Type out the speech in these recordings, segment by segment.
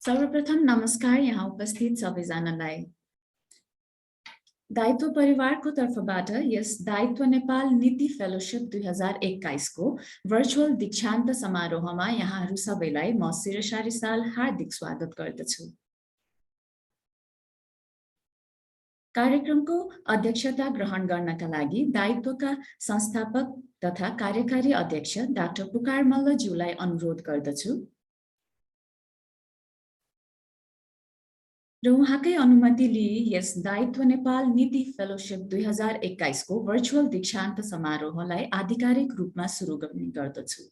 सर्वप्रथम नमस्कार यहाँ उपस्थित सबैजनालाई। दायित्व परिवारको तर्फबाट यस दायित्व नेपाल नीति फेलोशिप 2021 को भर्चुअल दीक्षान्त समारोहमा यहाँहरू सबैलाई म शिरसारी साल हार्दिक स्वागत गर्दछु। कार्यक्रमको अध्यक्षता ग्रहण गर्नका लागि दायित्वका संस्थापक तथा कार्यकारी अध्यक्ष डाक्टर पुकार मल्लज्यूलाई अनुरोध गर्दछु र उहाँकै अनुमति लिई यस दायित्व नेपाल नीति फेलोशिप 2021 को भर्चुअल दीक्षान्त समारोहलाई आधिकारिक रूपमा सुरु गर्ने गर्दछु।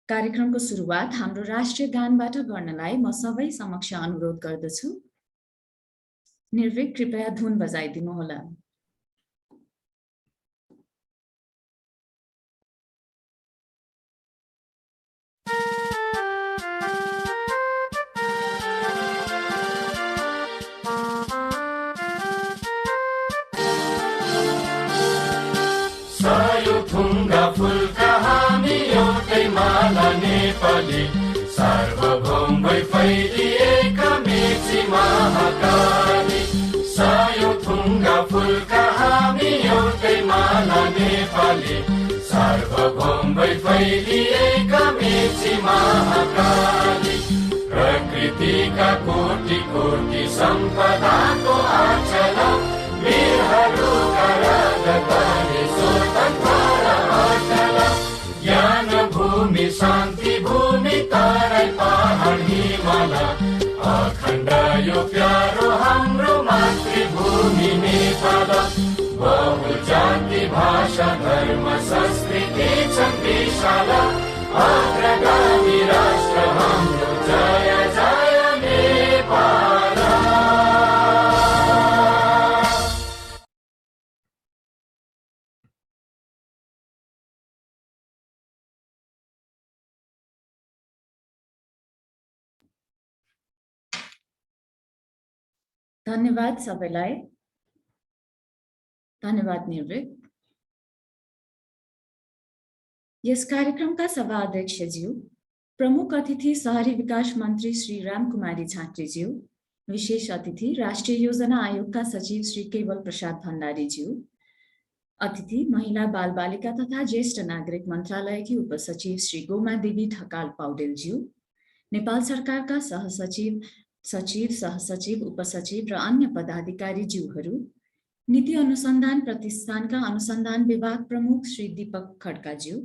कार्यक्रमको सुरुवात हाम्रो राष्ट्रिय गानबाट गर्नलाई म सबै समक्ष अनुरोध गर्दछु। निर्विक कृपया धुन बजाइदिनु होला। नेपाली सार्वभौम भई फैलिएका मेची महाकाली सायो थुङ्गा फुलका हामी एउटै माला नेपाली सार्वभौम भई फैलिएका मेची महाकाली प्रकृतिका कोटि कोटि सम्पदाको आचल वीरहरूका राजधानी स्वतन्त्र अचल ज्ञान भूमि शान्ति भूमि तराई पहाड हिमाल अखण्ड यो प्यारो हाम्रो मातृभूमि नेपाल बहु जाति भाषा धर्म संस्कृति छन् विशाल अग्रगामी राष्ट्र हाम्रो जय जय नेपाल। धन्यवाद सबैलाई। धन्यवाद निर्विक। यस कार्यक्रमका सभा अध्यक्षज्यू, प्रमुख अतिथि शहरी विकास मन्त्री श्री रामकुमारी झाँक्रीज्यू, विशेष अतिथि राष्ट्रिय योजना आयोगका सचिव श्री केवल प्रसाद भण्डारीज्यू, अतिथि महिला बाल बालिका तथा ज्येष्ठ नागरिक मन्त्रालयकी उपसचिव श्री गोमा देवी ढकाल पौडेलज्यू, नेपाल सरकारका सहसचिव सचिव सहसचिव उपसचिव र अन्य पदाधिकारी ज्यूहरू, नीति अनुसन्धान प्रतिष्ठानका अनुसन्धान विभाग प्रमुख श्री दीपक खड्काज्यू,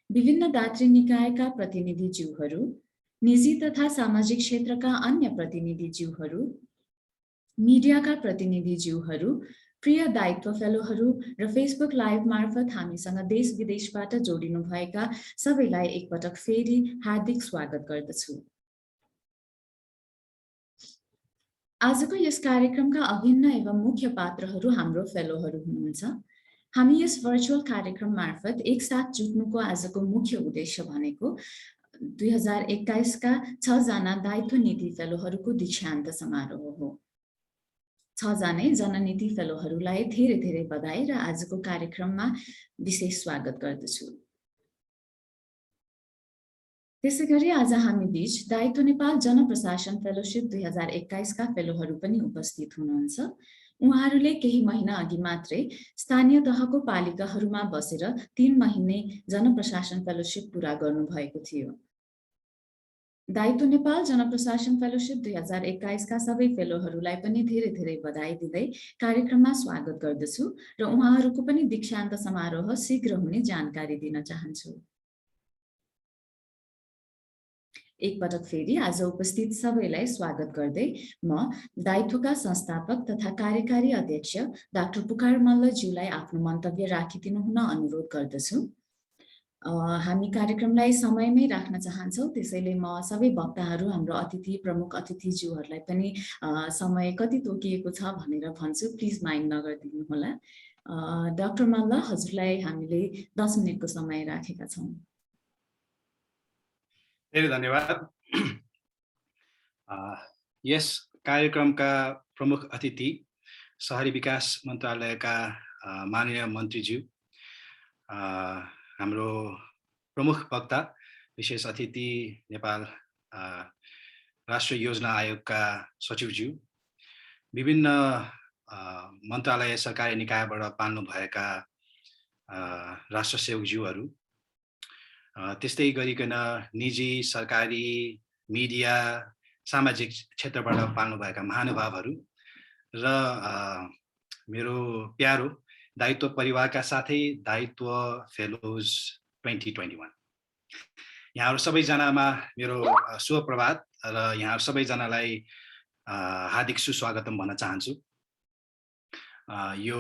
विभिन्न दात्री निकायका प्रतिनिधि ज्यूहरू, निजी तथा सामाजिक क्षेत्रका अन्य प्रतिनिधि ज्यूहरू, मिडियाका प्रतिनिधि ज्यूहरू, प्रिय दायित्व फेलोहरू र फेसबुक लाइभ मार्फत हामीसँग देश विदेशबाट जोडिनु भएका सबैलाई एकपटक फेरि हार्दिक स्वागत गर्दछु। आजको यस कार्यक्रमका अभिन्न एवं मुख्य पात्रहरू हाम्रो फेलोहरू हुनुहुन्छ। हामी यस भर्चुअल कार्यक्रम मार्फत एकसाथ जुट्नुको आजको मुख्य उद्देश्य भनेको 2021 का 6 जना दायित्व नीति फेलोहरूको दीक्षान्त समारोह हो। 6 जना जननीति फेलोहरूलाई धेरै धेरै बधाई र आजको कार्यक्रममा विशेष स्वागत गर्दछु। त्यसैगरी आज हामी बीच दायित्व नेपाल जनप्रशासन फेलोशिप 2021 का फेलोहरू पनि उपस्थित हुनुहुन्छ। उहाँहरूले केही महिना अघि मात्रै स्थानीय तहको पालिकाहरूमा बसेर 3 महिने जनप्रशासन फेलोशिप पूरा गर्नुभएको थियो। दायित्व नेपाल जनप्रशासन फेलोशिप 2021 का सबै फेलोहरूलाई पनि धेरै धेरै बधाई दिँदै कार्यक्रममा स्वागत गर्दछु र उहाँहरूको पनि दीक्षान्त समारोह शीघ्र हुने जानकारी दिन चाहन्छु। एकपटक फेरि आज उपस्थित सबैलाई स्वागत गर्दै म दायित्वका संस्थापक तथा कार्यकारी अध्यक्ष डाक्टर पुकार मल्लज्यूलाई आफ्नो मन्तव्य राखिदिनु हुन अनुरोध गर्दछु। हामी कार्यक्रमलाई समयमै राख्न चाहन्छौँ, त्यसैले म सबै वक्ताहरू हाम्रो अतिथि प्रमुख अतिथिज्यूहरूलाई पनि समय कति तोकिएको छ भनेर भन्छु, प्लिज माइन्ड नगरिदिनु होला। डाक्टर मल्ल, हजुरलाई हामीले 10 मिनेटको समय राखेका छौँ। धेरै धन्यवाद। यस कार्यक्रमका प्रमुख अतिथि शहरी विकास मन्त्रालयका माननीय मन्त्रीज्यू, हाम्रो प्रमुख वक्ता विशेष अतिथि नेपाल राष्ट्रिय योजना आयोगका सचिवज्यू, विभिन्न मन्त्रालय सरकारी निकायबाट पाल्नुभएका राष्ट्र सेवकज्यूहरू, त्यस्तै गरिकन निजी सरकारी मिडिया सामाजिक क्षेत्रबाट पाल्नुभएका महानुभावहरू र मेरो प्यारो दायित्व परिवारका साथै दायित्व फेलोज 2021, यहाँहरू सबैजनामा मेरो शुभ प्रभात र यहाँहरू सबैजनालाई हार्दिक सुस्वागतम भन्न चाहन्छु। यो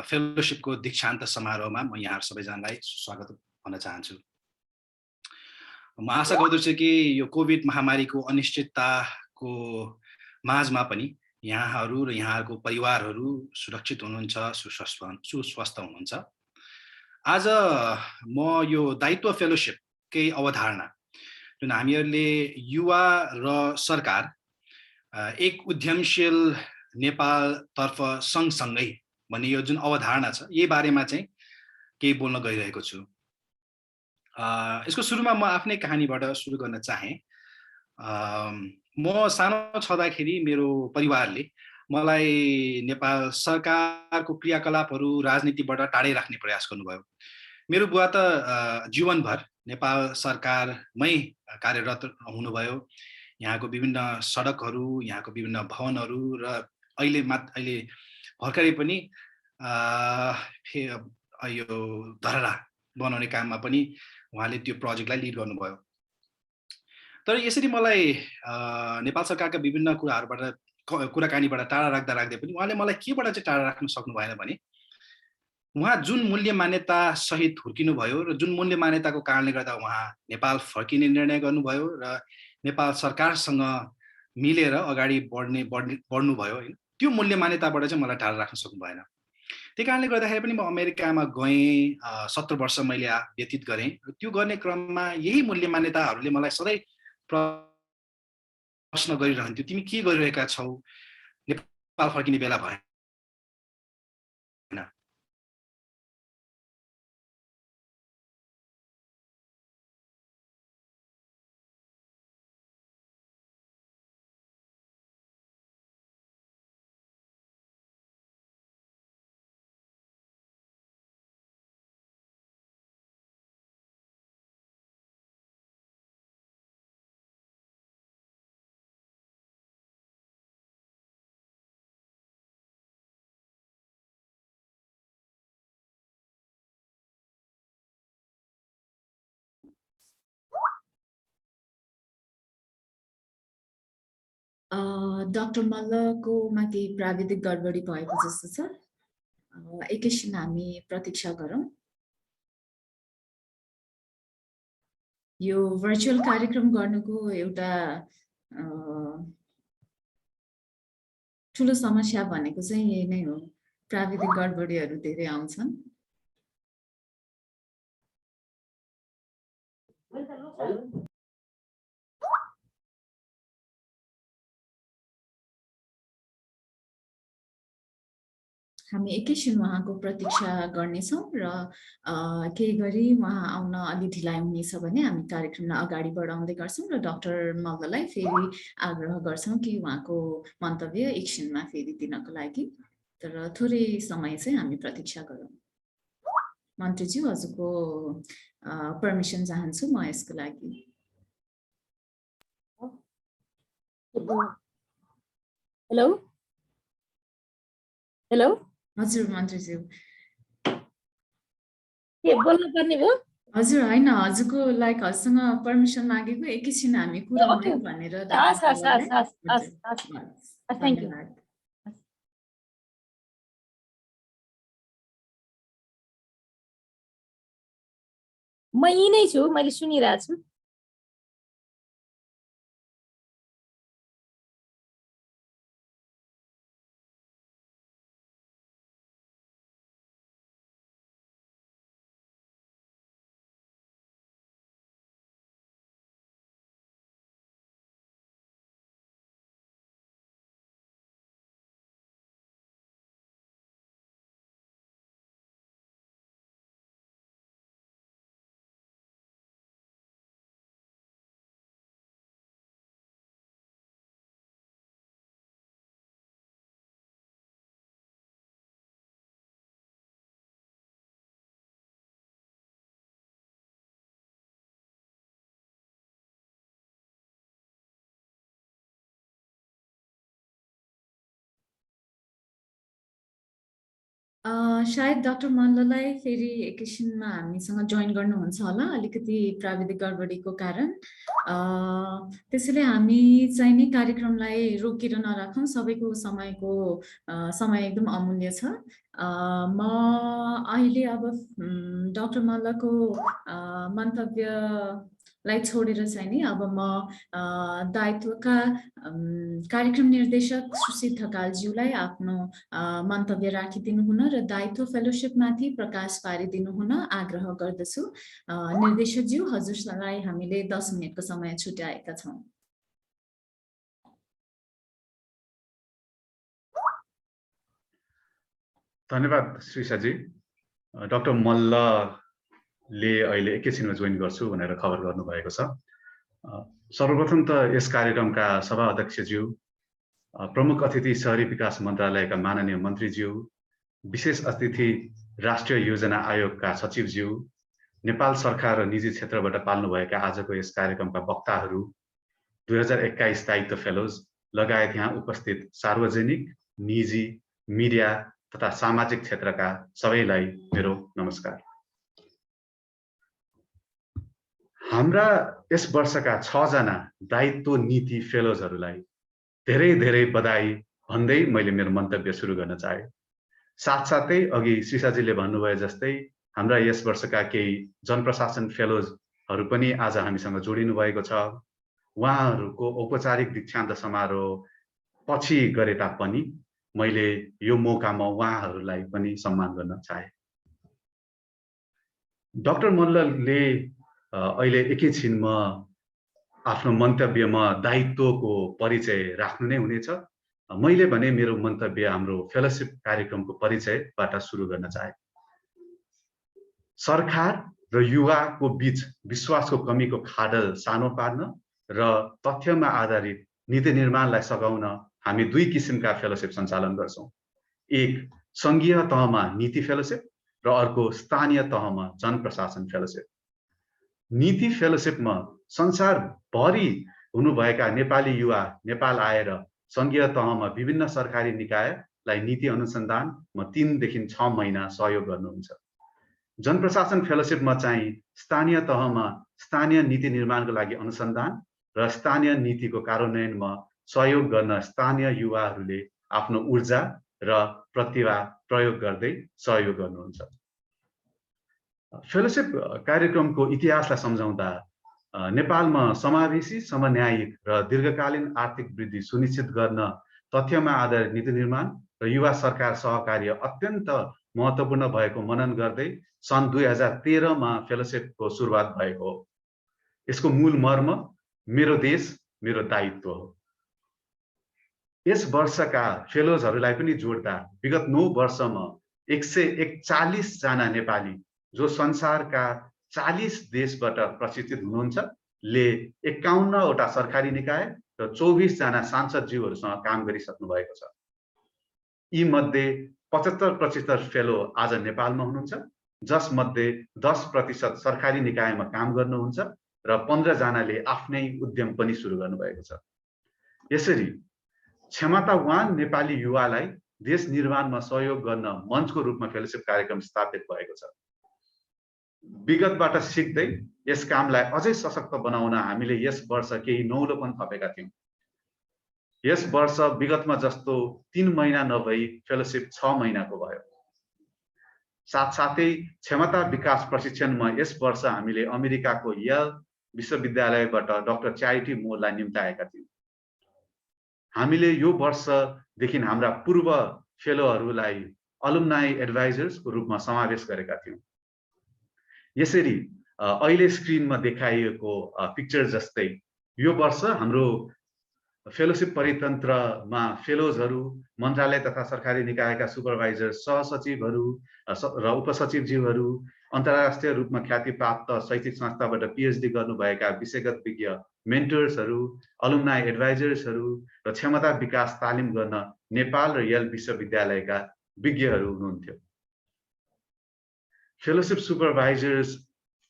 फेलोशिपको दीक्षान्त समारोहमा म यहाँहरू सबैजनालाई स्वागत भन्न चाहन्छु। म आशा गर्दछु कि यो कोभिड महामारीको अनिश्चितताको माझमा पनि यहाँहरू र यहाँहरूको परिवारहरू सुरक्षित हुनुहुन्छ, सुस्वस्थ हुनुहुन्छ। आज म यो दायित्व फेलोशिपकै अवधारणा, जुन हामीहरूले युवा र सरकार एक उद्यमशील नेपालतर्फ सँगसँगै भन्ने यो जुन अवधारणा छ, यही बारेमा चाहिँ केही बोल्न गइरहेको छु। यसको सुरुमा म आफ्नै कहानीबाट सुरु गर्न चाहे। म सानो छँदाखेरि मेरो परिवारले मलाई नेपाल सरकारको क्रियाकलापहरू राजनीतिबाट टाढै राख्ने प्रयास गर्नुभयो। मेरो बुवा त जीवनभर नेपाल सरकारमै कार्यरत हुनुभयो। यहाँको विभिन्न सडकहरू, यहाँको विभिन्न भवनहरू र अहिले भर्खरै पनि यो धरहरा बनाउने काममा पनि उहाँले त्यो प्रोजेक्टलाई लिड गर्नुभयो। तर यसरी मलाई नेपाल सरकारका विभिन्न कुराकानीबाट टाढा राख्दै पनि उहाँले मलाई केबाट चाहिँ टाढा राख्न सक्नु भएन भने, उहाँ जुन मूल्य मान्यता सहित हुर्किनु भयो र जुन मूल्य मान्यताको कारणले गर्दा उहाँ नेपाल फर्किने निर्णय गर्नुभयो र नेपाल सरकारसँग मिलेर अगाडि बढ्नुभयो, त्यो मूल्य मान्यताबाट चाहिँ मलाई टाढा राख्न सक्नु भएन। त्यही कारणले गर्दाखेरि पनि म अमेरिकामा गएँ, 17 वर्ष मैले व्यतीत गरेँ र त्यो गर्ने क्रममा यही मूल्य मान्यताहरूले मलाई सधैँ प्रश्न गरिरहन्थ्यो, तिमी के गरिरहेका छौ, नेपाल फर्किने बेला भएन। डाक्टर मल्लको माथि प्राविधिक गडबडी भएको जस्तो छ। एकैछिन हामी प्रतीक्षा गरौँ। यो भर्चुअल कार्यक्रम गर्नुको एउटा ठुलो समस्या भनेको चाहिँ यही नै हो, प्राविधिक गडबडीहरू धेरै आउँछन्। हामी एकैछिन उहाँको प्रतीक्षा गर्नेछौँ र केही गरी उहाँ आउन अलि ढिलाइ हुनेछ भने हामी कार्यक्रमलाई अगाडि बढाउँदै गर्छौँ र डाक्टर मल्ललाई फेरि आग्रह गर्छौँ कि उहाँको मन्तव्य एकछिनमा फेरि दिनको लागि, तर थोरै समय चाहिँ हामी प्रतीक्षा गरौँ। मन्त्रीज्यू, हजुरको पर्मिसन चाहन्छु म यसको लागि। हेलो हेलो, हजुर मन्त्रीज्यू, के बोल्नु पर्ने भयो? हजुर होइन, हजुरको लाइक हजुरसँग पर्मिसन मागेको, एकैछिन हामी कुरा गरौँ भनेर। Thank you. म यहीँ नै छु, मैले सुनिरहेको छु। सायद डाक्टर मल्ललाई फेरि एकैछिनमा हामीसँग जोइन गर्नुहुन्छ होला, अलिकति प्राविधिक गडबडीको कारण। त्यसैले हामी चाहिँ नि कार्यक्रमलाई रोकेर नराखौँ, सबैको समय एकदम अमूल्य छ। म अहिले अब डाक्टर मल्लको मन्तव्यलाई छोडेर चाहिँ नि अब म दायित्वका कार्यक्रम निर्देशक सुशील ढकालज्यूलाई आफ्नो मन्तव्य राखिदिनु हुन र दायित्व फेलोशिपमाथि प्रकाश पारिदिनु हुन आग्रह गर्दछु। निर्देशकज्यू, हजुरलाई हामीले 10 मिनेटको समय छुट्याएका छौँ। धन्यवाद श्रीषाजी। डाक्टर मल्लले अहिले एकैछिनमा जोइन गर्छु भनेर खबर गर्नुभएको छ। सर्वप्रथम त यस कार्यक्रमका सभा अध्यक्षज्यू, प्रमुख अतिथि शहरी विकास मन्त्रालयका माननीय मन्त्रीज्यू, विशेष अतिथि राष्ट्रिय योजना आयोगका सचिवज्यू, नेपाल सरकार र निजी क्षेत्रबाट पाल्नुभएका आजको यस कार्यक्रमका वक्ताहरू, 2021 दायित्व फेलोज लगायत यहाँ उपस्थित सार्वजनिक, निजी, मिडिया तथा सामाजिक क्षेत्रका सबैलाई मेरो नमस्कार। हाम्रा यस वर्षका 6 जना दायित्व नीति फेलोजहरूलाई धेरै धेरै बधाई भन्दै मैले मेरो मन्तव्य सुरु गर्न चाहे। साथसाथै अघि श्रीषाजीले भन्नुभए जस्तै हाम्रा यस वर्षका केही जनप्रशासन फेलोजहरू पनि आज हामीसँग जोडिनु भएको छ। उहाँहरूको औपचारिक दीक्षान्त समारोह पछि गरे तापनि मैले यो मौकामा उहाँहरूलाई पनि सम्मान गर्न चाहे। डाक्टर मल्लले अहिले एकैछिनमा आफ्नो मन्तव्यमा दायित्वको परिचय राख्नु नै हुनेछ। मैले भने मेरो मन्तव्य हाम्रो फेलोशिप कार्यक्रमको परिचयबाट सुरु गर्न चाहे। सरकार र युवाको बीच विश्वासको कमीको खाडल सानो पार्न र तथ्यमा आधारित नीति निर्माणलाई सघाउन हामी 2 किसिमका फेलोशिप सञ्चालन गर्छौं। एक संघीय तहमा नीति फेलोशिप र अर्को स्थानीय तहमा जनप्रशासन फेलोशिप। नीति फेलोशिपमा संसारभरि हुनुभएका नेपाली युवा नेपाल आएर संघीय तहमा विभिन्न सरकारी निकायलाई नीति अनुसन्धानमा 3 देखि 6 महिना सहयोग गर्नुहुन्छ। जनप्रशासन फेलोशिपमा चाहिँ स्थानीय तहमा स्थानीय नीति निर्माणको लागि अनुसन्धान र स्थानीय नीतिको कार्यान्वयनमा सहयोग गर्न स्थानीय युवाहरूले आफ्नो ऊर्जा र प्रतिभा प्रयोग गर्दै सहयोग गर्नुहुन्छ। फेलोशिप कार्यक्रमको इतिहासलाई सम्झाउँदा नेपालमा समावेशी, समन्यायिक र दीर्घकालीन आर्थिक वृद्धि सुनिश्चित गर्न तथ्यमा आधारित नीति निर्माण र युवा सरकार सहकार्य अत्यन्त महत्त्वपूर्ण भएको मनन गर्दै सन् 2013 मा फेलोशिपको सुरुवात भएको हो। यसको मूल मर्म मेरो देश मेरो दायित्व हो। यस वर्षका फेलोजहरूलाई पनि जोड्दा विगत 9 वर्षमा 141 जना नेपाली जो संसारका 40 देशबाट प्रशिक्षित हुनुहुन्छ ले 51 वटा सरकारी निकाय र 24 जना सांसदज्यूहरूसँग काम गरिसक्नु भएको छ। यी मध्ये 75% फेलो आज नेपालमा हुनुहुन्छ, जसमध्ये 10% सरकारी निकायमा काम गर्नुहुन्छ र 15 जनाले आफ्नै उद्यम पनि सुरु गर्नुभएको छ। यसरी क्षमतावान नेपाली युवालाई देश निर्माणमा सहयोग गर्न मञ्चको रूपमा फेलोशिप कार्यक्रम स्थापित भएको छ। विगतबाट सिक्दै यस कामलाई अझै सशक्त बनाउन हामीले यस वर्ष केही नौलोपन थपेका थियौं। यस वर्ष विगतमा जस्तो 3 महिना नभई फेलोशिप 6 महिनाको भयो। साथसाथै क्षमता विकास प्रशिक्षणमा यस वर्ष हामीले अमेरिकाको यल विश्वविद्यालयबाट डाक्टर च्यारिटी मोरलाई निम्ताएका थियौं। हामीले यो वर्षदेखि हाम्रा पूर्व फेलोहरूलाई अलुमनाई एडभाइजर्सको रूपमा समावेश गरेका थियौं। यसरी अहिले स्क्रिनमा देखाइएको पिक्चर जस्तै यो वर्ष हाम्रो फेलोशिप परितन्त्रमा फेलोजहरू, मन्त्रालय तथा सरकारी निकायका सुपरभाइजर, सहसचिवहरू र उपसचिवज्यूहरू, अन्तर्राष्ट्रिय रूपमा ख्याति प्राप्त शैक्षिक संस्थाबाट पीएचडी गर्नुभएका विषयगत विज्ञ मेन्टर्सहरू, अलुमनाई एडभाइजर्सहरू र क्षमता विकास तालिम गर्न नेपाल र यल विश्वविद्यालयका विज्ञहरू हुनुहुन्थ्यो। फेलोशिप सुपरभाइजर्स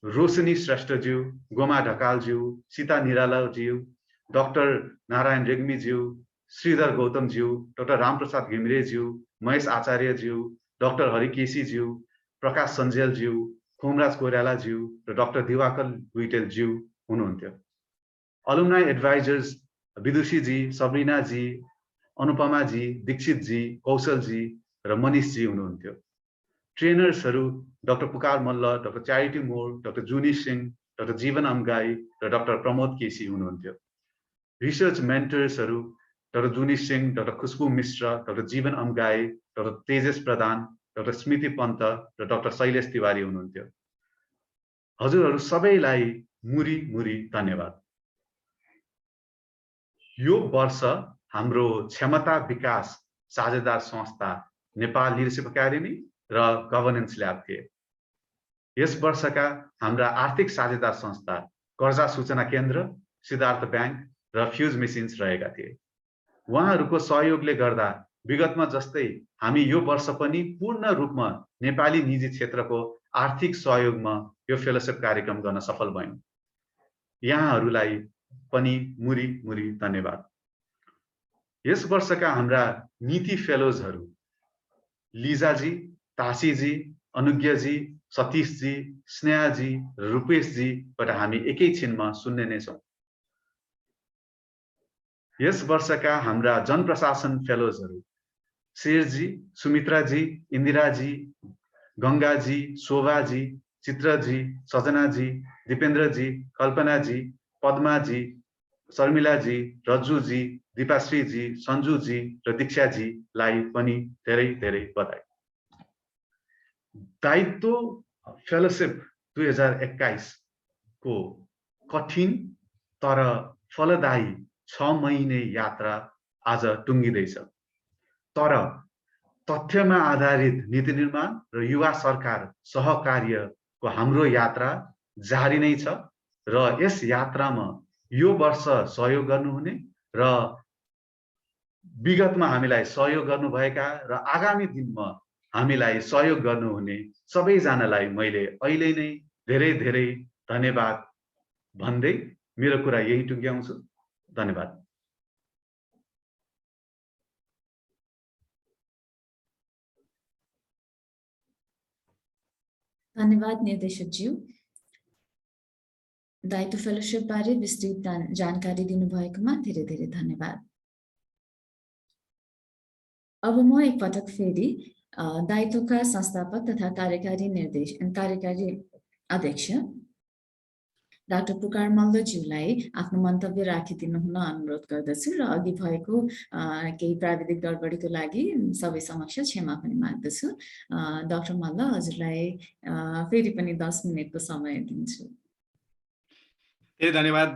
रोशनी श्रेष्ठज्यू, गोमा ढकालज्यू, सीता निरालाज्यू, डाक्टर नारायण रेग्मीज्यू, श्रीधर गौतमज्यू, डाक्टर रामप्रसाद घिमिरेज्यू, महेश आचार्यज्यू, डाक्टर हरि केसीज्यू, प्रकाश सञ्जेलज्यू, खोमराज कोइरालाज्यू र डाक्टर दिवाकर लुइटेलज्यू हुनुहुन्थ्यो। अलुमनाई एडभाइजर्स विदुषीजी, सबरिनाजी, अनुपमाजी, दीक्षितजी, कौशलजी र मनिषजी हुनुहुन्थ्यो। ट्रेनर्सहरू doctor Pukar Malla, doctor Charity More, doctor Juni Singh, doctor जीवन अम्गाई र डाक्टर प्रमोद केसी हुनुहुन्थ्यो। Research मेन्टर्सहरू doctor Juni Singh, doctor खुशबु मिश्र, डाक्टर जीवन अम्गाई, डाक्टर तेजस प्रधान, डाक्टर स्मृति पन्त र डाक्टर शैलेश तिवारी हुनुहुन्थ्यो। हजुरहरू सबैलाई मुरी मुरी धन्यवाद। यो वर्ष हाम्रो क्षमता विकास साझेदार संस्था नेपाल लिडरसिप एकाडेमी र गभर्नेन्स ल्याब थिए। यस वर्षका हाम्रा आर्थिक साझेदार संस्था कर्जा सूचना केन्द्र, सिद्धार्थ ब्याङ्क र फ्युज मेसिन्स रहेका थिए। उहाँहरूको सहयोगले गर्दा विगतमा जस्तै हामी यो वर्ष पनि पूर्ण रूपमा नेपाली निजी क्षेत्रको आर्थिक सहयोगमा यो फेलोशिप कार्यक्रम गर्न सफल भयौँ। यहाँहरूलाई पनि मुरी मुरी धन्यवाद। यस वर्षका हाम्रा नीति फेलोजहरू लिजाजी, तासीजी, अनुज्ञाजी, सतीशजी, स्नेहाजी र रूपेशजीबाट हामी एकैछिनमा सुन्ने नै छौँ। यस वर्षका हाम्रा जनप्रशासन फेलोजहरू शेरजी, सुमित्राजी, इन्दिराजी, गङ्गाजी, शोभाजी, चित्रजी, सजनाजी, दिपेन्द्रजी, कल्पनाजी, पद्माजी, शर्मिलाजी, रज्जुजी, दीपाश्रीजी, सञ्जुजी र दीक्षाजीलाई पनि धेरै धेरै बधाई। दायित्व फेलोशिप 2021 को कठिन तर फलदायी 6 महिने यात्रा आज टुङ्गिँदैछ। तर तथ्यमा आधारित नीति निर्माण र युवा सरकार सहकार्यको हाम्रो यात्रा जारी नै छ र यस यात्रामा यो वर्ष सहयोग गर्नुहुने र विगतमा हामीलाई सहयोग गर्नुभएका र आगामी दिनमा हामीलाई सहयोग गर्नुहुने सबैजनालाई मैले अहिले नै धेरै धेरै धन्यवाद भन्दै मेरो कुरा यही टुङ्ग्याउँछु। धन्यवाद। धन्यवाद निर्देशकज्यू। दायित्व फेलोशिप बारे विस्तृत जानकारी दिनुभएकोमा धेरै धेरै धन्यवाद। अब म एकपटक फेरि दायित्वका संस्थापक तथा कार्यकारी अध्यक्ष डाक्टर पुकार मल्लज्यूलाई आफ्नो मन्तव्य राखिदिनु हुन अनुरोध गर्दछु र अघि भएको केही प्राविधिक गडबडीको लागि सबै समक्ष क्षमा पनि माग्दछु। डाक्टर मल्ल, हजुरलाई फेरि पनि 10 मिनेटको समय दिन्छु। धेरै धन्यवाद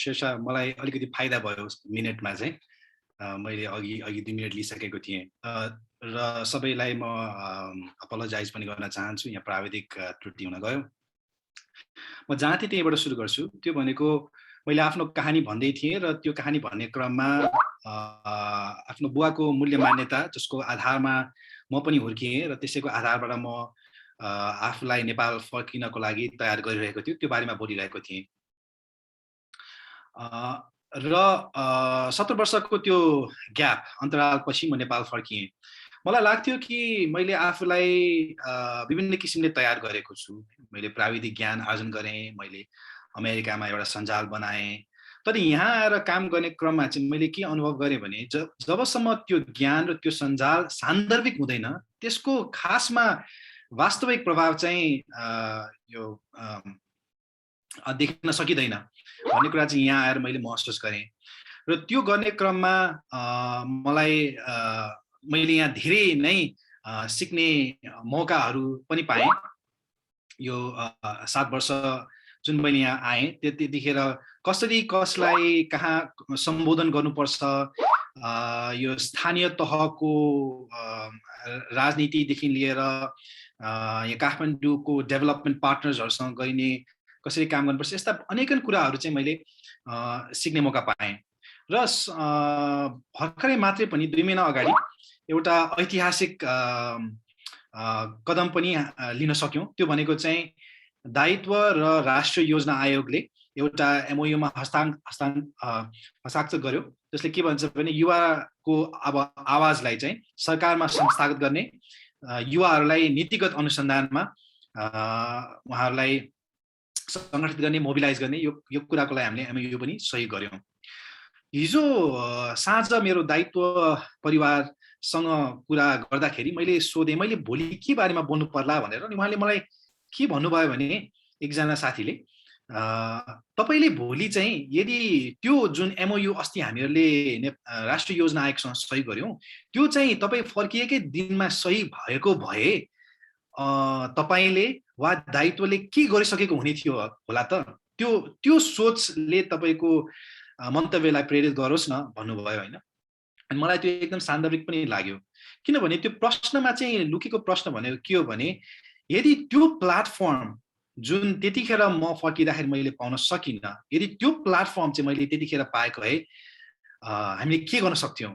शेषा। मलाई अलिकति फाइदा भयो मिनेटमा चाहिँ। मैले अघि 2 मिनेट लिइसकेको थिएँ र सबैलाई म अपोलोजाइज पनि गर्न चाहन्छु। यहाँ प्राविधिक त्रुटि हुन गयो। म जहाँ थिएँ त्यहीँबाट सुरु गर्छु। त्यो भनेको मैले आफ्नो कहानी भन्दै थिएँ र त्यो कहानी भन्ने क्रममा आफ्नो बुवाको मूल्य मान्यता जसको आधारमा म पनि हुर्किएँ र त्यसैको आधारबाट म आफूलाई नेपाल फर्किनको लागि तयार गरिरहेको थियो, त्यो बारेमा बोलिरहेको थिएँ। र 17 वर्षको त्यो ग्याप अन्तरालपछि म नेपाल फर्किएँ। मलाई लाग्थ्यो कि मैले आफूलाई विभिन्न किसिमले तयार गरेको छु। मैले प्राविधिक ज्ञान आर्जन गरेँ, मैले अमेरिकामा एउटा सञ्जाल बनाएँ। तर यहाँ आएर काम गर्ने क्रममा चाहिँ मैले के अनुभव गरेँ भने जबसम्म त्यो ज्ञान र त्यो सञ्जाल सान्दर्भिक हुँदैन त्यसको खासमा वास्तविक प्रभाव चाहिँ यो देख्न सकिँदैन भन्ने कुरा चाहिँ यहाँ आएर मैले महसुस गरेँ। र त्यो गर्ने क्रममा मैले यहाँ धेरै नै सिक्ने मौकाहरू पनि पाएँ। यो 7 वर्ष जुन मैले यहाँ आएँ त्यतिखेर कसरी कसलाई कहाँ सम्बोधन गर्नुपर्छ, यो स्थानीय तहको राजनीतिदेखि लिएर यहाँ काठमाडौँको डेभलपमेन्ट पार्टनर्सहरूसँग गरिने कसरी काम गर्नुपर्छ, यस्ता अनेकन कुराहरू चाहिँ मैले सिक्ने मौका पाएँ। र भर्खरै मात्रै पनि 2 महिना अगाडि एउटा ऐतिहासिक कदम पनि लिन सक्यौँ। त्यो भनेको चाहिँ दायित्व र राष्ट्रिय योजना आयोगले एउटा एमओयूमा हस्ताक्षर गर्यो, जसले के भन्छ भने युवाको अब आवाजलाई चाहिँ सरकारमा संस्थागत गर्ने युवाहरूलाई नीतिगत अनुसन्धानमा उहाँहरूलाई सङ्गठित गर्ने, मोबिलाइज गर्ने यो कुराको लागि हामीले एमओयू पनि सहयोग गर्यौँ। हिजो साँझ मेरो दायित्व परिवारसँग कुरा गर्दाखेरि मैले सोधेँ मैले भोलि के बारेमा बोल्नु पर्ला भनेर। अनि उहाँले मलाई के भन्नुभयो भने, एकजना साथीले तपाईले भोलि चाहिँ यदि त्यो जुन एमओयू अस्ति हामीहरूले राष्ट्रिय योजना आयोगसँग सही गर्यौं त्यो चाहिँ तपाई फर्किएकै दिनमा सही भएको भए तपाईले वा दायित्वले के गरिसकेको हुने थियो होला त, त्यो सोचले तपाईको मन्तव्यलाई प्रेरित गरोस् न भन्नुभयो हैन। अनि मलाई त्यो एकदम सान्दर्भिक पनि लाग्यो, किनभने त्यो प्रश्नमा चाहिँ लुकेको प्रश्न भनेको के हो भने यदि त्यो प्लेटफर्म जुन त्यतिखेर म फर्किँदाखेरि मैले पाउन सकिनँ, यदि त्यो प्लेटफर्म चाहिँ मैले त्यतिखेर पाएको भए हामीले के गर्न सक्थ्यौं।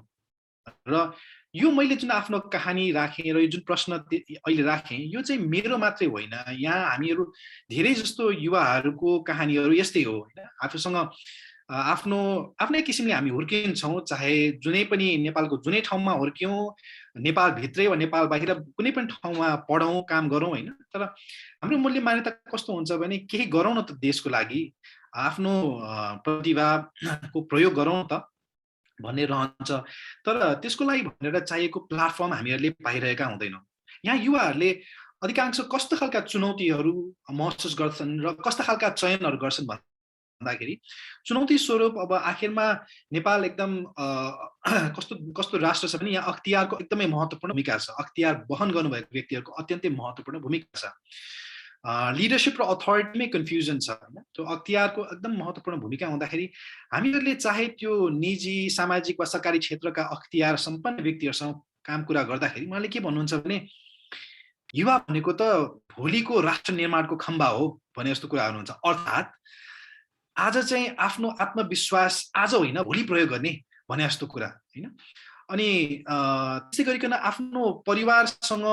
र यो मैले जुन आफ्नो कहानी राखेँ र यो जुन प्रश्न अहिले राखेँ यो चाहिँ मेरो मात्रै होइन, यहाँ हामीहरू धेरै जस्तो युवाहरूको कहानीहरू यस्तै हो हैन। आफूसँग आफ्नै किसिमले हामी हुर्किन्छौँ, चाहे जुनै पनि नेपालको जुनै ठाउँमा हुर्क्यौँ, नेपाल भित्रै वा नेपाल बाहिर कुनै पनि ठाउँमा पढौँ काम गरौँ हैन। तर हाम्रो मूल्य मान्यता कस्तो हुन्छ भने केही गरौँ न त देशको लागि, आफ्नो प्रतिभाको प्रयोग गरौँ त भन्ने रहन्छ। तर त्यसको लागि भनेर चाहिएको प्लेटफर्म हामीहरूले पाइरहेका हुँदैनौँ। यहाँ युवाहरूले अधिकांश कस्तो खालका चुनौतीहरू महसुस गर्छन् र कस्ता खालका चयनहरू गर्छन् भन्दाखेरि चुनौती स्वरूप अब आखिरमा नेपाल एकदम कस्तो राष्ट्र छ भने यहाँ अख्तियारको एकदमै महत्त्वपूर्ण भूमिका छ। अख्तियार वहन गर्नुभएको व्यक्तिहरूको अत्यन्तै महत्त्वपूर्ण भूमिका छ। लिडरशिप र अथोरिटीमै कन्फ्युजन छ हैन। त्यो अख्तियारको एकदम महत्त्वपूर्ण भूमिका हुँदाखेरि हामीहरूले चाहे त्यो निजी सामाजिक वा सरकारी क्षेत्रका अख्तियार सम्पन्न व्यक्तिहरूसँग काम कुरा गर्दाखेरि उहाँले के भन्नुहुन्छ भने युवा भनेको त भोलिको राष्ट्र निर्माणको खम्बा हो भने जस्तो कुरा गर्नुहुन्छ। अर्थात् आज चाहिँ आफ्नो आत्मविश्वास आज होइन भोलि प्रयोग गर्ने भने जस्तो कुरा हैन। अनि त्यसै गरिकन आफ्नो परिवारसँग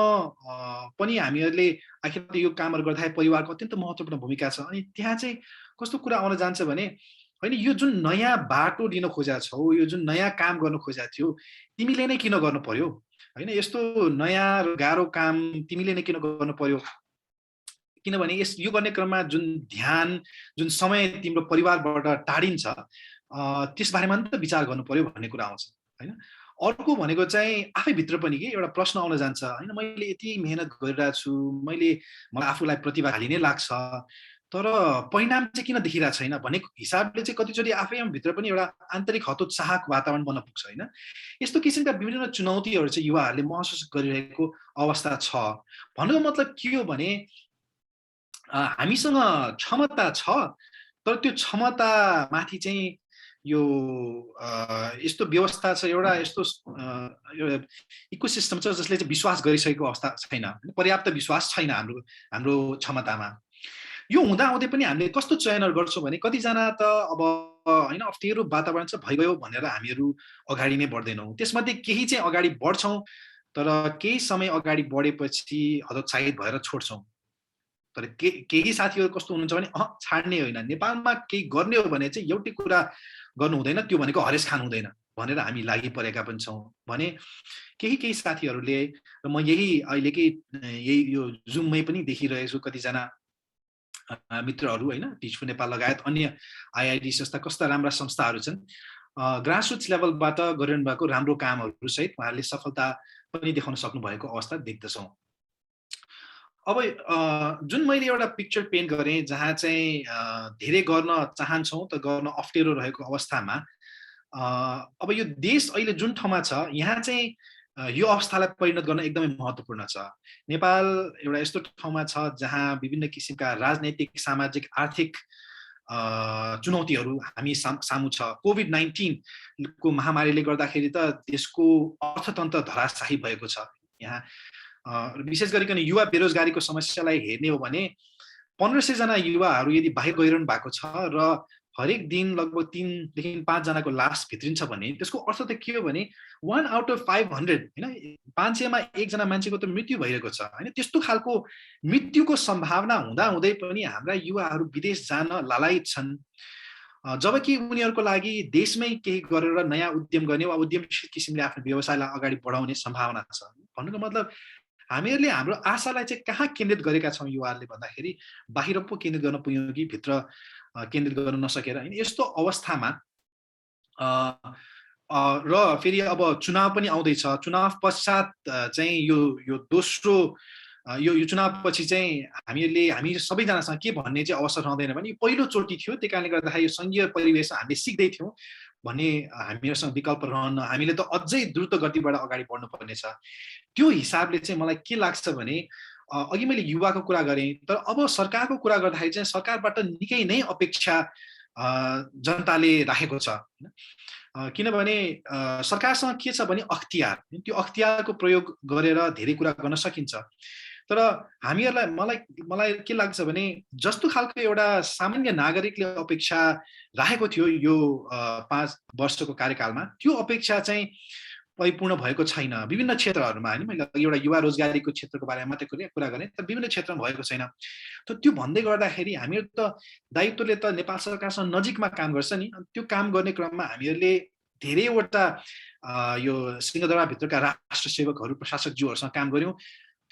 पनि हामीहरूले आखिर यो कामहरू गर्दाखेरि परिवारको अत्यन्त महत्त्वपूर्ण भूमिका छ। अनि त्यहाँ चाहिँ कस्तो कुरा आउन जान्छ भने हैन यो जुन नयाँ बाटो लिन खोजेका छौ, यो जुन नयाँ काम गर्न खोजेका थियौ तिमीले नै किन गर्नु पर्यो हैन, यस्तो नयाँ र गाह्रो काम तिमीले नै किन गर्नु पर्यो, किनभने यो गर्ने क्रममा जुन ध्यान जुन समय तिम्रो परिवारबाट टाढिन्छ त्यसबारेमा त विचार गर्नु पर्यो भन्ने कुरा आउँछ हैन। अर्को भनेको चाहिँ आफैभित्र पनि के एउटा प्रश्न आउन जान्छ हैन, मैले यति मेहनत गरिरहेको छु, मलाई आफूलाई प्रतिभाशाली नै लाग्छ तर परिणाम चाहिँ किन देखिरहेको छैन भनेको हिसाबले चाहिँ कतिचोटि आफै भित्र पनि एउटा आन्तरिक हतोत्साहको वातावरण बन्न पुग्छ हैन। यस्तो किसिमका विभिन्न चुनौतीहरू चाहिँ युवाहरूले महसुस गरिरहेको अवस्था छ। भन्नुको मतलब के हो भने हामीसँग क्षमता छ तर त्यो क्षमतामाथि चाहिँ यो यस्तो व्यवस्था छ, एउटा यस्तो एउटा इकोसिस्टम छ जसले चाहिँ विश्वास गरिसकेको अवस्था छैन, पर्याप्त विश्वास छैन हाम्रो क्षमतामा। यो हुँदाहुँदै पनि हामीले कस्तो चयनहरू गर्छौँ भने कतिजना त अब हैन अप्ठ्यारो वातावरण चाहिँ भइगयो भनेर हामीहरू अगाडि नै बढ्दैनौँ। त्यसमध्ये केही चाहिँ अगाडि बढ्छौँ तर केही समय अगाडि बढेपछि हतोत्साहित भएर छोड्छौँ। तर केही साथीहरू कस्तो हुनुहुन्छ भने छाड्ने होइन, नेपालमा केही गर्ने हो भने चाहिँ एउटै कुरा गर्नु हुँदैन, त्यो भनेको हरेस खानु हुँदैन भनेर हामी लागि परेका पनि छौँ भने केही साथीहरूले र म यही अहिलेकै यो जुममै पनि देखिरहेको छु कतिजना मित्रहरू हैन, टिच फर नेपाल लगायत अन्य आइआइडी जस्ता कस्ता राम्रा संस्थाहरू छन् ग्रासरुट्स लेभलबाट गरिरहनु भएको राम्रो कामहरू सहित उहाँहरूले सफलता पनि देखाउन सक्नु भएको अवस्था देख्दछौँ। अब जुन मैले एउटा पिक्चर पेन्ट गरेँ जहाँ चाहिँ धेरै गर्न चाहन्छौँ त गर्न अप्ठ्यारो रहेको अवस्थामा अब यो देश अहिले जुन ठाउँमा छ यहाँ चाहिँ यो अवस्थालाई परिणत गर्न एकदमै महत्त्वपूर्ण छ। नेपाल एउटा यस्तो ठाउँमा छ जहाँ विभिन्न किसिमका राजनैतिक सामाजिक आर्थिक चुनौतीहरू हामी सामु छ। कोभिड-19 को महामारीले गर्दाखेरि त देशको अर्थतन्त्र धराशायी भएको छ। यहाँ विशेष गरिकन युवा बेरोजगारीको समस्यालाई हेर्ने हो भने 1500 जना युवाहरू यदि बाहिर गइरहनु भएको छ र हरेक दिन लगभग 3 देखि 5 जनाको लास भित्रिन्छ भने त्यसको अर्थ त के हो भने 1 आउट अफ 500 हैन 500 मा 1 जना मान्छेको त मृत्यु भइरहेको छ हैन। त्यस्तो खालको मृत्युको सम्भावना हुँदा हुँदै पनि हाम्रा युवाहरू विदेश जान लालायित छन्, जबकि उनीहरूको लागि देशमै केही गरेर नयाँ उद्यम गर्ने वा उद्यमशील किसिमले आफ्नो व्यवसायलाई अगाडि बढाउने सम्भावना छ। भन्नुको मतलब हामीहरूले हाम्रो आशालाई चाहिँ कहाँ केन्द्रित गरेका छौँ युवाहरूले भन्दाखेरि बाहिर पो केन्द्रित गर्न पुग्यौँ कि भित्र केन्द्रित गर्न नसकेर हैन। यस्तो अवस्थामा र फेरि अब चुनाव पनि आउँदैछ। चुनाव पश्चात चाहिँ यो दोस्रो यो चुनावपछि चाहिँ हामी सबैजनासँग के भन्ने चाहिँ अवसर रहँदैन भने पहिलोचोटि थियो। त्यही कारणले गर्दाखेरि यो सङ्घीय परिवेश हामीले सिक्दै थियौँ भन्ने हामीहरूसँग विकल्प रहन्न। हामीले त अझै द्रुत गतिबाट अगाडि बढ्नुपर्ने छ। त्यो हिसाबले चाहिँ मलाई के लाग्छ भने अघि मैले युवाको कुरा गरेँ, तर अब सरकारको कुरा गर्दाखेरि चाहिँ सरकारबाट निकै नै अपेक्षा जनताले राखेको छ। किनभने सरकारसँग के छ भने अख्तियार, त्यो अख्तियारको प्रयोग गरेर धेरै कुरा गर्न सकिन्छ। तर हामीहरूलाई मलाई के लाग्छ भने जस्तो खालको एउटा सामान्य नागरिकले अपेक्षा राखेको थियो यो 5 वर्षको कार्यकालमा, त्यो अपेक्षा चाहिँ परिपूर्ण भएको छैन विभिन्न क्षेत्रहरूमा हैन। मैले एउटा युवा रोजगारीको क्षेत्रको बारेमा मात्रै कुरा गरेँ, तर विभिन्न क्षेत्रमा भएको छैन। त त्यो भन्दै गर्दाखेरि हामीहरू त दायित्वले त नेपाल सरकारसँग नजिकमा काम गर्छ नि। त्यो काम गर्ने क्रममा हामीहरूले धेरैवटा यो सिंहदरबारभित्रका राष्ट्र सेवकहरू प्रशासकज्यूहरूसँग काम गर्यौँ।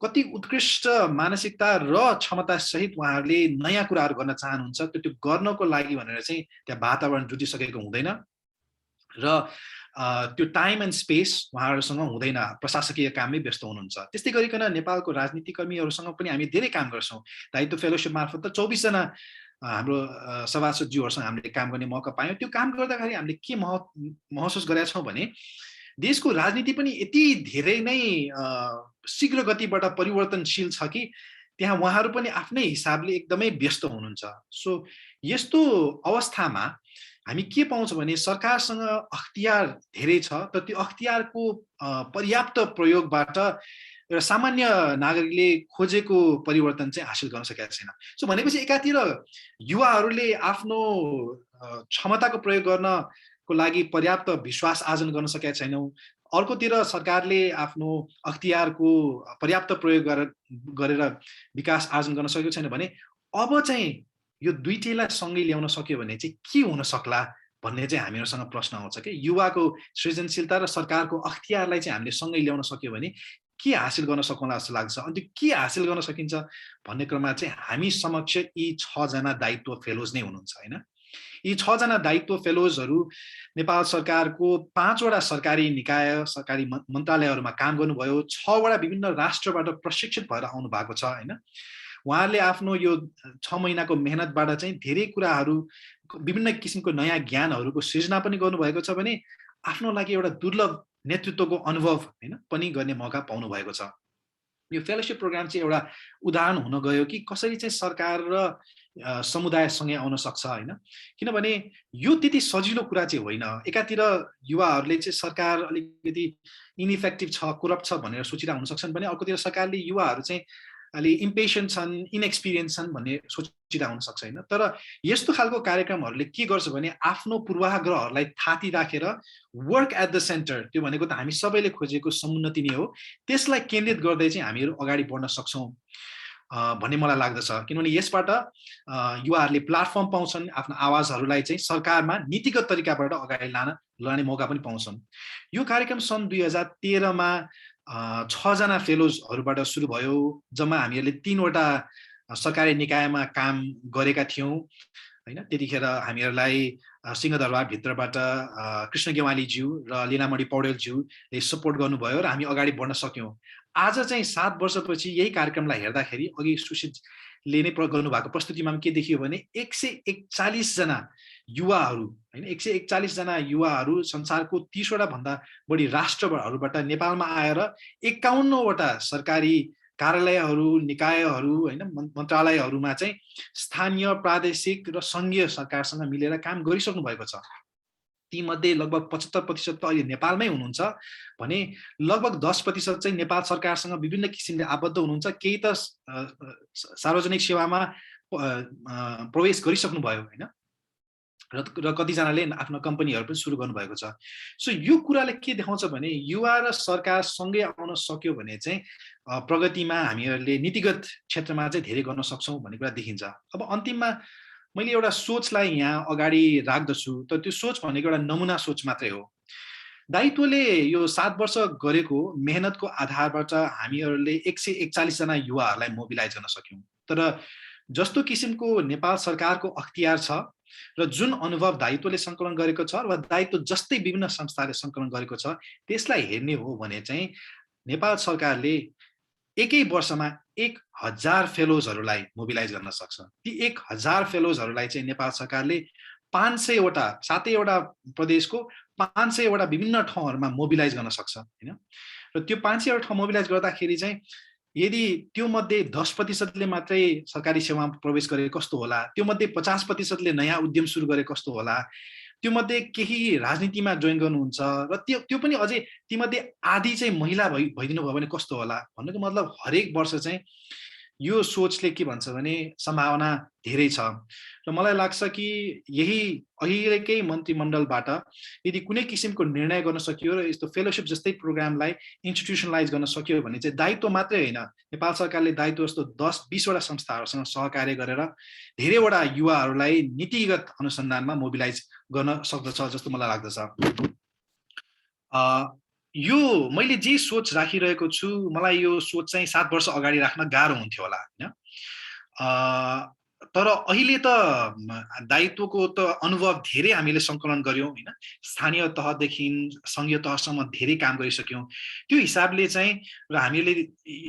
कति उत्कृष्ट मानसिकता र क्षमता सहित उहाँहरूले नयाँ कुराहरू गर्न चाहनुहुन्छ। त्यो गर्नको लागि भनेर चाहिँ त्यहाँ वातावरण जुटिसकेको हुँदैन र त्यो टाइम एन्ड स्पेस उहाँहरूसँग हुँदैन, प्रशासकीय काममै व्यस्त हुनुहुन्छ। त्यस्तै गरिकन नेपालको राजनीतिकर्मीहरूसँग पनि हामी धेरै काम गर्छौँ। दायित्व फेलोसिप मार्फत त 24 जना हाम्रो सभासदज्यूहरूसँग हामीले काम गर्ने मौका पायौँ। त्यो काम गर्दाखेरि हामीले के महसुस गरेका छौँ भने देशको राजनीति पनि यति धेरै नै शीघ्र गतिबाट परिवर्तनशील छ कि त्यहाँ उहाँहरू पनि आफ्नै हिसाबले एकदमै व्यस्त हुनुहुन्छ। सो यस्तो अवस्थामा हामी के पाउँछौँ भने सरकारसँग अख्तियार धेरै छ, तर त्यो अख्तियारको पर्याप्त प्रयोगबाट एउटा सामान्य नागरिकले खोजेको परिवर्तन चाहिँ हासिल गर्न सकेका छैन। सो भनेपछि एकातिर युवाहरूले आफ्नो क्षमताको प्रयोग गर्नको लागि पर्याप्त विश्वास आर्जन गर्न सकेका छैनौँ। अर्कोतिर सरकारले आफ्नो अख्तियारको पर्याप्त प्रयोग गरेर विकास आर्जन गर्न सकेको छैन भने अब चाहिँ यो दुईटैलाई सँगै ल्याउन सक्यो भने चाहिँ के हुन सक्ला भन्ने चाहिँ हामीहरूसँग प्रश्न आउँछ कि युवाको सृजनशीलता र सरकारको अख्तियारलाई चाहिँ हामीले सँगै ल्याउन सक्यो भने के हासिल गर्न सकौँला जस्तो लाग्छ। अनि त्यो के हासिल गर्न सकिन्छ भन्ने क्रममा चाहिँ हामी समक्ष यी 6 जना दायित्व फेलोज नै हुनुहुन्छ हैन। यी 6 जना दायित्व फेलोजहरू नेपाल सरकारको 5 वटा सरकारी निकाय सरकारी मन्त्रालयहरूमा काम गर्नुभयो। 6 वटा विभिन्न राष्ट्रबाट प्रशिक्षित भएर आउनु भएको छ हैन। उहाँहरूले आफ्नो यो 6 महिनाको मेहनतबाट चाहिँ धेरै कुराहरू विभिन्न किसिमको नयाँ ज्ञानहरूको सृजना पनि गर्नुभएको छ भने आफ्नो लागि एउटा दुर्लभ नेतृत्वको अनुभव हैन पनि गर्ने मौका पाउनु भएको छ। यो फेलोशिप प्रोग्राम चाहिँ एउटा उदाहरण हुन गयो कि कसरी चाहिँ सरकार र समुदायसँगै आउन सक्छ हैन। किनभने यो त्यति सजिलो कुरा चाहिँ होइन। एकातिर युवाहरूले चाहिँ सरकार अलिकति इनइफेक्टिभ छ, करप्ट छ भनेर सोचिरहेको हुन सक्छन् भने अर्कोतिर सरकारले युवाहरू चाहिँ अलि इम्पेसेन्ट छन्, इनएक्सपिरियन्स छन् भन्ने सोचिरहेको हुन सक्छ हैन। तर यस्तो खालको कार्यक्रमहरूले के गर्छ भने आफ्नो पूर्वाग्रहहरूलाई थाती राखेर वर्क एट द सेन्टर, त्यो भनेको त हामी सबैले खोजेको समुन्नति नै हो, त्यसलाई केन्द्रित गर्दै चाहिँ हामीहरू अगाडि बढ्न सक्छौँ भन्ने मलाई लाग्दछ। किनभने यसबाट युवाहरूले प्लेटफर्म पाउँछन्, आफ्नो आवाजहरूलाई चाहिँ सरकारमा नीतिगत तरिकाबाट अगाडि लाने मौका पनि पाउँछन्। यो कार्यक्रम सन् 2013 मा 6 जना फेलोजहरूबाट सुरु भयो। जम्मा हामीहरूले 3 वटा सरकारी निकायमा काम गरेका थियौँ हैन। त्यतिखेर हामीहरूलाई सिंहदरबारभित्रबाट कृष्ण गेवालीज्यू र लीलामणि पौडेलज्यूले सपोर्ट गर्नुभयो र हामी अगाडि बढ्न सक्यौँ। आज चाहिँ 7 वर्षपछि यही कार्यक्रमलाई हेर्दाखेरि अघि सुशीलले नै गर्नुभएको प्रस्तुतिमा के देखियो भने 141 जना युवाहरू हैन, 141 जना युवाहरू संसारको 30 वटा भन्दा बढी राष्ट्रहरूबाट नेपालमा आएर 51 वटा सरकारी कार्यालयहरू, निकायहरू हैन, मन्त्रालयहरूमा चाहिँ स्थानीय, प्रादेशिक र सङ्घीय सरकारसँग मिलेर काम गरिसक्नु भएको छ। तीमध्ये लगभग 75% त अहिले नेपालमै हुनुहुन्छ भने लगभग 10% चाहिँ नेपाल सरकारसँग विभिन्न किसिमले आबद्ध हुनुहुन्छ। केही त सार्वजनिक सेवामा प्रवेश गरिसक्नु भयो हैन, र कतिजनाले आफ्नो कम्पनीहरू पनि सुरु गर्नुभएको छ। सो यो कुराले के देखाउँछ भने युवा र सरकार सँगै आउन सक्यो भने चाहिँ प्रगतिमा हामीहरूले नीतिगत क्षेत्रमा चाहिँ धेरै गर्न सक्छौँ भन्ने कुरा देखिन्छ। अब अन्तिममा मैले एउटा सोचलाई यहाँ अगाडि राख्दछु, तर त्यो सोच भनेको एउटा नमुना सोच मात्रै हो। दायित्वले यो 7 वर्ष गरेको मेहनतको आधारबाट हामीहरूले 141 जना युवाहरूलाई मोबिलाइज गर्न सक्यौं। तर जस्तो किसिमको नेपाल सरकारको अख्तियार छ र जुन अनुभव दायित्वले सङ्कलन गरेको छ र दायित्व जस्तै विभिन्न संस्थाले सङ्कलन गरेको छ त्यसलाई हेर्ने हो भने चाहिँ नेपाल सरकारले एकै वर्षमा 1000 फेलोजहरूलाई मोबिलाइज गर्न सक्छ। ती 1000 फेलोजहरूलाई चाहिँ नेपाल सरकारले 500 वटा 7 वटा प्रदेशको 500 वटा विभिन्न ठाउँहरूमा मोबिलाइज गर्न सक्छ हैन। र त्यो 500 वटा ठाउँ मोबिलाइज गर्दाखेरि चाहिँ यदि त्यो मध्ये 10% मात्रै सरकारी सेवामा प्रवेश गरे कस्तो होला, त्यो मध्ये 50% नयाँ उद्यम सुरु गरे कस्तो होला, त्यो मध्ये केही राजनीतिमा जोइन गर्नुहुन्छ र त्यो पनि अझै ती मध्ये आधी चाहिँ महिला भइदिनु भयो भने कस्तो होला भन्नुको मतलब हरेक वर्ष चाहिँ यो सोचले के भन्छ भने सम्भावना धेरै छ। र मलाई लाग्छ कि यही अहिलेकै मन्त्रीमण्डलबाट यदि कुनै किसिमको निर्णय गर्न सकियो र यस्तो फेलोशिप जस्तै प्रोग्रामलाई इन्स्टिट्युसनलाइज गर्न सकियो भने चाहिँ दायित्व मात्रै होइन, नेपाल सरकारले दायित्व जस्तो 10-20 वटा संस्थाहरूसँग सहकार्य गरेर धेरैवटा युवाहरूलाई नीतिगत अनुसन्धानमा मोबिलाइज गर्न सक्दछ जस्तो मलाई लाग्दछ। यो मैले जे सोच राखिरहेको छु, मलाई यो सोच चाहिँ 7 वर्ष अगाडि राख्न गाह्रो हुन्थ्यो होला हैन। तर अहिले त दायित्वको त अनुभव धेरै हामीले सङ्कलन गर्यौं हैन। स्थानीय तहदेखि संघीय तहसम्म धेरै काम गरिसक्यौं। त्यो हिसाबले चाहिँ र हामीले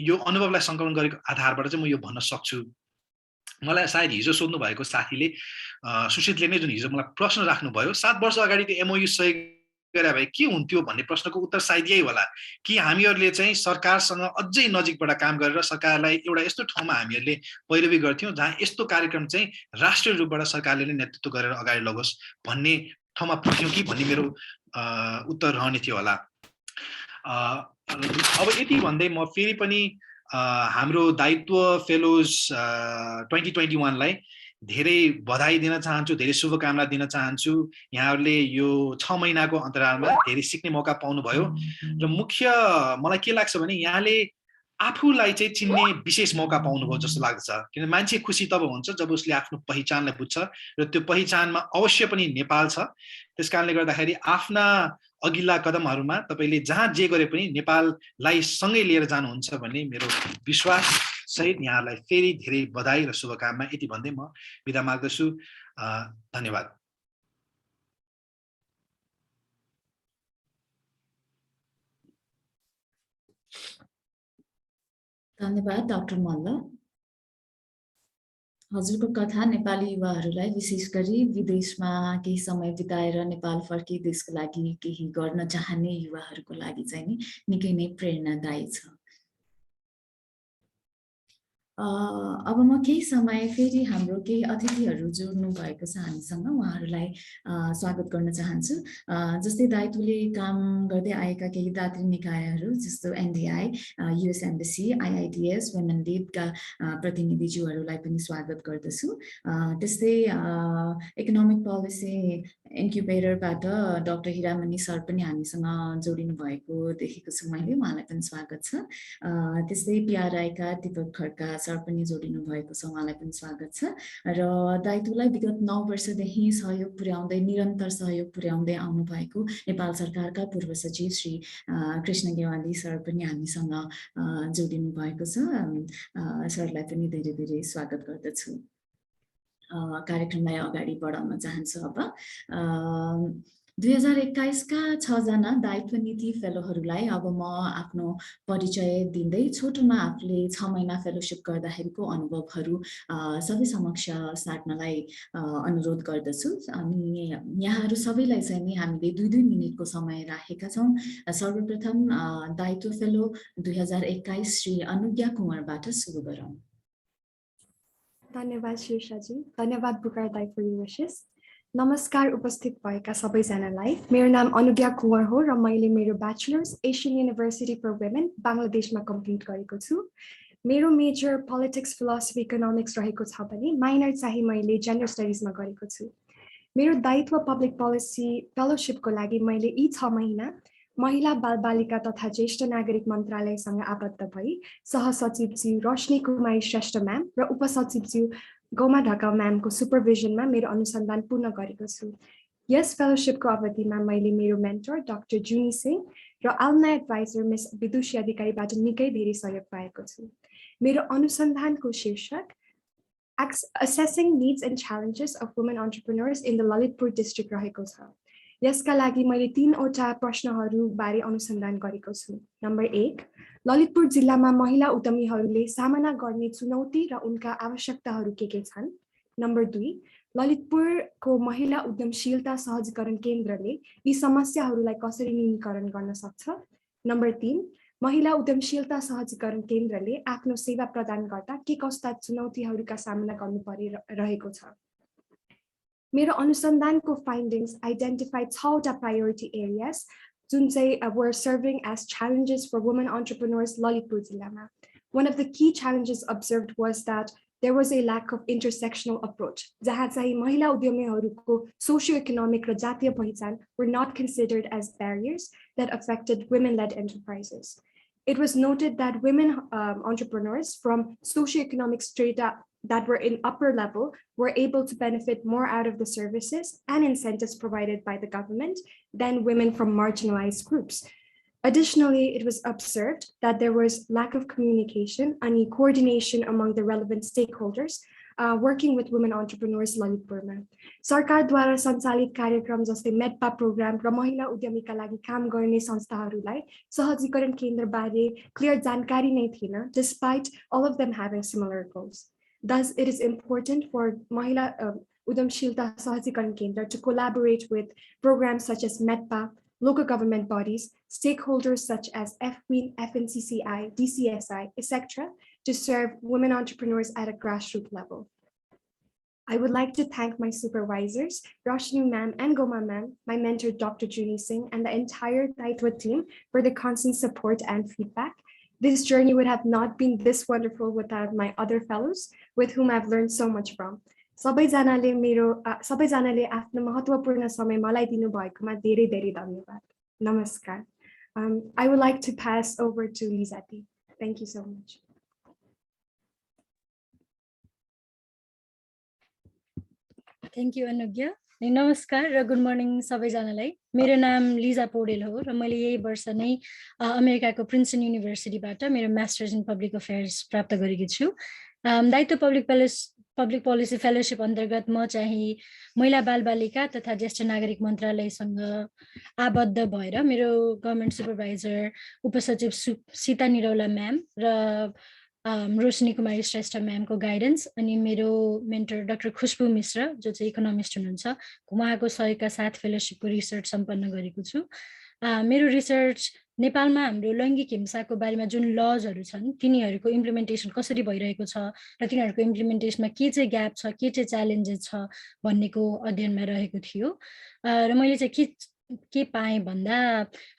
यो अनुभवलाई सङ्कलन गरेको आधारबाट चाहिँ म यो भन्न सक्छु। मलाई सायद हिजो सोध्नु भएको साथीले सुशीलले नै जुन हिजो मलाई प्रश्न राख्नुभयो 7 वर्ष अगाडिको एमओयू सही गरे भए के हुन्थ्यो भन्ने प्रश्नको उत्तर सायद यही होला कि हामीहरूले चाहिँ सरकारसँग अझै नजिकबाट काम गरेर सरकारलाई एउटा यस्तो ठाउँमा हामीहरूले पैरवी गर्थ्यौं जहाँ यस्तो कार्यक्रम चाहिँ राष्ट्रिय रूपबाट सरकारले नै नेतृत्व गरेर अगाडि लगोस् भन्ने ठाउँमा पुग्यौं कि भन्ने मेरो उत्तर रहने थियो होला। अब यति भन्दै म फेरि पनि हाम्रो दायित्व फेलोज 2021 लाई धेरै बधाई दिन चाहन्छु, धेरै शुभकामना दिन चाहन्छु। यहाँहरूले यो 6 महिनाको अन्तरालमा धेरै सिक्ने मौका पाउनुभयो र मुख्य मलाई के लाग्छ भने यहाँले आफूलाई चाहिँ चिन्ने विशेष मौका पाउनुभयो जस्तो लाग्छ। किन मान्छे खुसी तब हुन्छ जब उसले आफ्नो पहिचानलाई बुझ्छ र त्यो पहिचानमा अवश्य पनि नेपाल छ। त्यसकारणले गर्दाखेरि आफ्ना अघिल्ला कदमहरूमा तपाईले जहाँ जे गरे पनि नेपाललाई सँगै लिएर जानुहुन्छ भन्ने मेरो विश्वास सहित यहाँलाई फेरि धेरै बधाई र शुभकामना यति भन्दै म बिदा माग्दछु। धन्यवाद। धन्यवाद डाक्टर मल्ल। हजुरको कथा नेपाली युवाहरूलाई विशेष गरी विदेशमा केही समय बिताएर नेपाल फर्की देशको लागि केही गर्न चाहने युवाहरूको लागि चाहिँ नि निकै नै प्रेरणादायी छ। अब म केही समय फेरि हाम्रो केही अतिथिहरू जोड्नु भएको छ हामीसँग, उहाँहरूलाई स्वागत गर्न चाहन्छु। जस्तै दायित्वले काम गर्दै आएका केही दात्री निकायहरू जस्तो NDI, US embassy, IITS, women लिडका प्रतिनिधिज्यूहरूलाई पनि स्वागत गर्दछु। त्यस्तै इकोनोमिक पोलिसी इन्क्युबेटरबाट डाक्टर हिरामणि सर पनि हामीसँग जोडिनु भएको देखेको छु मैले, उहाँलाई पनि स्वागत छ। त्यस्तै पिआरआईका दीपक खड्का सर पनि जोडिनु भएको छ, उहाँलाई पनि स्वागत छ। र दायित्वलाई विगत 9 वर्षदेखि सहयोग पुर्याउँदै निरन्तर सहयोग पुर्याउँदै आउनु भएको नेपाल सरकारका पूर्व सचिव श्री कृष्ण गेवाली सर पनि हामीसँग जोडिनु भएको छ। सरलाई पनि धेरै धेरै स्वागत गर्दछु। कार्यक्रमलाई अगाडि बढाउन चाहन्छु। अब 2021 का 6 जना दायित्व नीति फेलोहरूलाई अब म आफ्नो परिचय दिँदै छोटोमा आफूले 6 महिना फेलोशिप गर्दाखेरिको अनुभवहरू सबै समक्ष साट्नलाई अनुरोध गर्दछु। अनि यहाँहरू सबैलाई चाहिँ नि हामीले 2-2 मिनेटको समय राखेका छौँ। सर्वप्रथम दायित्व फेलो 2021 श्री अनुज्ञा कुँवरबाट सुरु गरौँ। धन्यवाद शीर्षाजी। धन्यवाद बुकार दाइ फर योर विशेस। नमस्कार उपस्थित भएका सबैजनालाई। मेरो नाम अनुज्ञा कुँवर हो र मैले मेरो bachelors Asian university for women बङ्गलादेशमा कम्प्लिट गरेको छु। मेरो मेजर पोलिटिक्स, फिलोसफी, इकोनोमिक्स रहेको छ भने माइनर चाहिँ मैले जेन्डर स्टडिजमा गरेको छु। मेरो दायित्व पब्लिक पोलिसी फेलोशिपको लागि मैले यी 6 महिना महिला बालबालिका तथा ज्येष्ठ नागरिक मन्त्रालयसँग आबद्ध भई सहसचिवज्यू रोशनी कुमारी श्रेष्ठ म्याम र उपसचिवज्यू गौमा ढकाल म्यामको सुपरभिजनमा मेरो अनुसन्धान पूर्ण गरेको छु। यस फेलोशिपको अवधिमा मैले मेरो मेन्टर डाक्टर जुनी सिंह र आल्मनाई एडभाइजर मिस विदुषी अधिकारीबाट निकै धेरै सहयोग पाएको छु। मेरो अनुसन्धानको शीर्षक Assessing Needs and Challenges of Women Entrepreneurs in the Lalitpur District रहेको छ। यसका लागि मैले 3वटा प्रश्नहरू बारे अनुसन्धान गरेको छु। नम्बर 1, ललितपुर जिल्लामा महिला उद्यमीहरूले सामना गर्ने चुनौती र उनका आवश्यकताहरू के छन्। नम्बर 2, ललितपुरको महिला उद्यमशीलता सहजीकरण केन्द्रले यी समस्याहरूलाई कसरी न्यूनीकरण गर्न सक्छ। नम्बर 3, महिला उद्यमशीलता सहजीकरण केन्द्रले आफ्नो सेवा प्रदान गर्दा के कस्ता चुनौतीहरूका सामना गर्नु परिरहेको छ। मेरो अनुसन्धानको फाइन्डिङ्स आइडेन्टिफाई 6वटा प्रायोरिटी एरियाज जुन चाहिँ were serving as challenges for women entrepreneurs Lalitpur जिल्लामा। One of the key challenges observed was that there was a lack of intersectional approach, जहाँ चाहिँ महिला उद्यमीहरूको socio-economic र जातीय पहिचान were not considered as barriers that affected women-led enterprises. It was noted that women entrepreneurs from socio-economic strata that were in upper level were able to benefit more out of the services and incentives provided by the government than women from marginalized groups. Additionally, it was observed that there was lack of communication and coordination among the relevant stakeholders working with women entrepreneurs ललितपुरमा। सरकारद्वारा सञ्चालित कार्यक्रम जस्तै मेटपा programme र महिला उद्यमीका लागि काम गर्ने संस्थाहरूलाई सहजीकरण केन्द्रबारे क्लियर जानकारी नै थिएन, despite all of them having similar goals. Thus, it is important for Mahila Udamshilta Sahajikaran Kendra to collaborate with programs such as METPA, local government bodies, stakeholders such as FWIN, FNCCI, DCSI, etc., to serve women entrepreneurs at a grassroots level. I would like to thank my supervisors, Roshni ma'am and Goma ma'am, my mentor, Dr. Junie Singh, and the entire Taitwa team for the constant support and feedback. This journey would have not been this wonderful without my other fellows, with whom I've learned so much from. सबैजनाले आफ्नो महत्त्वपूर्ण समय मलाई दिनुभएकोमा धेरै धेरै धन्यवाद। नमस्कार। I would like to pass over to Lizati. Thank you so much. Thank you, Anugya. नमस्कार र गुड मर्निङ सबैजनालाई। मेरो नाम लिजा पौडेल हो र मैले यही वर्ष नै अमेरिकाको प्रिन्सटन युनिभर्सिटीबाट मेरो मास्टर्स इन पब्लिक अफेयर्स प्राप्त गरेकी छु। दायित्व पब्लिक पोलिसी फेलोशिप अन्तर्गत म चाहिँ महिला बालबालिका तथा ज्येष्ठ नागरिक मन्त्रालयसँग आबद्ध भएर मेरो गभर्नमेन्ट सुपरभाइजर उपसचिव सीता निरौला म्याम र रोशनी कुमारी श्रेष्ठ म्यामको गाइडेन्स अनि मेरो मेन्टर डाक्टर खुशबु मिश्र जो चाहिँ इकोनोमिस्ट हुनुहुन्छ उहाँको सहयोगका साथ फेलोशिपको रिसर्च सम्पन्न गरेको छु। मेरो रिसर्च नेपालमा हाम्रो लैङ्गिक हिंसाको बारेमा जुन लजहरू छन् तिनीहरूको इम्प्लिमेन्टेसन कसरी भइरहेको छ र तिनीहरूको इम्प्लिमेन्टेसनमा के चाहिँ ग्याप छ, के चाहिँ च्यालेन्जेस छ भन्नेको अध्ययनमा रहेको थियो। र मैले चाहिँ के पाएँ भन्दा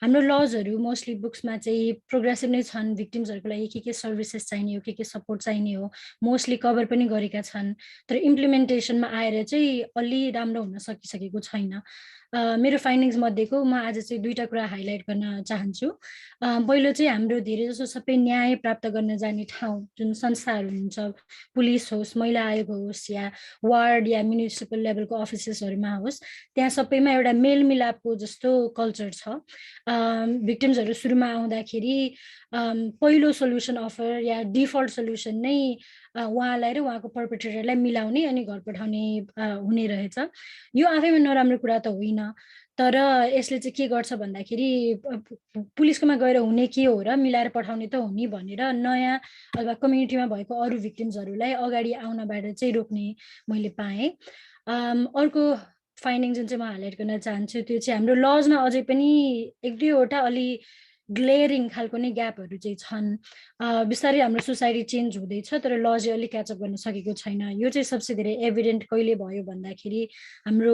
हाम्रो लजहरू मोस्टली बुक्समा चाहिँ प्रोग्रेसिभ नै छन्, भिक्टिम्सहरूको लागि के सर्भिसेस चाहिने हो, के सपोर्ट चाहिने हो मोस्टली कभर पनि गरेका छन्, तर इम्प्लिमेन्टेसनमा आएर चाहिँ अलि राम्रो हुन सकिसकेको छैन। मेरो फाइन्डिङ्स मध्येको म आज चाहिँ दुईटा कुरा हाइलाइट गर्न चाहन्छु। पहिलो चाहिँ हाम्रो धेरै जसो सबै न्याय प्राप्त गर्न जाने ठाउँ जुन संस्थाहरू हुन्छ, पुलिस होस्, महिला आयोग होस् या वार्ड या म्युनिसिपल लेभलको अफिसेसहरूमा होस्, त्यहाँ सबैमा एउटा मेलमिलापको जस्तो कल्चर छ। भिक्टिम्सहरू सुरुमा आउँदाखेरि पहिलो सोल्युसन अफर या डिफल्ट सोल्युसन नै उहाँलाई र उहाँको पर्पेट्रेटरलाई मिलाउने अनि घर पठाउने हुने रहेछ। यो आफैमा नराम्रो कुरा त होइन, तर यसले चाहिँ के गर्छ भन्दाखेरि पुलिसकोमा गएर हुने के हो र मिलाएर पठाउने त हो नि भनेर नयाँ अथवा कम्युनिटीमा भएको अरू भिक्टिम्सहरूलाई अगाडि आउनबाट चाहिँ रोक्ने मैले पाएँ। अर्को फाइन्डिङ जुन चाहिँ म हाइलाइट गर्न चाहन्छु त्यो चाहिँ हाम्रो लजमा अझै पनि एक दुईवटा अलि ग्लेरिङ खालको नै ग्यापहरू चाहिँ छन्। बिस्तारै हाम्रो सोसाइटी चेन्ज हुँदैछ तर ल चाहिँ अलिक क्याचअप गर्न सकेको छैन। यो चाहिँ सबसे धेरै एभिडेन्ट कहिले भयो भन्दाखेरि हाम्रो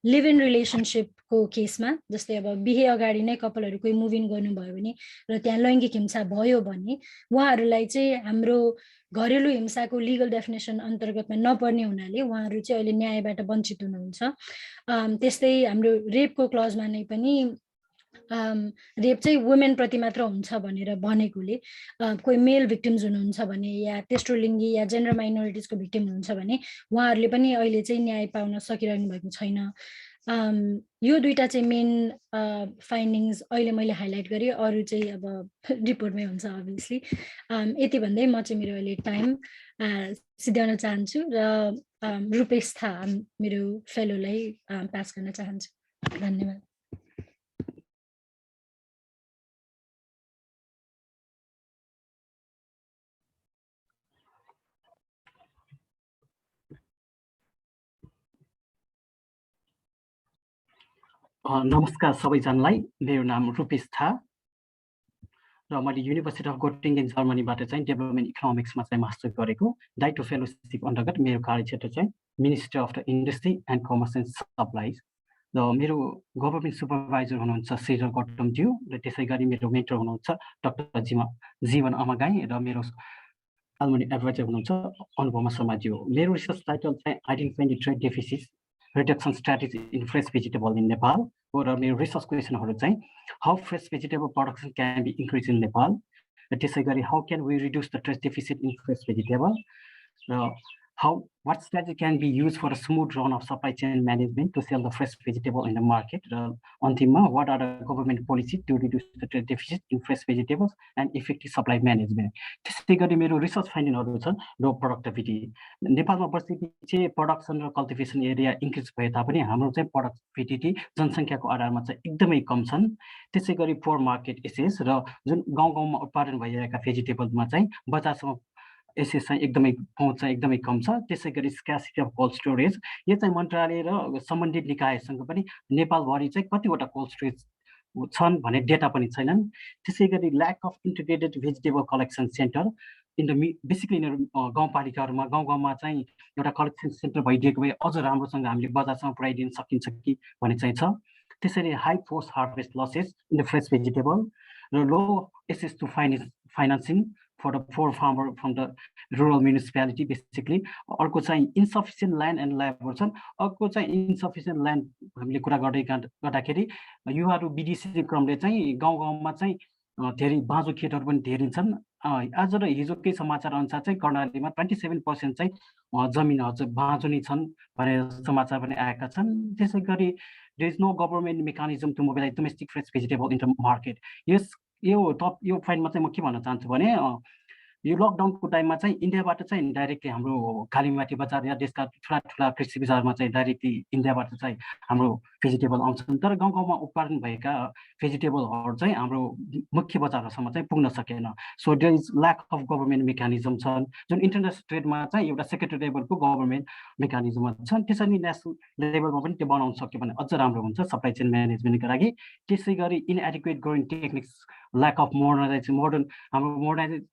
लिभ इन रिलेसनसिपको केसमा, जस्तै अब बिहे अगाडि नै कपलहरू कोही मुभ इन गर्नुभयो भने र त्यहाँ लैङ्गिक हिंसा भयो भने उहाँहरूलाई चाहिँ हाम्रो घरेलु हिंसाको लिगल डेफिनेसन अन्तर्गतमा नपर्ने हुनाले उहाँहरू चाहिँ अहिले न्यायबाट वञ्चित हुनुहुन्छ। त्यस्तै हाम्रो रेपको क्लजमा नै पनि रेप चाहिँ वुमेन प्रति मात्र हुन्छ भनेर भनेकोले कोही मेल भिक्टिम्स हुनुहुन्छ भने या तेस्रो लिङ्गी या जेन्डर माइनोरिटिजको भिक्टिम हुनुहुन्छ भने उहाँहरूले पनि अहिले चाहिँ न्याय पाउन सकिरहनु भएको छैन। यो दुईटा चाहिँ मेन फाइन्डिङ्स अहिले मैले हाइलाइट गरेँ, अरू चाहिँ अब रिपोर्टमै हुन्छ अभियसली। यति भन्दै म चाहिँ मेरो अहिले टाइम सिध्याउन चाहन्छु र रूपेश थापा मेरो फेलोलाई पास गर्न चाहन्छु। धन्यवाद। नमस्कार सबैजनालाई, मेरो नाम रूपेश थापा र मैले युनिभर्सिटी अफ गोटिङ्गेन जर्मनीबाट चाहिँ डेभलपमेन्ट इकोनोमिक्समा चाहिँ मास्टर गरेको। डाइटो फेलोसिप अन्तर्गत मेरो कार्यक्षेत्र चाहिँ ministry of the industry and commerce and supplies र मेरो गभर्मेन्ट सुपरभाइजर हुनुहुन्छ श्रीधर गौतमज्यू र त्यसै गरी मेरो मेन्टर हुनुहुन्छ डाक्टर जीवन अमागाई र मेरो एल्युमनी एडभाइजर हुनुहुन्छ अनुपमा शर्माज्यू। मेरो रिसर्च टाइटल चाहिँ identifying the trade deficit reduction strategy in fresh vegetable in Nepal, or मेरो research question चाहिँ how fresh vegetable production can be increased in Nepal. त्यसै गरी how can we reduce the trade deficit in fresh vegetable? What strategy can be used for a smooth run of supply chain management to sell the fresh vegetable in the market? अन्तिममा what are the government policies to reduce the trade deficit in fresh vegetables and effective supply management? त्यसै गरी मेरो research फाइन्डिङहरू छन् लो productivity. नेपालमा वर्षपछि production र cultivation area increase भए तापनि हाम्रो चाहिँ प्रोडक्टिभिटी जनसङ्ख्याको आधारमा चाहिँ एकदमै कम छन्। त्यसै गरी पोर मार्केट एसेस र जुन गाउँ गाउँमा उत्पादन भइरहेका भेजिटेबलमा चाहिँ बजारसम्म एसेस चाहिँ एकदमै पहुँच चाहिँ एकदमै कम छ। त्यसै गरी स्क्यासिटी अफ कोल्ड स्टोरेज, यो चाहिँ मन्त्रालय र सम्बन्धित निकायसँग पनि नेपालभरि चाहिँ कतिवटा कोल्ड स्टोरेज छन् भने डेटा पनि छैनन्। त्यसै गरी lack of integrated vegetable collection centre in the basically गाउँपालिकाहरूमा गाउँ गाउँमा चाहिँ एउटा कलेक्सन सेन्टर भइदिएको भए अझ राम्रोसँग हामीले बजारसम्म पुर्याइदिन सकिन्छ कि भन्ने चाहिँ छ। त्यसरी high post harvest losses in the fresh vegetable र low access to financing for the poor farmer from the rural municipality basically. अर्को चाहिँ insufficient land and labor छन्। अर्को चाहिँ insufficient land हामीले कुरा गर्दाखेरि युवाहरू विदेशी क्रमले चाहिँ गाउँ गाउँमा चाहिँ धेरै बाँझो खेतहरू पनि धेरै छन्। आज र हिजोकै समाचार अनुसार चाहिँ कर्णालीमा 27% चाहिँ जमिनहरू चाहिँ बाँझो नै छन् भनेर समाचार पनि आएका छन्। त्यसै गरी there is no government mechanism to mobilize domestic fresh vegetable into market. यो फाइलमा चाहिँ म के भन्न चाहन्छु भने यो लकडाउनको टाइममा चाहिँ इन्डियाबाट चाहिँ डाइरेक्टली हाम्रो कालीमाटी बजार या देशका ठुला ठुला कृषि बजारमा चाहिँ डाइरेक्टली इन्डियाबाट चाहिँ हाम्रो भेजिटेबल आउँछन्, तर गाउँ गाउँमा उत्पादन भएका भेजिटेबलहरू चाहिँ हाम्रो मुख्य बजारहरूसम्म चाहिँ पुग्न सकेन। So there is lack of government mechanism छन्, जुन इन्टरनेसनल ट्रेडमा चाहिँ एउटा सेक्रेटरी लेभलको गभर्मेन्ट मेकानिजम छन्। त्यसरी नेसनल लेभलमा पनि त्यो बनाउन सक्यो भने अझ राम्रो हुन्छ सप्लाई चेन म्यानेजमेन्टको लागि। त्यसै गरी inadequate growing techniques, lack of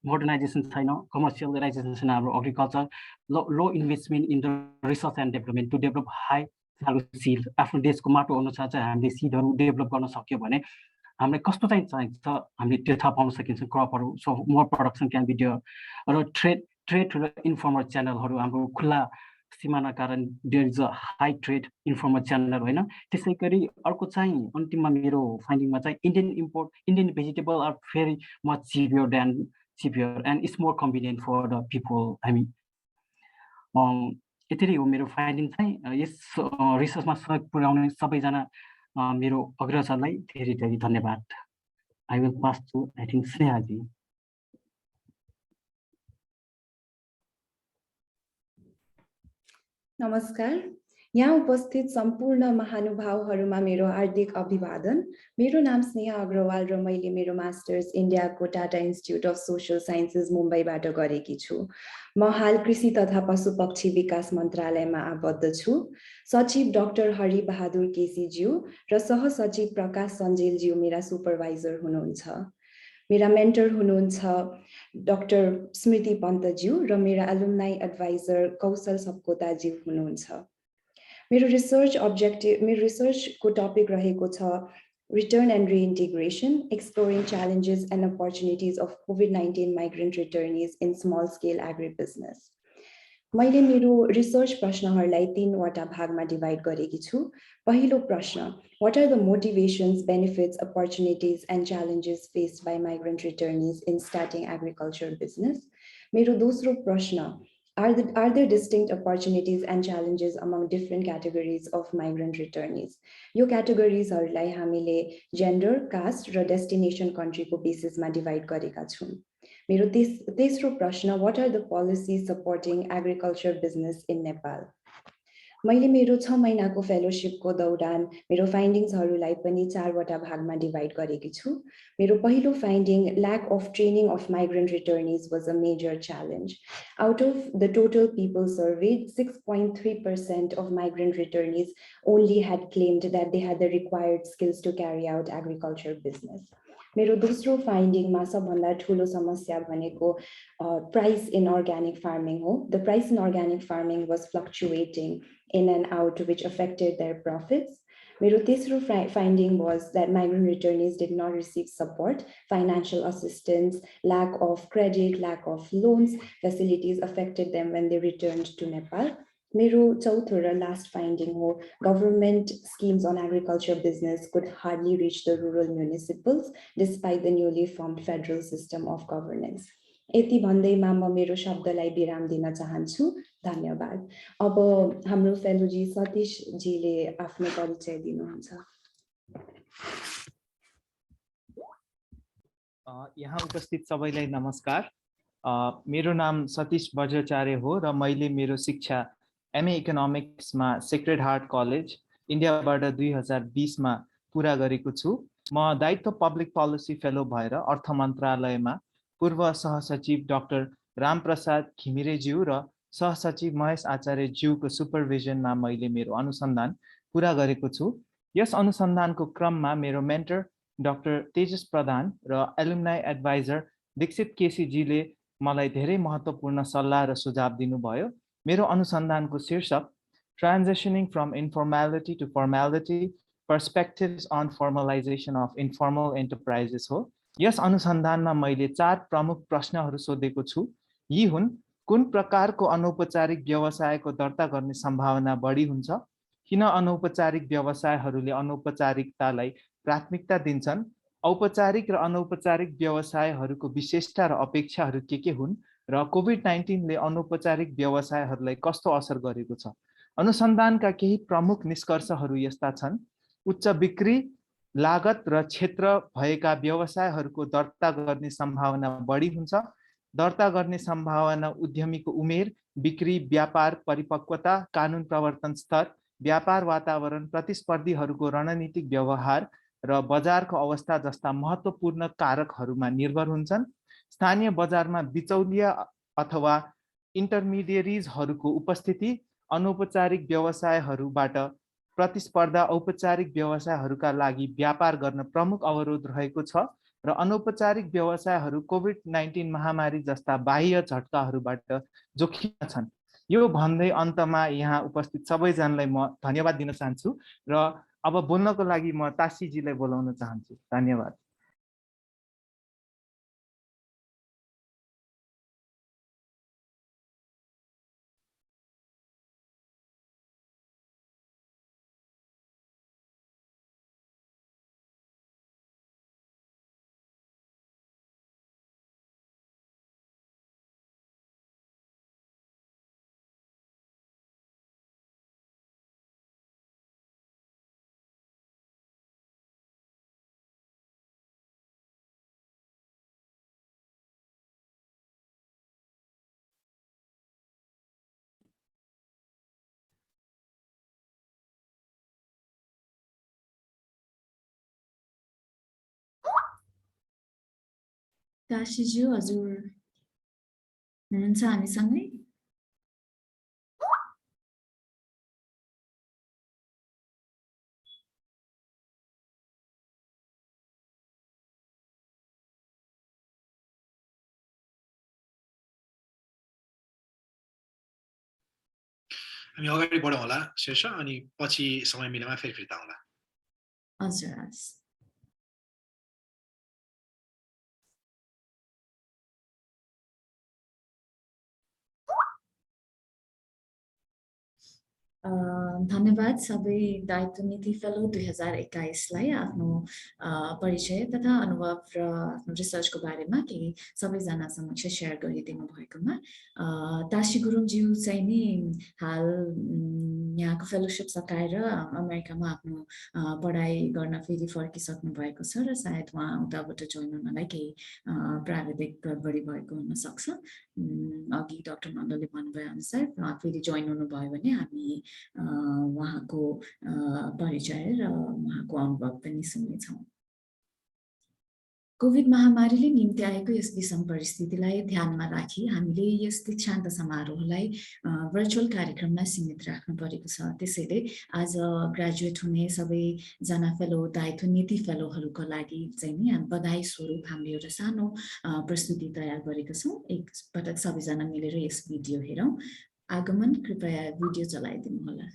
modernisation छैन, कमर्सियलाइजेसन छैन हाम्रो agriculture, low investment in the research and development to develop high value seed. आफ्नो देशको माटो अनुसार चाहिँ हामीले सिडहरू डेभलप गर्न सक्यो भने हामीलाई कस्तो चाहिँ चाहिन्छ हामीले त्यो थाहा पाउन सकिन्छ क्रपहरू। So more production can be there. र ट्रेड र इन्फर्मल च्यानलहरू हाम्रो खुल्ला सीमाना कारण there is a high trade informal channel होइन। त्यसै गरी अर्को चाहिँ अन्तिममा मेरो फाइन्डिङमा चाहिँ Indian vegetable are very much cheaper and it's more convenient for the people. I mean, यति हो मेरो फाइन्डिङ चाहिँ। यस रिसर्चमा सहयोग पुर्याउने सबैजना मेरो अग्रजहरूलाई धेरै धेरै धन्यवाद। I will pass to I think Snehaji. नमस्कार, यहाँ उपस्थित सम्पूर्ण महानुभावहरूमा मेरो हार्दिक अभिवादन। मेरो नाम स्नेहा अग्रवाल र मैले मेरो मास्टर्स इन्डियाको Tata institute of social sciences मुम्बईबाट गरेकी छु। म हाल कृषि तथा पशुपक्षी विकास मन्त्रालयमा आबद्ध छु। सचिव डाक्टर हरि बहादुर केसीज्यू र सहसचिव प्रकाश सञ्जेलज्यू मेरा सुपरभाइजर हुनुहुन्छ। मेरा मेन्टर हुनुहुन्छ डाक्टर स्मृति पन्तज्यू र मेरा एलुमनाई एडभाइजर कौशल सपकोताज्यू हुनुहुन्छ। मेरो रिसर्चको टपिक रहेको छ return and reintegration, exploring challenges and opportunities of COVID-19 migrant returnees in small scale agri business. मैले मेरो रिसर्च प्रश्नहरूलाई 3वटा भागमा डिभाइड गरेकी छु। पहिलो प्रश्न, what are the motivations, benefits, opportunities and challenges faced by migrant returnees in starting agriculture business. मेरो दोस्रो प्रश्न, Are there distinct opportunities and challenges among different categories of migrant returnees? यो क्याटेगोरिजहरूलाई हामीले जेन्डर, कास्ट र डेस्टिनेसन कन्ट्रीको बेसिसमा डिभाइड गरेका छौँ। मेरो तेस्रो प्रश्न, what are the policies supporting agriculture business in Nepal? मैले मेरो 6 महिनाको फेलोशिपको दौरान मेरो फाइन्डिङ्सहरूलाई पनि 4वटा भागमा डिभाइड गरेकी छु। मेरो पहिलो finding, lack of training of migrant returnees was a major challenge. Out of the total people surveyed, 6.3% of migrant returnees only had claimed that they had the required skills to carry out agriculture business. मेरो दोस्रो फाइन्डिङमा सबभन्दा ठुलो समस्या भनेको price in organic farming हो। The price in organic farming was fluctuating in and out, which affected their profits. मेरो तेस्रो finding was that migrant returnees did not receive support, financial assistance, lack of credit, lack of loans, facilities affected them when they returned to Nepal. मेरो चौथो र last finding हो, government schemes on agriculture business could hardly reach the rural municipals despite the newly formed federal system of governance. यति भन्दैमा म मेरो शब्दलाई विराम दिन चाहन्छु। धन्यवाद। अब हाम्रो फेलोजी सतीश जीले आफ्नो परिचय दिनुहुन्छ। यहाँ उपस्थित सबैलाई नमस्कार। मेरो नाम सतीश बज्राचार्य हो र मैले मेरो शिक्षा MA इकोनोमिक्समा सेक्रेड हार्ट कलेज इन्डियाबाट 2020 मा पुरा गरेको छु। म दायित्व पब्लिक पोलिसी फेलो भएर अर्थ मन्त्रालयमा पूर्व सहसचिव डाक्टर रामप्रसाद घिमिरेज्यू र सहसचिव महेश आचार्यज्यूको सुपरभिजनमा मैले मेरो अनुसन्धान पुरा गरेको छु। यस अनुसन्धानको क्रममा मेरो मेन्टर डाक्टर तेजस प्रधान र एलुमनाई एडभाइजर दीक्षित केसीजीले मलाई धेरै महत्त्वपूर्ण सल्लाह र सुझाव दिनुभयो। मेरो अनुसन्धानको शीर्षक transitioning from informality to formality, perspectives on formalisation of informal enterprises हो। यस अनुसन्धानमा मैले 4 प्रमुख प्रश्नहरू सोधेको छु। यी हुन्, कुन प्रकारको अनौपचारिक व्यवसायको दर्ता गर्ने सम्भावना बढी हुन्छ? किन अनौपचारिक व्यवसायहरूले अनौपचारिकतालाई प्राथमिकता दिन्छन्? औपचारिक र अनौपचारिक व्यवसायहरूको विशेषता र अपेक्षाहरू के हुन् र कोभिड-19 ले अनौपचारिक व्यवसायहरूलाई कस्तो असर गरेको छ? अनुसन्धानका केही प्रमुख निष्कर्षहरू यस्ता छन्। उच्च बिक्री लागत र क्षेत्र भएका व्यवसायहरूको दर्ता गर्ने सम्भावना बढी हुन्छ। दर्ता गर्ने सम्भावना उद्यमीको उमेर, बिक्री, व्यापार परिपक्वता, कानुन प्रवर्तन स्तर, व्यापार वातावरण, प्रतिस्पर्धीहरूको रणनीतिक व्यवहार र बजारको अवस्था जस्ता महत्त्वपूर्ण कारकहरूमा निर्भर हुन्छन्। स्थानीय बजारमा बिचौलिया अथवा इन्टरमिडिएरिजहरूको उपस्थिति अनौपचारिक व्यवसायहरूबाट प्रतिस्पर्धा औपचारिक व्यवसायहरूका लागि व्यापार गर्न प्रमुख अवरोध रहेको छ र अनौपचारिक व्यवसायहरू कोभिड-19 महामारी जस्ता बाह्य झट्काहरूबाट जोखिममा छन्। यो भन्दै अन्तमा यहाँ उपस्थित सबैजनालाई म धन्यवाद दिन चाहन्छु र अब बोल्नको लागि म तासीजीलाई बोलाउन चाहन्छु। धन्यवाद। तासीज्यू हजुर हुनुहुन्छ हामीसँगै? हामी अगाडि बढौँ होला शीर्ष, अनि पछि समय मिलेमा फेरि फिर्ता होला। हजुर हस्। धन्यवाद सबै दायित्व नीति फेलो 2021लाई आफ्नो परिचय तथा अनुभव र आफ्नो रिसर्चको बारेमा केही सबैजना समक्ष सेयर गरिदिनु भएकोमा। तासी गुरुङज्यू चाहिँ नि हाल यहाँको फेलोसिप सकाएर अमेरिकामा आफ्नो पढाइ गर्न फेरि फर्किसक्नु भएको छ र सायद उहाँ उताबाट जोइन हुनलाई केही प्राविधिक गडबडी भएको हुनसक्छ। अघि डाक्टर मण्डलले भन्नुभए अनुसार उहाँ फेरि जोइन हुनुभयो भने हामी उहाँको परिचय र उहाँको अनुभव पनि सुन्नेछौँ। कोभिड महामारीले निम्ति आएको यस विषम परिस्थितिलाई ध्यानमा राखी हामीले यस दीक्षान्त समारोहलाई भर्चुअल कार्यक्रममा सीमित राख्नु परेको छ। त्यसैले आज ग्रेजुएट हुने सबैजना फेलो दायित्व नीति फेलोहरूको लागि चाहिँ नि बधाई स्वरूप हामीले एउटा सानो प्रस्तुति तयार गरेका छौँ। एकपटक सबैजना मिलेर यस भिडियो हेरौँ। आगमन कृपया भिडियो चलाइदिनु होला।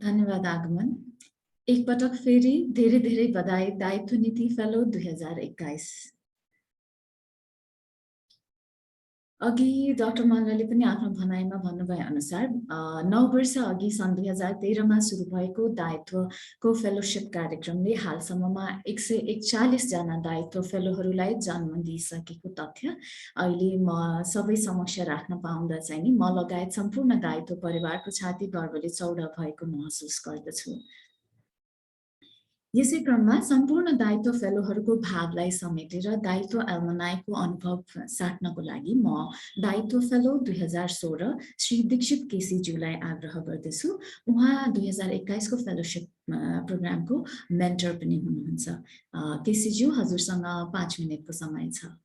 धन्यवाद आगमन। एकपटक फेरि धेरै धेरै बधाई दायित्व नीति फेलो 2021। अघि डाक्टर मण्डलले पनि आफ्नो भनाइमा भन्नुभए अनुसार 9 वर्ष अघि सन् 2013मा सुरु भएको दायित्वको फेलोशिप कार्यक्रमले हालसम्ममा 141 जना दायित्व फेलोहरूलाई जन्म दिइसकेको तथ्य अहिले म सबै समक्ष राख्न पाउँदा चाहिँ नि म लगायत सम्पूर्ण दायित्व परिवारको छाती गर्वले चौडा भएको महसुस गर्दछु। यसै क्रममा सम्पूर्ण दायित्व फेलोहरूको भावलाई समेटेर दायित्व एल्मनाईको अनुभव साट्नको लागि म दायित्व फेलो 2016 श्री दीक्षित केसीज्यूलाई आग्रह गर्दछु। उहाँ 2021 को फेलोशिप प्रोग्रामको मेन्टर पनि हुनुहुन्छ। केसीज्यू, हजुरसँग 5 मिनेटको समय छ।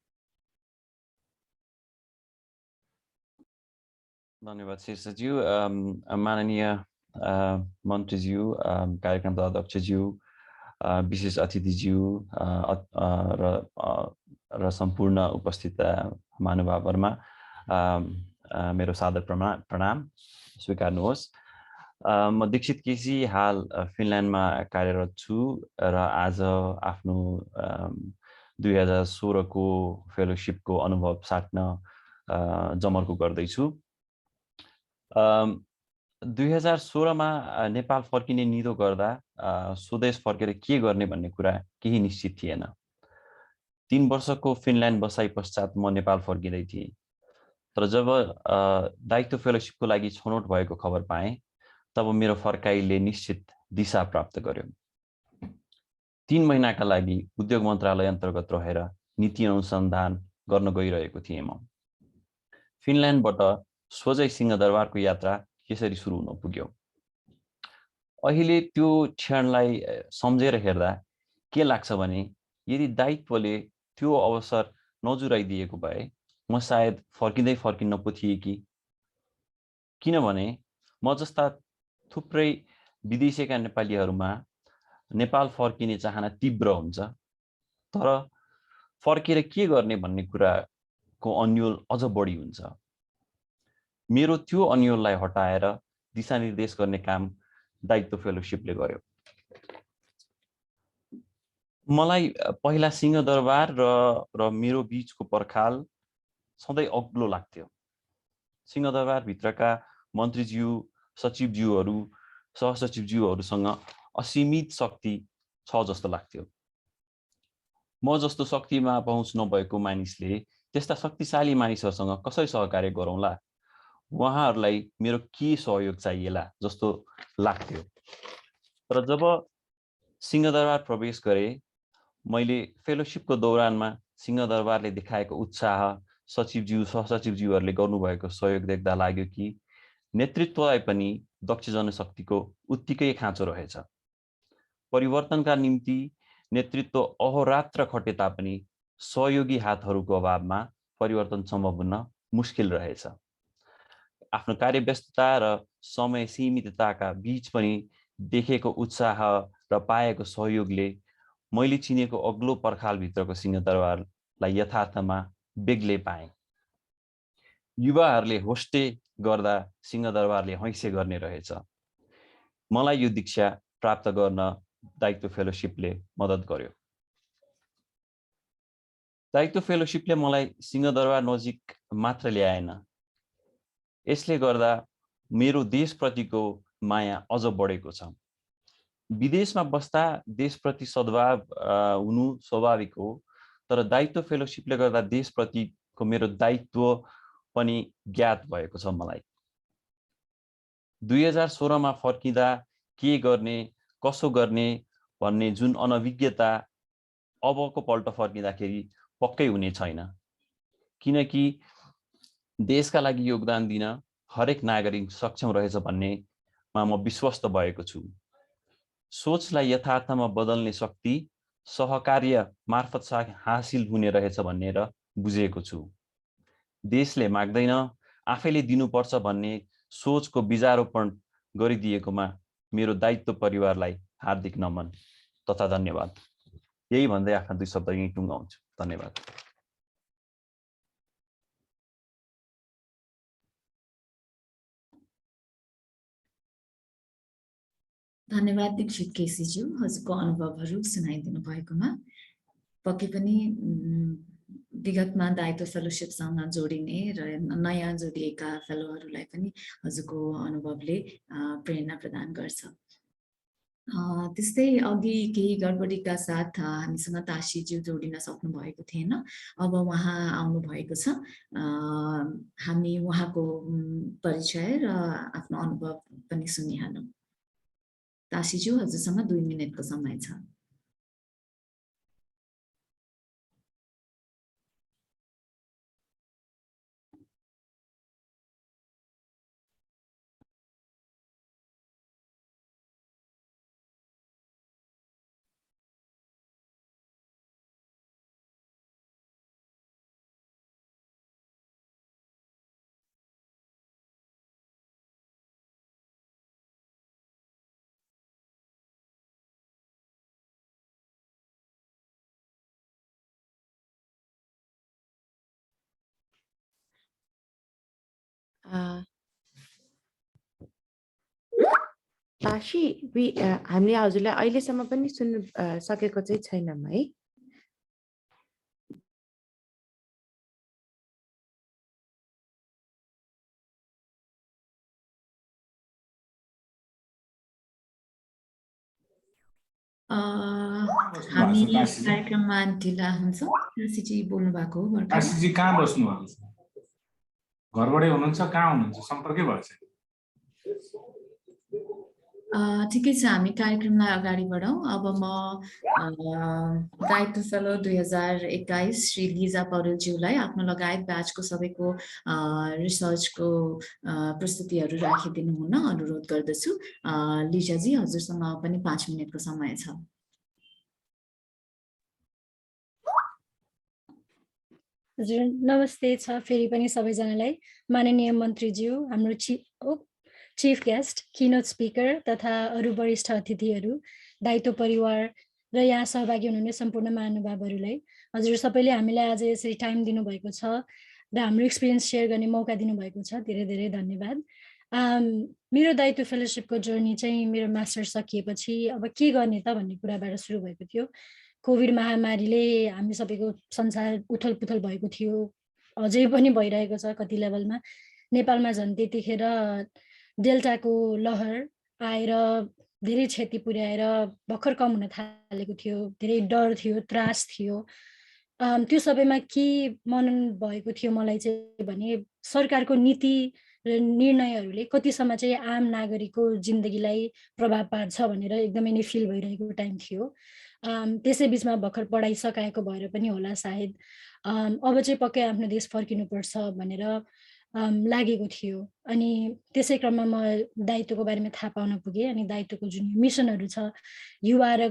धन्यवाद शीर्षज्यू। माननीय मन्त्रीज्यू, कार्यक्रमका अध्यक्षज्यू, विशेष अतिथिज्यू र सम्पूर्ण उपस्थित महानुभावहरुमा मेरो सादर प्रणाम स्वीकार्नुहोस्। म दीक्षित केसी हाल फिनल्यान्डमा कार्यरत छु र आज आफ्नो 2016 को फेलोशिपको अनुभव साट्न जमर्को गर्दैछु। 2016 मा नेपाल फर्किने निधो गर्दा स्वदेश फर्केर के गर्ने भन्ने कुरा केही निश्चित थिएन। 3 वर्षको फिनल्यान्ड बसाइ पश्चात म नेपाल फर्किँदै थिएँ। तर जब दायित्व फेलोसिपको लागि छनौट भएको खबर पाएँ तब मेरो फर्काइले निश्चित दिशा प्राप्त गर्यो। 3 महिनाका लागि उद्योग मन्त्रालय अन्तर्गत रहेर नीति अनुसन्धान गर्न गइरहेको थिएँ म। फिनल्यान्डबाट सोझै सिंहदरबारको यात्रा यसरी सुरु हुन पुग्यो। अहिले त्यो क्षणलाई सम्झेर हेर्दा के लाग्छ भने यदि दायित्वले त्यो अवसर नजुराइदिएको भए म सायद फर्किँदै फर्किन्न पो थिएँ कि। किनभने म जस्ता थुप्रै विदेशीका नेपालीहरूमा नेपाल फर्किने चाहना तीव्र हुन्छ, तर फर्केर के गर्ने भन्ने कुराको अन्योल अझ बढी हुन्छ। मेरो त्यो अन्योललाई हटाएर दिशानिर्देश गर्ने काम दायित्व फेलोसिपले गर्यो। मलाई पहिला सिंहदरबार र मेरो बीचको पर्खाल सधैँ अग्लो लाग्थ्यो। सिंहदरबार भित्रका मन्त्रीज्यू, सचिवज्यूहरू, सहसचिवज्यूहरूसँग असीमित शक्ति छ जस्तो लाग्थ्यो। म जस्तो शक्तिमा पहुँच नभएको मानिसले त्यस्ता शक्तिशाली मानिसहरूसँग कसरी सहकार्य गरौँला, उहाँहरूलाई मेरो के सहयोग चाहिएला जस्तो लाग्थ्यो। तर जब सिंहदरबार प्रवेश गरे मैले फेलोसिपको दौरानमा सिंहदरबारले देखाएको उत्साह, सचिवज्यू सहसचिवज्यूहरूले गर्नुभएको सहयोग देख्दा लाग्यो कि नेतृत्वलाई पनि दक्ष जनशक्तिको उत्तिकै खाँचो रहेछ। परिवर्तनका निम्ति नेतृत्व अहोरात्र खटे तापनि सहयोगी हातहरूको अभावमा परिवर्तन सम्भव हुन मुस्किल रहेछ। आफ्नो कार्यव्यस्तता र समय सीमितताका बीच पनि देखेको उत्साह र पाएको सहयोगले मैले चिनेको अग्लो पर्खालभित्रको सिंहदरबारलाई यथार्थमा बेग्लै पाएँ। युवाहरूले होस्टे गर्दा सिंहदरबारले हैसे गर्ने रहेछ। मलाई यो दीक्षा प्राप्त गर्न दायित्व फेलोसिपले मद्दत गर्यो। दायित्व फेलोसिपले मलाई सिंहदरबार नजिक मात्र ल्याएन, यसले गर्दा मेरो देशप्रतिको माया अझ बढेको छ। विदेशमा बस्दा देशप्रति सद्भाव हुनु स्वाभाविक हो, तर दायित्व फेलोसिपले गर्दा देशप्रतिको मेरो दायित्व पनि ज्ञात भएको छ मलाई। 2016 मा फर्किँदा के गर्ने, कसो गर्ने भन्ने जुन अनभिज्ञता अबको पल्ट फर्किँदाखेरि पक्कै हुने छैन, किनकि देशका लागि योगदान दिन हरेक नागरिक सक्षम रहेछ भन्नेमा म विश्वस्त भएको छु। सोचलाई यथार्थमा बदल्ने शक्ति सहकार्य मार्फत हासिल हुने रहेछ भनेर बुझेको छु। देशले माग्दैन, आफैले दिनुपर्छ भन्ने सोचको बीजारोपण गरिदिएकोमा मेरो दायित्व परिवारलाई हार्दिक नमन तथा धन्यवाद। यही भन्दै आफ्ना 2 शब्द यहीँ टुङ्गाउँछु। धन्यवाद। धन्यवाद दीक्षित केसीज्यू, हजुरको अनुभवहरू सुनाइदिनु भएकोमा। पक्कै पनि विगतमा दायित्व फेलोसिपसँग जोडिने र नयाँ जोडिएका फेलोहरूलाई पनि हजुरको अनुभवले प्रेरणा प्रदान गर्छ। त्यस्तै अघि केही गडबडीका साथ हामीसँग तासीज्यू जोडिन सक्नु भएको थिएन, अब उहाँ आउनु भएको छ। हामी उहाँको परिचय र आफ्नो अनुभव पनि सुनिहालौँ। तासीज्यू, हजुरसँग 2 मिनेटको समय छ। ताशी, हामीले हजुरलाई अहिलेसम्म पनि सुन्नु सकेको चाहिँ छैनौँ है। हामी कार्यक्रममा ढिला हुन्छौँ। तासीजी बोल्नु भएको हो भर्खर। तासीजी कहाँ बस्नु भएको छ? घरबाटै हुनुहुन्छ, कहाँ हुनुहुन्छ, सम्पर्कै भएको छैन। ठिकै छ, हामी कार्यक्रमलाई अगाडि बढाउँ। अब म दायित्व फेलो 2021 श्री लिजा पौडेलज्यूलाई आफ्नो लगायत ब्याचको सबैको रिसर्चको प्रस्तुतिहरू राखिदिनु हुन अनुरोध गर्दछु। लिजाजी, हजुरसँग पनि 5 मिनटको समय छ। हजुर नमस्ते छ फेरि पनि सबैजनालाई। माननीय मन्त्रीज्यू, हाम्रो चिफ गेस्ट, किनोट स्पिकर तथा अरू वरिष्ठ अतिथिहरू, दायित्व परिवार र यहाँ सहभागी हुनुहुने सम्पूर्ण महानुभावहरूलाई, हजुर सबैले हामीलाई आज यसरी टाइम दिनुभएको छ र हाम्रो एक्सपिरियन्स सेयर गर्ने मौका दिनुभएको छ। धेरै धेरै धन्यवाद। मेरो दायित्व फेलोसिपको जर्नी चाहिँ मेरो मास्टर्स सकिएपछि अब के गर्ने त भन्ने कुराबाट सुरु भएको थियो। कोभिड महामारीले हामी सबैको संसार उथल पुथल भएको थियो, अझै पनि भइरहेको छ कति लेभलमा। नेपालमा झन् त्यतिखेर डेल्टाको लहर आएर धेरै क्षति पुर्याएर भर्खर कम हुन थालेको थियो, धेरै डर थियो, त्रास थियो। त्यो सबैमा के मनन भएको थियो मलाई चाहिँ भने सरकारको नीति र निर्णयहरूले कतिसम्म चाहिँ आम नागरिकको जिन्दगीलाई प्रभाव पार्छ भनेर एकदमै नै फिल भइरहेको टाइम थियो। त्यसै बिचमा भर्खर पढाइ सकाएको भएर पनि होला सायद अब चाहिँ पक्कै आफ्नो देश फर्किनुपर्छ भनेर लागेको थियो। अनि त्यसै क्रममा म दायित्वको बारेमा थाहा पाउन पुगेँ। अनि दायित्वको जुन मिसनहरू छ, युवा र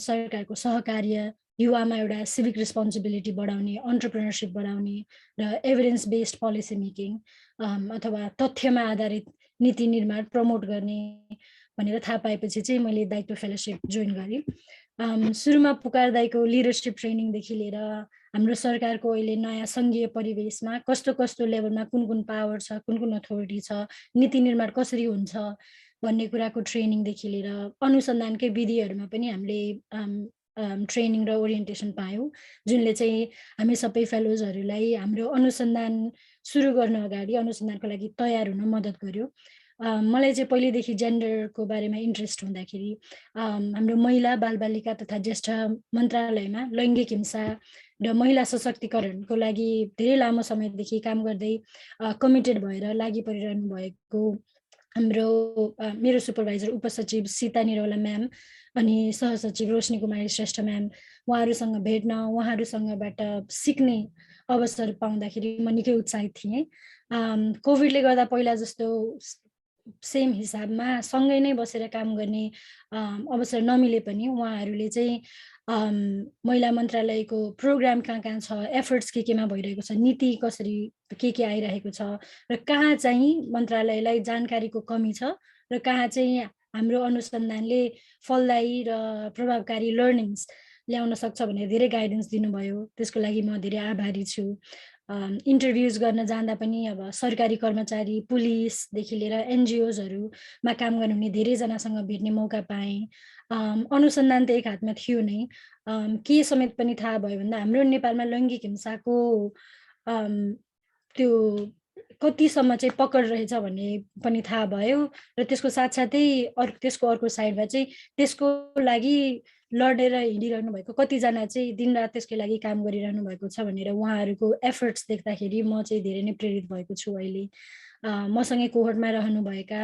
सरकारको सहकार्य, युवामा एउटा सिभिक रेस्पोन्सिबिलिटी बढाउने, अन्टरप्रेनरसिप बढाउने र एभिडेन्स बेस्ड पोलिसी मेकिङ अथवा तथ्यमा आधारित नीति निर्माण प्रमोट गर्ने भनेर थाहा पाएपछि चाहिँ मैले दायित्व फेलोसिप जोइन गरेँ। सुरुमा पुकार दाइको लिडरसिप ट्रेनिङदेखि लिएर हाम्रो सरकारको अहिले नयाँ सङ्घीय परिवेशमा कस्तो कस्तो लेभलमा कुन कुन पावर छ, कुन कुन अथोरिटी छ, नीति निर्माण कसरी हुन्छ भन्ने कुराको ट्रेनिङदेखि लिएर अनुसन्धानकै विधिहरूमा पनि हामीले ट्रेनिङ र ओरिएन्टेसन पायौँ, जुनले चाहिँ हामी सबै फेलोजहरूलाई हाम्रो अनुसन्धान सुरु गर्न अगाडि अनुसन्धानको लागि तयार हुन मद्दत गर्यो। मलाई चाहिँ पहिलेदेखि जेन्डरको बारेमा इन्ट्रेस्ट हुँदाखेरि हाम्रो महिला बालबालिका तथा ज्येष्ठ मन्त्रालयमा लैङ्गिक हिंसा र महिला सशक्तिकरणको लागि धेरै लामो समयदेखि काम गर्दै कमिटेड भएर लागि परिरहनु भएको हाम्रो मेरो सुपरभाइजर उपसचिव सीता निरौला म्याम अनि सहसचिव रोशनी कुमारी श्रेष्ठ म्याम, उहाँहरूसँग भेट्न, उहाँहरूसँगबाट सिक्ने अवसर पाउँदाखेरि म निकै उत्साहित थिएँ। कोभिडले गर्दा पहिला जस्तो सेम हिसाबमा सँगै नै बसेर काम गर्ने अवसर नमिले पनि उहाँहरूले चाहिँ महिला मन्त्रालयको प्रोग्राम कहाँ कहाँ छ, एफर्ट्स केमा भइरहेको छ, नीति कसरी के आइरहेको छ र कहाँ चाहिँ मन्त्रालयलाई जानकारीको कमी छ र कहाँ चाहिँ हाम्रो अनुसन्धानले फलदायी र प्रभावकारी लर्निङ्स ल्याउन सक्छ भनेर धेरै गाइडेन्स दिनुभयो। त्यसको लागि म धेरै आभारी छु। इन्टरभ्युज गर्न जाँदा पनि अब सरकारी कर्मचारी, पुलिसदेखि लिएर एनजिओजहरूमा काम गर्नुहुने धेरैजनासँग भेट्ने मौका पाएँ। अनुसन्धान त एक हातमा थियो नै, के समेत पनि थाहा भयो भन्दा हाम्रो नेपालमा लैङ्गिक हिंसाको त्यो कतिसम्म चाहिँ पकड रहेछ भन्ने पनि थाहा भयो र त्यसको साथसाथै त्यसको अर्को साइडमा चाहिँ त्यसको लागि लडेर हिँडिरहनु भएको कतिजना चाहिँ दिनरात त्यसकै लागि काम गरिरहनु भएको छ भनेर उहाँहरूको एफर्ट्स देख्दाखेरि म चाहिँ धेरै नै प्रेरित भएको छु। अहिले मसँगै कोहोर्टमा रहनुभएका,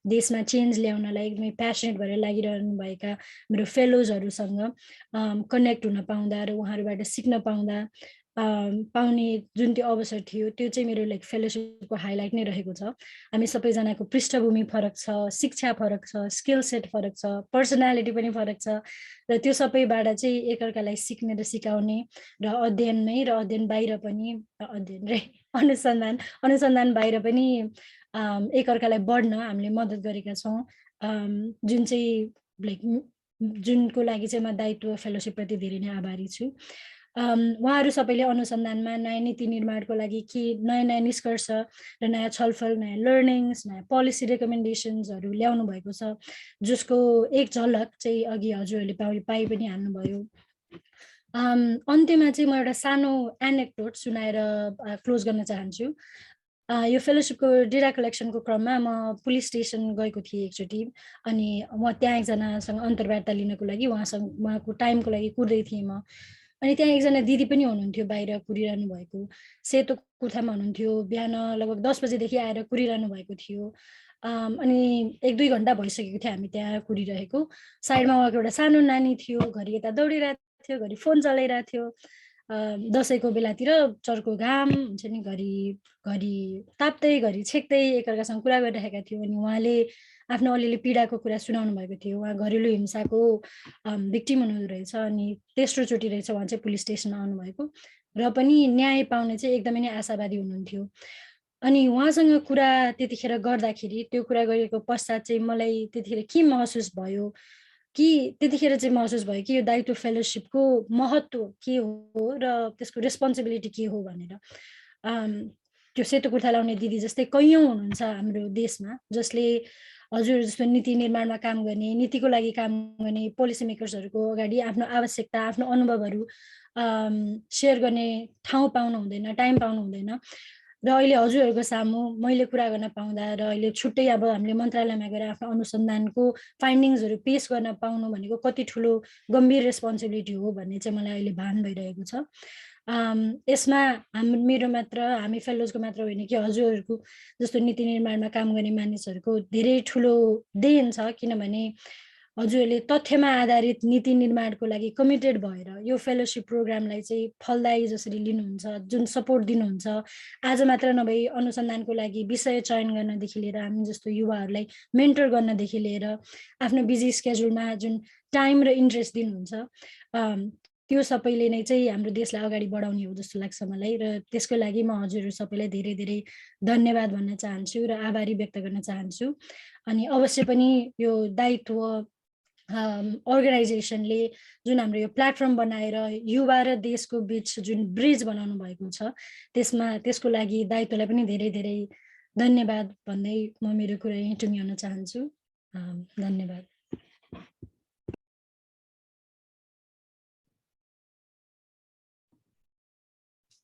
देशमा चेन्ज ल्याउनलाई एकदमै प्यासनेट भएर लागिरहनु भएका मेरो फेलोजहरूसँग कनेक्ट हुन पाउँदा र उहाँहरूबाट सिक्न पाउने जुन त्यो अवसर थियो, त्यो चाहिँ मेरो लाइक फेलोसिपको हाइलाइट नै रहेको छ। हामी सबैजनाको पृष्ठभूमि फरक छ, शिक्षा फरक छ, स्किल सेट फरक छ, पर्सनालिटी पनि फरक छ र त्यो सबैबाट चाहिँ एकअर्कालाई सिक्ने र सिकाउने र अध्ययनमै र अध्ययन बाहिर पनि अनुसन्धान बाहिर पनि एकअर्कालाई बढ्न हामीले मद्दत गरेका छौँ, जुन चाहिँ लाइक जुनको लागि चाहिँ म दायित्व फेलोसिपप्रति धेरै नै आभारी छु। उहाँहरू सबैले अनुसन्धानमा नयाँ नीति निर्माणको लागि के नयाँ निष्कर्ष र नयाँ छलफल, नयाँ लर्निङ्स, नयाँ पोलिसी रेकमेन्डेसन्सहरू ल्याउनु भएको छ, जसको एक झलक चाहिँ अघि हजुरहरूले पाइ पनि हाल्नुभयो। अन्त्यमा चाहिँ म एउटा सानो एनेक्डोट सुनाएर क्लोज गर्न चाहन्छु। यो फेलोसिपको डेटा कलेक्सनको क्रममा म पुलिस स्टेसन गएको थिएँ एकचोटि, अनि म त्यहाँ एकजनासँग अन्तर्वार्ता लिनको लागि उहाँको टाइमको लागि कुर्दै थिएँ म। अनि त्यहाँ एकजना दिदी पनि हुनुहुन्थ्यो बाहिर कुरिरहनु भएको, सेतो कुर्तामा हुनुहुन्थ्यो, बिहान लगभग 10 बजेदेखि आएर कुरिरहनु भएको थियो। अनि 1-2 घन्टा भइसकेको थियो हामी त्यहाँ कुरिरहेको। साइडमा उहाँको एउटा सानो नानी थियो, घरि यता दौडिरहेको थियो, घरि फोन चलाइरहेको थियो। दसैँको बेलातिर चर्को घाम हुन्छ नि, घरि ताप्दै घरि छेक्दै एकअर्कासँग कुरा गरिरहेका थियो। अनि उहाँले आफ्नो अलिअलि पीडाको कुरा सुनाउनु भएको थियो। उहाँ घरेलु हिंसाको भिक्टिम हुनुहुँदो रहेछ, अनि तेस्रो चोटि रहेछ उहाँ चाहिँ पुलिस स्टेसनमा आउनुभएको, र पनि न्याय पाउने चाहिँ एकदमै नै आशावादी हुनुहुन्थ्यो। अनि उहाँसँग कुरा त्यतिखेर गर्दाखेरि, त्यो कुरा गरेको पश्चात चाहिँ मलाई त्यतिखेर के महसुस भयो कि यो दायित्व फेलोसिपको महत्त्व के हो र त्यसको रेस्पोन्सिबिलिटी के हो भनेर। त्यो सेतो कुर्ता लाउने दिदी जस्तै कैयौँ हुनुहुन्छ हाम्रो देशमा, जसले हजुर जस्तो नीति निर्माणमा काम गर्ने, नीतिको लागि काम गर्ने पोलिसी मेकर्सहरूको अगाडि आफ्नो आवश्यकता, आफ्नो अनुभवहरू सेयर गर्ने ठाउँ पाउनु हुँदैन, टाइम पाउनु हुँदैन। र अहिले हजुरहरूको सामु मैले कुरा गर्न पाउँदा र अहिले छुट्टै अब हामीले मन्त्रालयमा गएर आफ्नो अनुसन्धानको फाइन्डिङ्सहरू पेश गर्न पाउनु भनेको कति ठुलो गम्भीर रेस्पोन्सिबिलिटी हो भन्ने चाहिँ मलाई अहिले भान भइरहेको छ। यसमा हामी फेलोजको मात्र होइन कि हजुरहरूको जस्तो नीति निर्माणमा काम गर्ने मानिसहरूको धेरै ठुलो देन छ, किनभने हजुरहरूले तथ्यमा आधारित नीति निर्माणको लागि कमिटेड भएर यो फेलोसिप प्रोग्रामलाई चाहिँ फलदायी जसरी लिनुहुन्छ, जुन सपोर्ट दिनुहुन्छ। आज मात्र नभई अनुसन्धानको लागि विषय चयन गर्नदेखि लिएर हामी जस्तो युवाहरूलाई मेन्टर गर्नदेखि लिएर आफ्नो बिजी स्केड्युलमा जुन टाइम र इन्ट्रेस्ट दिनुहुन्छ, त्यो सबैले नै चाहिँ हाम्रो देशलाई अगाडि बढाउने हो जस्तो लाग्छ मलाई। र त्यसको लागि म हजुरहरू सबैलाई धेरै धेरै धन्यवाद भन्न चाहन्छु र आभारी व्यक्त गर्न चाहन्छु। अनि अवश्य पनि यो दायित्व अर्गनाइजेसनले जुन हाम्रो यो प्लेटफर्म बनाएर युवा र देशको बिच जुन ब्रिज बनाउनु भएको छ, त्यसको लागि दायित्वलाई पनि धेरै धेरै धन्यवाद भन्दै म मेरो कुरा यहीँ टुङ्ग्याउन चाहन्छु। धन्यवाद।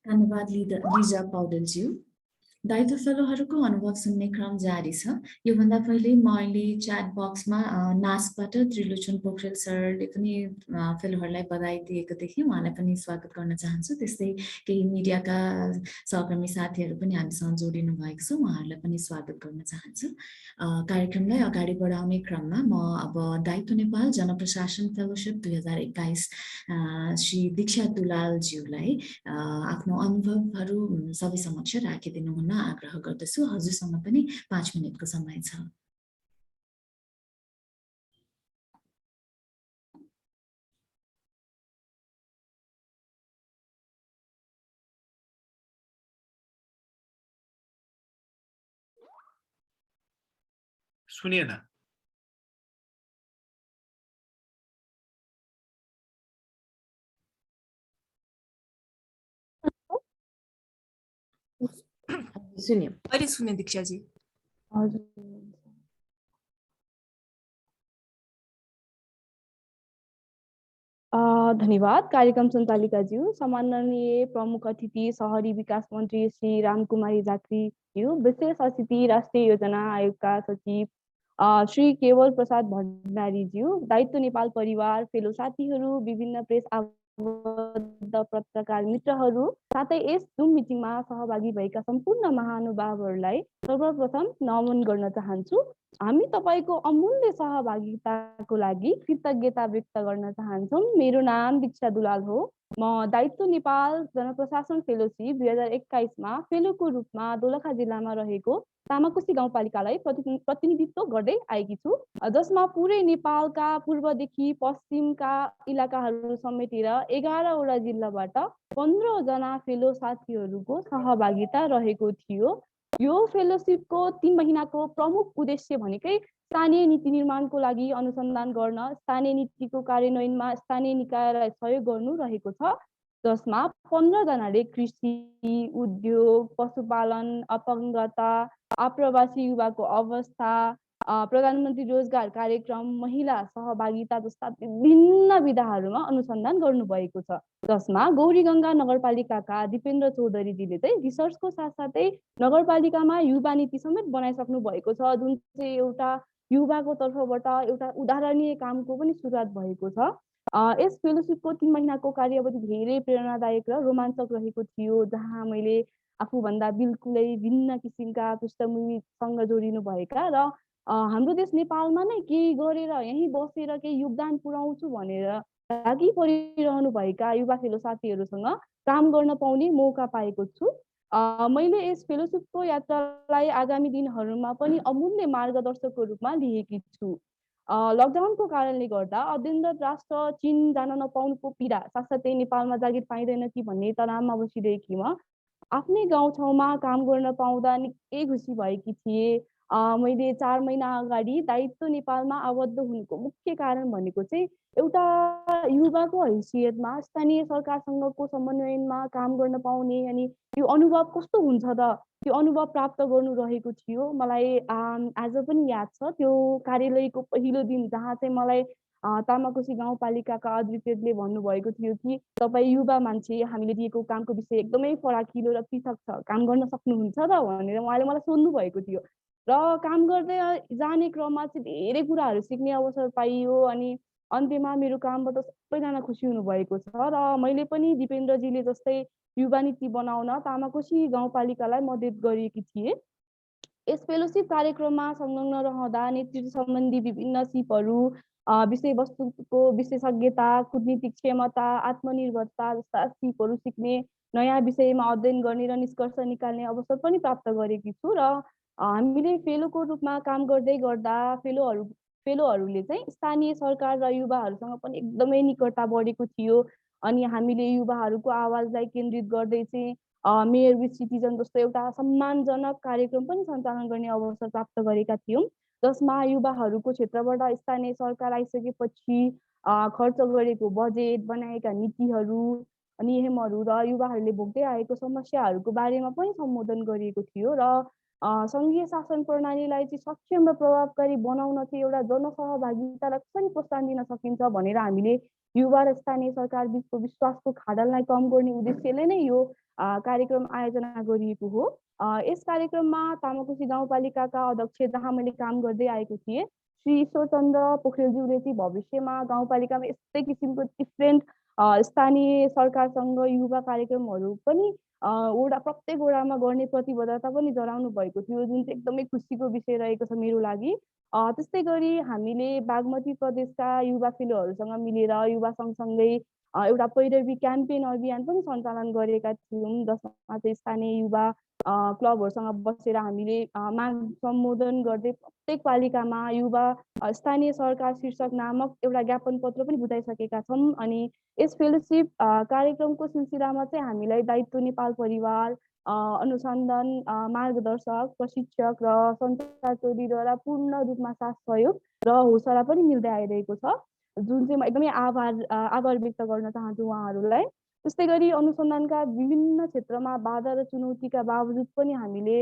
धन्यवाद लिजा पौडेलज्यू। दायित्व फेलोहरूको अनुभव सुन्ने क्रम जारी छ। योभन्दा पहिले मैले च्याट बक्समा नासबाट त्रिलोचन पोखरेल सरले पनि फेलोहरूलाई बधाई दिएको देखेँ, उहाँलाई पनि स्वागत गर्न चाहन्छु। त्यस्तै केही मिडियाका सहकर्मी साथीहरू पनि हामीसँग जोडिनु भएको छ, उहाँहरूलाई पनि स्वागत गर्न चाहन्छु। कार्यक्रमलाई अगाडि बढाउने क्रममा म अब दायित्व नेपाल जनप्रशासन फेलोसिप 2021 श्री दीक्षा दुलालज्यूलाई आफ्नो अनुभवहरू सबै समक्ष राखिदिनु हुन आग्रह गर्दछु। हजुरसँग पनि 5 मिनटको समय छ। सुनिएन? सुन्यो? अहिले सुने दीक्षाजी। हजुर। धन्यवाद कार्यक्रम सञ्चालिकाज्यू, सम्माननीय प्रमुख अतिथि शहरी विकास मन्त्री श्री रामकुमारी झाँक्रीज्यू, विशेष अतिथि राष्ट्रिय योजना आयोगका सचिव श्री केवल प्रसाद भण्डारीज्यू, दायित्व नेपाल परिवार फेलो साथीहरू, विभिन्न प्रेस पत्रकार मित्रहरू, साथै यस जुम मिटिङमा सहभागी भएका सम्पूर्ण महानुभावहरूलाई सर्वप्रथम नमन गर्न चाहन्छु। हामी तपाईको अमूल्य सहभागिताको लागि कृतज्ञता व्यक्त गर्न चाहन्छौँ। मेरो नाम दीक्षा दुलाल हो। म दायित्व नेपाल जनप्रशासन फेलोसिप 2021 मा फेलोको रूपमा दोलखा जिल्लामा रहेको तामाकोसी गाउँपालिकालाई प्रतिनिधित्व गर्दै आएकी छु, जसमा पुरै नेपालका पूर्वदेखि पश्चिमका इलाकाहरू समेटेर 11वटा जिल्लाबाट 15 जना फेलो साथीहरूको सहभागिता रहेको थियो। यो फेलोसिपको 3 महिनाको प्रमुख उद्देश्य भनेकै स्थानीय नीति निर्माणको लागि अनुसन्धान गर्न, स्थानीय नीतिको कार्यान्वयनमा स्थानीय निकायलाई सहयोग गर्नु रहेको छ, जसमा 15 जनाले कृषि, उद्योग, पशुपालन, अपङ्गता, आप्रवासी युवाको अवस्था, प्रधानमन्त्री रोजगार कार्यक्रम, महिला सहभागिता जस्ता विभिन्न विधाहरूमा अनुसन्धान गर्नुभएको छ, जसमा गौरीगङ्गा नगरपालिकाका दिपेन्द्र चौधरीजीले चाहिँ रिसर्चको साथसाथै नगरपालिकामा युवा नीति समेत बनाइसक्नु भएको छ, जुन चाहिँ एउटा युवाको तर्फबाट एउटा उदाहरणीय कामको पनि सुरुवात भएको छ। यस फेलोसिपको 3 महिनाको कार्यावधि धेरै प्रेरणादायक र रोमाञ्चक रहेको थियो, जहाँ मैले आफूभन्दा बिल्कुलै भिन्न किसिमका पृष्ठभूमिसँग जोडिनु भएका र हाम्रो देश नेपालमा नै केही गरेर यहीँ बसेर केही योगदान पुर्याउँछु भनेर लागि परिरहनु भएका युवा फेलो साथीहरूसँग काम गर्न पाउने मौका पाएको छु। मैले यस फेलोसिपको यात्रालाई आगामी दिनहरूमा पनि अमूल्य मार्गदर्शकको रूपमा लिएकी छु। लकडाउनको कारणले गर्दा अध्ययनरत राष्ट्र चीन जान नपाउनुको पीडा, साथसाथै नेपालमा जागिर पाइँदैन कि भन्ने तनावमा बसिरहेकी म आफ्नै गाउँठाउँमा काम गर्न पाउँदा निकै खुसी भएकी थिएँ। मैले 4 महिना अगाडि दायित्व नेपालमा आबद्ध हुनुको मुख्य कारण भनेको चाहिँ एउटा युवाको हैसियतमा स्थानीय सरकारसँगको समन्वयनमा काम गर्न पाउने अनि त्यो अनुभव कस्तो हुन्छ त, त्यो अनुभव प्राप्त गर्नु रहेको थियो। मलाई आज पनि याद छ त्यो कार्यालयको पहिलो दिन, जहाँ चाहिँ मलाई तामाकोसी गाउँपालिकाका अधिकृतले भन्नुभएको थियो कि तपाईँ युवा मान्छे, हामीले दिएको कामको विषय एकदमै फराकिलो र पृथक छ, काम गर्न सक्नुहुन्छ त भनेर उहाँले मलाई सोध्नु भएको थियो। र काम गर्दै जाने क्रममा चाहिँ धेरै कुराहरू सिक्ने अवसर पाइयो अनि अन्त्यमा मेरो कामबाट सबैजना खुसी हुनुभएको छ। र मैले पनि दिपेन्द्रजीले जस्तै युवा नीति बनाउन तामाकोसी गाउँपालिकालाई मद्दत गरेकी थिएँ। यस फेलोसिप कार्यक्रममा संलग्न रहँदा नेतृत्व सम्बन्धी विभिन्न सिपहरू, विषयवस्तुको विशेषज्ञता, कुटनीतिक क्षमता, आत्मनिर्भरता जस्ता सिपहरू सिक्ने, नयाँ विषयमा अध्ययन गर्ने र निष्कर्ष निकाल्ने अवसर पनि प्राप्त गरेकी छु। र हामीले फेलोको रूपमा काम गर्दै गर्दा फेलोहरूले चाहिँ स्थानीय सरकार र युवाहरूसँग पनि एकदमै निकटता बढेको थियो। अनि हामीले युवाहरूको आवाजलाई केन्द्रित गर्दै चाहिँ मेयर विथ सिटिजन जस्तो एउटा सम्मानजनक कार्यक्रम पनि सञ्चालन गर्ने अवसर प्राप्त गरेका थियौँ, जसमा युवाहरूको क्षेत्रबाट स्थानीय सरकार आइसकेपछि खर्च गरेको बजेट, बनाएका नीतिहरू, नियमहरू र युवाहरूले भोग्दै आएको समस्याहरूको बारेमा पनि सम्बोधन गरिएको थियो। र सङ्घीय शासन प्रणालीलाई चाहिँ सक्षम र प्रभावकारी बनाउन चाहिँ एउटा जनसहभागितालाई कसरी प्रोत्साहन दिन सकिन्छ भनेर हामीले युवा र स्थानीय सरकार बिचको विश्वासको खाडललाई कम गर्ने उद्देश्यले नै यो कार्यक्रम आयोजना गरिएको हो। यस कार्यक्रममा तामाकोसी गाउँपालिकाका अध्यक्ष, जहाँ मैले काम गर्दै आएको थिएँ, श्री ईश्वरचन्द्र पोखरेलज्यूले चाहिँ भविष्यमा गाउँपालिकामा यस्तै किसिमको डिफ्रेन्ट स्थानीय सरकारसँग युवा कार्यक्रमहरू पनि प्रत्येक वडामा गर्ने प्रतिबद्धता पनि जनाउनु भएको थियो, जुन चाहिँ एकदमै खुसीको विषय रहेको छ मेरो लागि। त्यस्तै गरी हामीले बागमती प्रदेशका युवा फेलोहरूसँग मिलेर युवा सँगसँगै एउटा पैरवी क्याम्पेन अभियान पनि सञ्चालन गरेका थियौँ, जसमा चाहिँ स्थानीय युवा क्लबहरूसँग बसेर हामीले माग सम्बोधन गर्दै प्रत्येक पालिकामा युवा स्थानीय सरकार शीर्षक नामक एउटा ज्ञापन पत्र पनि बुझाइसकेका छौँ। अनि यस फेलोसिप कार्यक्रमको सिलसिलामा चाहिँ हामीलाई दायित्व नेपाल परिवार, अनुसन्धान मार्गदर्शक, प्रशिक्षक र सञ्चार टोलीद्वारा पूर्ण रूपमा साथ सहयोग र हौसला पनि मिल्दै आइरहेको छ, जुन चाहिँ म एकदमै आभार व्यक्त गर्न चाहन्छु उहाँहरूलाई। त्यस्तै गरी अनुसन्धानका विभिन्न क्षेत्रमा बाधा र चुनौतीका बावजुद पनि हामीले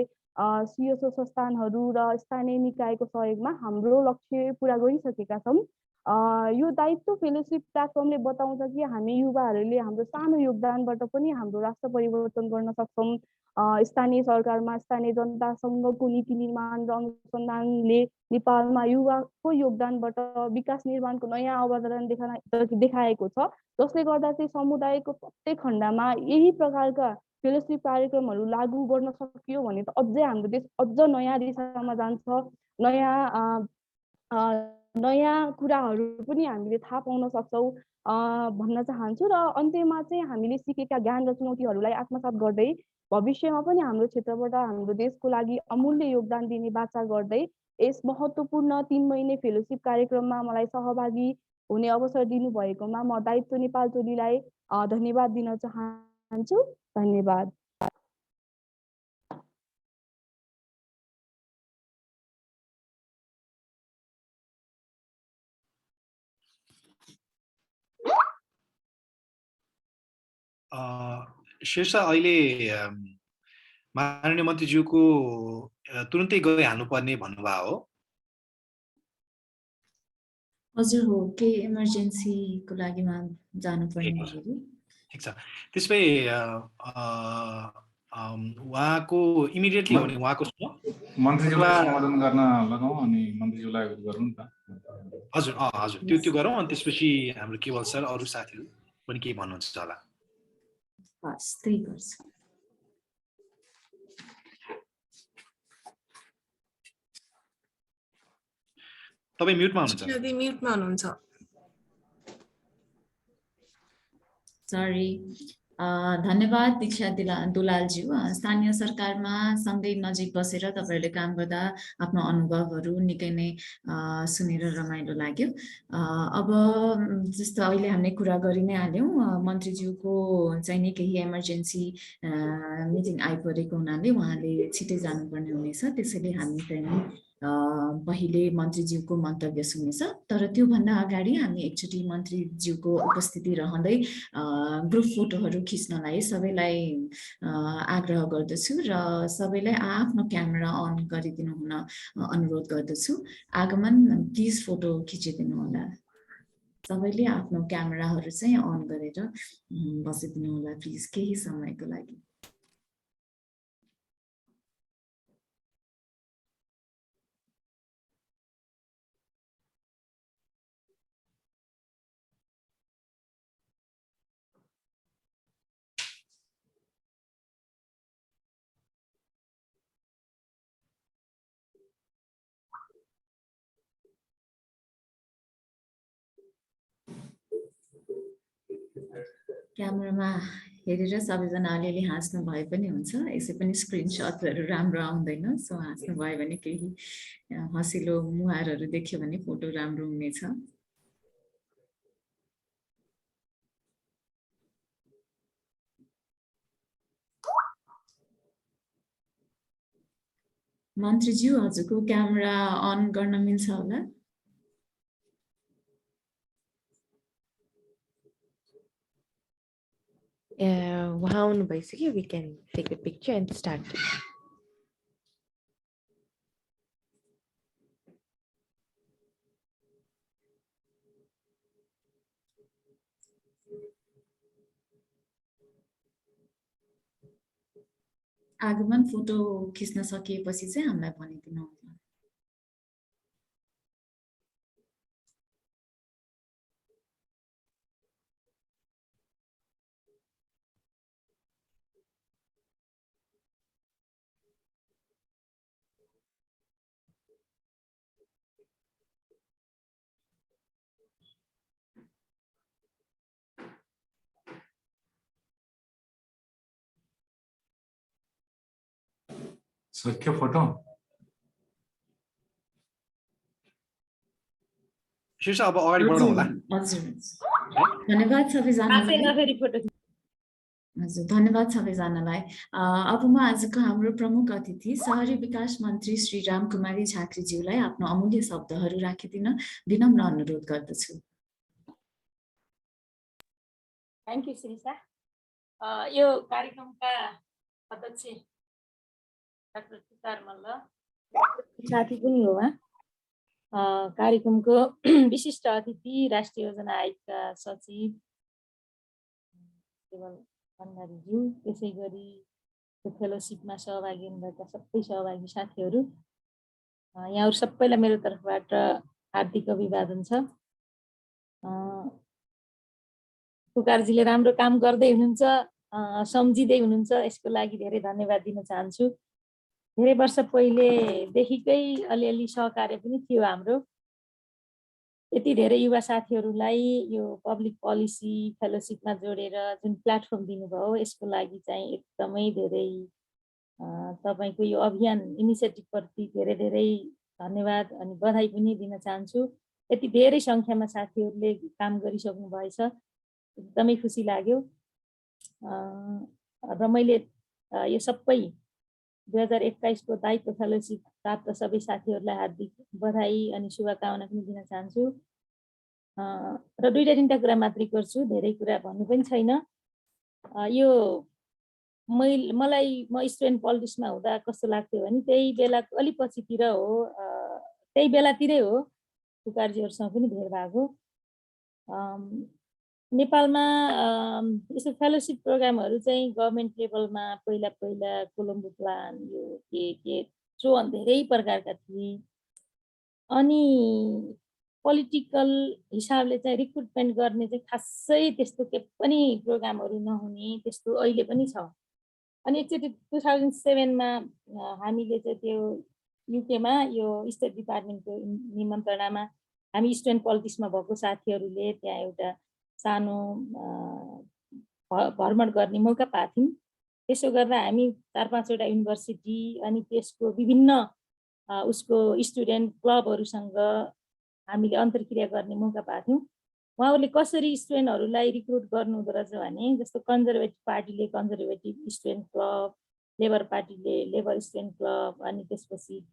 CSO संस्थानहरू र स्थानीय निकायको सहयोगमा हाम्रो लक्ष्य पुरा गरिसकेका छौँ। यो दायित्व फेलोसिप प्लेटफर्मले बताउँछ कि हामी युवाहरूले हाम्रो सानो योगदानबाट पनि हाम्रो राष्ट्र परिवर्तन गर्न सक्छौँ। स्थानीय सरकारमा स्थानीय जनतासँगको नीति निर्माण र अनुसन्धानले नेपालमा युवाको योगदानबाट विकास निर्माणको नयाँ अवधारण देखाएको छ, जसले गर्दा चाहिँ समुदायको प्रत्येक खण्डमा यही प्रकारका फेलोसिप कार्यक्रमहरू लागू गर्न सकियो भने त अझै हाम्रो देश अझ नयाँ दिशामा जान्छ, नयाँ कुराहरू पनि हामीले थाहा पाउन सक्छौँ भन्न चाहन्छु। र अन्त्यमा चाहिँ हामीले सिकेका ज्ञान र चुनौतीहरूलाई आत्मसात गर्दै भविष्यमा पनि हाम्रो क्षेत्रबाट हाम्रो देशको लागि अमूल्य योगदान दिने बाचा गर्दै यस महत्त्वपूर्ण 3 महिने फेलोसिप कार्यक्रममा मलाई सहभागी हुने अवसर दिनुभएकोमा म दायित्व नेपाल टोलीलाई धन्यवाद दिन चाहन्छु। धन्यवाद। शीर्षा, अहिले माननीय मन्त्रीज्यूको तुरुन्तै गइहाल्नुपर्ने भन्नुभयो हो? हजुर हो, केही इमर्जेन्सीको लागि जानुपर्ने। ठिक छ। त्यसै उहाँको इमिडिएटली हो भने उहाँको मन्त्रीज्यूलाई सम्बोधन गर्न लगाउँ अनि मन्त्रीज्यूलाई गरौँ नि त। हजुर हजुर त्यो गरौँ अनि त्यसपछि हाम्रो केवल सर अरू साथीहरू पनि के भन्नुहुन्छ होला। हस् त्यही गर्छ। तपाईँ म्युटमा हुनुहुन्छ। यदि म्युटमा हुनुहुन्छ। सरी। धन्यवाद दीक्षा दुलालज्यू। स्थानीय सरकारमा सँगै नजिक बसेर तपाईँहरूले काम गर्दा आफ्नो अनुभवहरू निकै नै सुनेर रमाइलो लाग्यो। अब जस्तो अहिले हामीले कुरा गरि नै हाल्यौँ, मन्त्रीज्यूको चाहिँ नि केही इमर्जेन्सी मिटिङ आइपरेको हुनाले उहाँले छिटै जानुपर्ने हुनेछ, त्यसैले हामी चाहिँ पहिले मन्त्रीज्यूको मन्तव्य सुन्नेछ। तर त्योभन्दा अगाडि हामी एकचोटि मन्त्रीज्यूको उपस्थिति रहँदै ग्रुप फोटोहरू खिच्नलाई सबैलाई आग्रह गर्दछु र सबैलाई आफ्नो क्यामेरा अन गरिदिनु हुन अनुरोध गर्दछु। आगमन प्लिज फोटो खिचिदिनु होला। सबैले आफ्नो क्यामेराहरू चाहिँ अन गरेर बसिदिनु होला प्लिज केही समयको लागि। क्यामेरामा हेरेर सबैजना अलिअलि हाँस्नु भए पनि हुन्छ, यसै पनि स्क्रिनसटहरू राम्रो आउँदैन, सो हाँस्नु भयो भने केही हँसिलो मुहारहरू देख्यो भने फोटो राम्रो हुनेछ। मन्त्रीज्यू हजुरको क्यामेरा अन गर्न मिल्छ होला? उहाँ आउनु भइसक्यो, we can take the picture and start. आगमन फोटो खिच्न सकिएपछि चाहिँ हामीलाई भनिदिनु होला। सक्यो फोटो? शीर्ष अब अगाडि बढौँ होला। हजुर धन्यवाद सबैजनालाई। हजुर धन्यवाद सबैजनालाई। अब म आजको हाम्रो प्रमुख अतिथि शहरी विकास मन्त्री श्री रामकुमारी झाँक्रीज्यूलाई आफ्नो अमूल्य शब्दहरू राखिदिन विनम्र अनुरोध गर्दछु। Thank you Shrisha. यो कार्यक्रमका अध्यक्ष डाक्टर तुषार मल्ल साथी पनि हो उहाँ। कार्यक्रमको विशिष्ट अतिथि राष्ट्रिय योजना आयोगका सचिव केवल भण्डारीज्यू, त्यसै गरी फेलोसिपमा सहभागी हुनुभएका सबै सहभागी साथीहरू, यहाँहरू सबैलाई मेरो तर्फबाट हार्दिक अभिवादन छ। पुकारजीले राम्रो काम गर्दै हुनुहुन्छ, सम्झिँदै हुनुहुन्छ, यसको लागि धेरै धन्यवाद दिन चाहन्छु। धेरै वर्ष पहिलेदेखिकै अलिअलि सहकार्य पनि थियो हाम्रो। यति धेरै युवा साथीहरूलाई यो पब्लिक पोलिसी फेलोसिपमा जोडेर जुन प्लेटफर्म दिनुभयो, यसको लागि चाहिँ एकदमै धेरै तपाईँको यो अभियान इनिसिएटिभप्रति धेरै धेरै धन्यवाद अनि बधाई पनि दिन चाहन्छु। यति धेरै सङ्ख्यामा साथीहरूले काम गरिसक्नु भएछ, एकदमै खुसी लाग्यो। र मैले यो सबै 2021 को दायित्व फेलोसिप प्राप्त सबै साथीहरूलाई हार्दिक बधाई अनि शुभकामना पनि दिन चाहन्छु। र दुईटा तिनवटा कुरा मात्रै गर्छु, धेरै कुरा भन्नु पनि छैन। यो मलाई म स्टुडेन्ट पोलिटिक्समा हुँदा कस्तो लाग्थ्यो भने त्यही बेलाको अलि पछितिर हो, त्यही बेलातिरै हो पुकारजीहरूसँग पनि भेट भएको। नेपालमा यस्तो फेलोसिप प्रोग्रामहरू चाहिँ गभर्मेन्ट लेभलमा पहिला कोलम्बो प्लान यो के सो अन धेरै प्रकारका थिए। अनि पोलिटिकल हिसाबले चाहिँ रिक्रुटमेन्ट गर्ने चाहिँ खासै त्यस्तो के पनि प्रोग्रामहरू नहुने त्यस्तो अहिले पनि छ। अनि एकचोटि 2007मा हामीले चाहिँ त्यो युकेमा यो स्टेट डिपार्टमेन्टको निमन्त्रणामा हामी स्टुडेन्ट पोलिटिक्समा भएको साथीहरूले त्यहाँ एउटा सानो भ्रमण गर्ने मौका पाएको थियौँ। त्यसो गर्दा हामी 4-5वटा युनिभर्सिटी अनि त्यसको विभिन्न उसको स्टुडेन्ट क्लबहरूसँग हामीले अन्तर्क्रिया गर्ने मौका पाएको थियौँ। उहाँहरूले कसरी स्टुडेन्टहरूलाई रिक्रुट गर्नुहुँदो रहेछ भने जस्तो कन्जर्भेटिभ पार्टीले कन्जर्भेटिभ स्टुडेन्ट क्लब, लेबर पार्टीले लेबर स्टुडेन्ट क्लब अनि त्यसपछि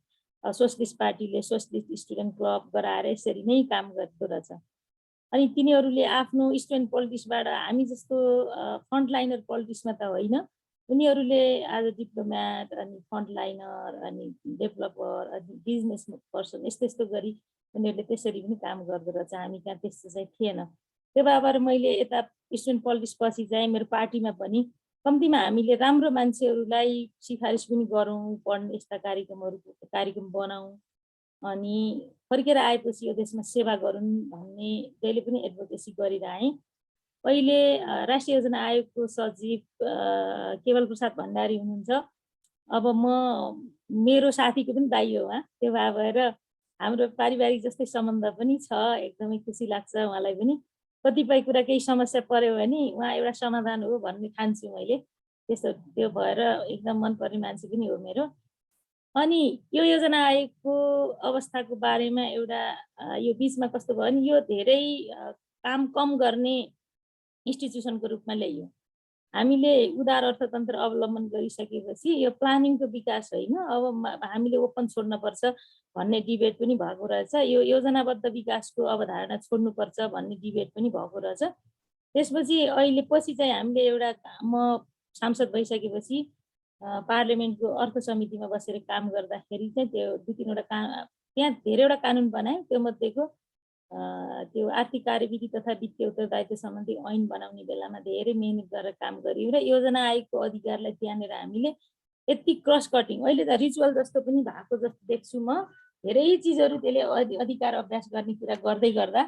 सोसलिस्ट पार्टीले सोसलिस्ट स्टुडेन्ट क्लब गराएर यसरी नै काम गर्दो रहेछ। अनि तिनीहरूले आफ्नो स्टुडेन्ट पोलिटिक्सबाट हामी जस्तो फ्रन्टलाइनर पोलिटिक्समा त होइन, उनीहरूले आज डिप्लोमेट अनि फ्रन्टलाइनर अनि डेभलपर अनि बिजनेस पर्सन यस्तो गरी उनीहरूले त्यसरी पनि काम गर्दो रहेछ। हामी कहाँ त्यस्तो चाहिँ थिएन। त्यो भएर मैले यता स्टुडेन्ट पोलिटिक्स पछि चाहिँ मेरो पार्टीमा पनि कम्तीमा हामीले राम्रो मान्छेहरूलाई सिफारिस पनि गरौँ, पढ्ने यस्ता कार्यक्रम बनाऊँ अनि फर्केर आएपछि यो देशमा सेवा गरून् भन्ने जहिले पनि एडभोकेसी गरिरहेँ। अहिले राष्ट्रिय योजना आयोगको सचिव केवल प्रसाद भण्डारी हुनुहुन्छ। अब मेरो साथीको पनि दाइ हो उहाँ। त्यो भएर हाम्रो पारिवारिक जस्तै सम्बन्ध पनि छ। एकदमै खुसी लाग्छ उहाँलाई पनि। कतिपय कुरा केही समस्या पर्यो भने उहाँ एउटा समाधान हो भन्ने ठान्छु मैले। त्यो भएर एकदम मनपर्ने मान्छे पनि हो मेरो। अनि यो योजना आयोगको अवस्थाको बारेमा एउटा यो बिचमा कस्तो भयो भने यो धेरै काम कम गर्ने इन्स्टिट्युसनको रूपमा ल्याइयो। हामीले उदार अर्थतन्त्र अवलम्बन गरिसकेपछि यो प्लानिङको विकास होइन, अब हामीले ओपन छोड्नुपर्छ भन्ने डिबेट पनि भएको रहेछ। यो योजनाबद्ध विकासको अवधारणा छोड्नुपर्छ भन्ने डिबेट पनि भएको रहेछ। त्यसपछि अहिले चाहिँ हामीले एउटा म सांसद भइसकेपछि पार्लियामेन्टको अर्थ समितिमा बसेर काम गर्दाखेरि चाहिँ त्यो 2-3वटा त्यहाँ धेरैवटा कानुन बनाए। त्यो मध्येको त्यो आर्थिक कार्यविधि तथा वित्तीय उत्तरदायित्व सम्बन्धी ऐन बनाउने बेलामा धेरै मेहनत गरेर काम गरियो र योजना आयोगको अधिकारलाई त्यहाँनिर हामीले यति क्रस कटिङ अहिले त रिचुअल जस्तो पनि भएको जस्तो देख्छु म। धेरै चिजहरू त्यसले अधिकार अभ्यास गर्ने कुरा गर्दै गर्दा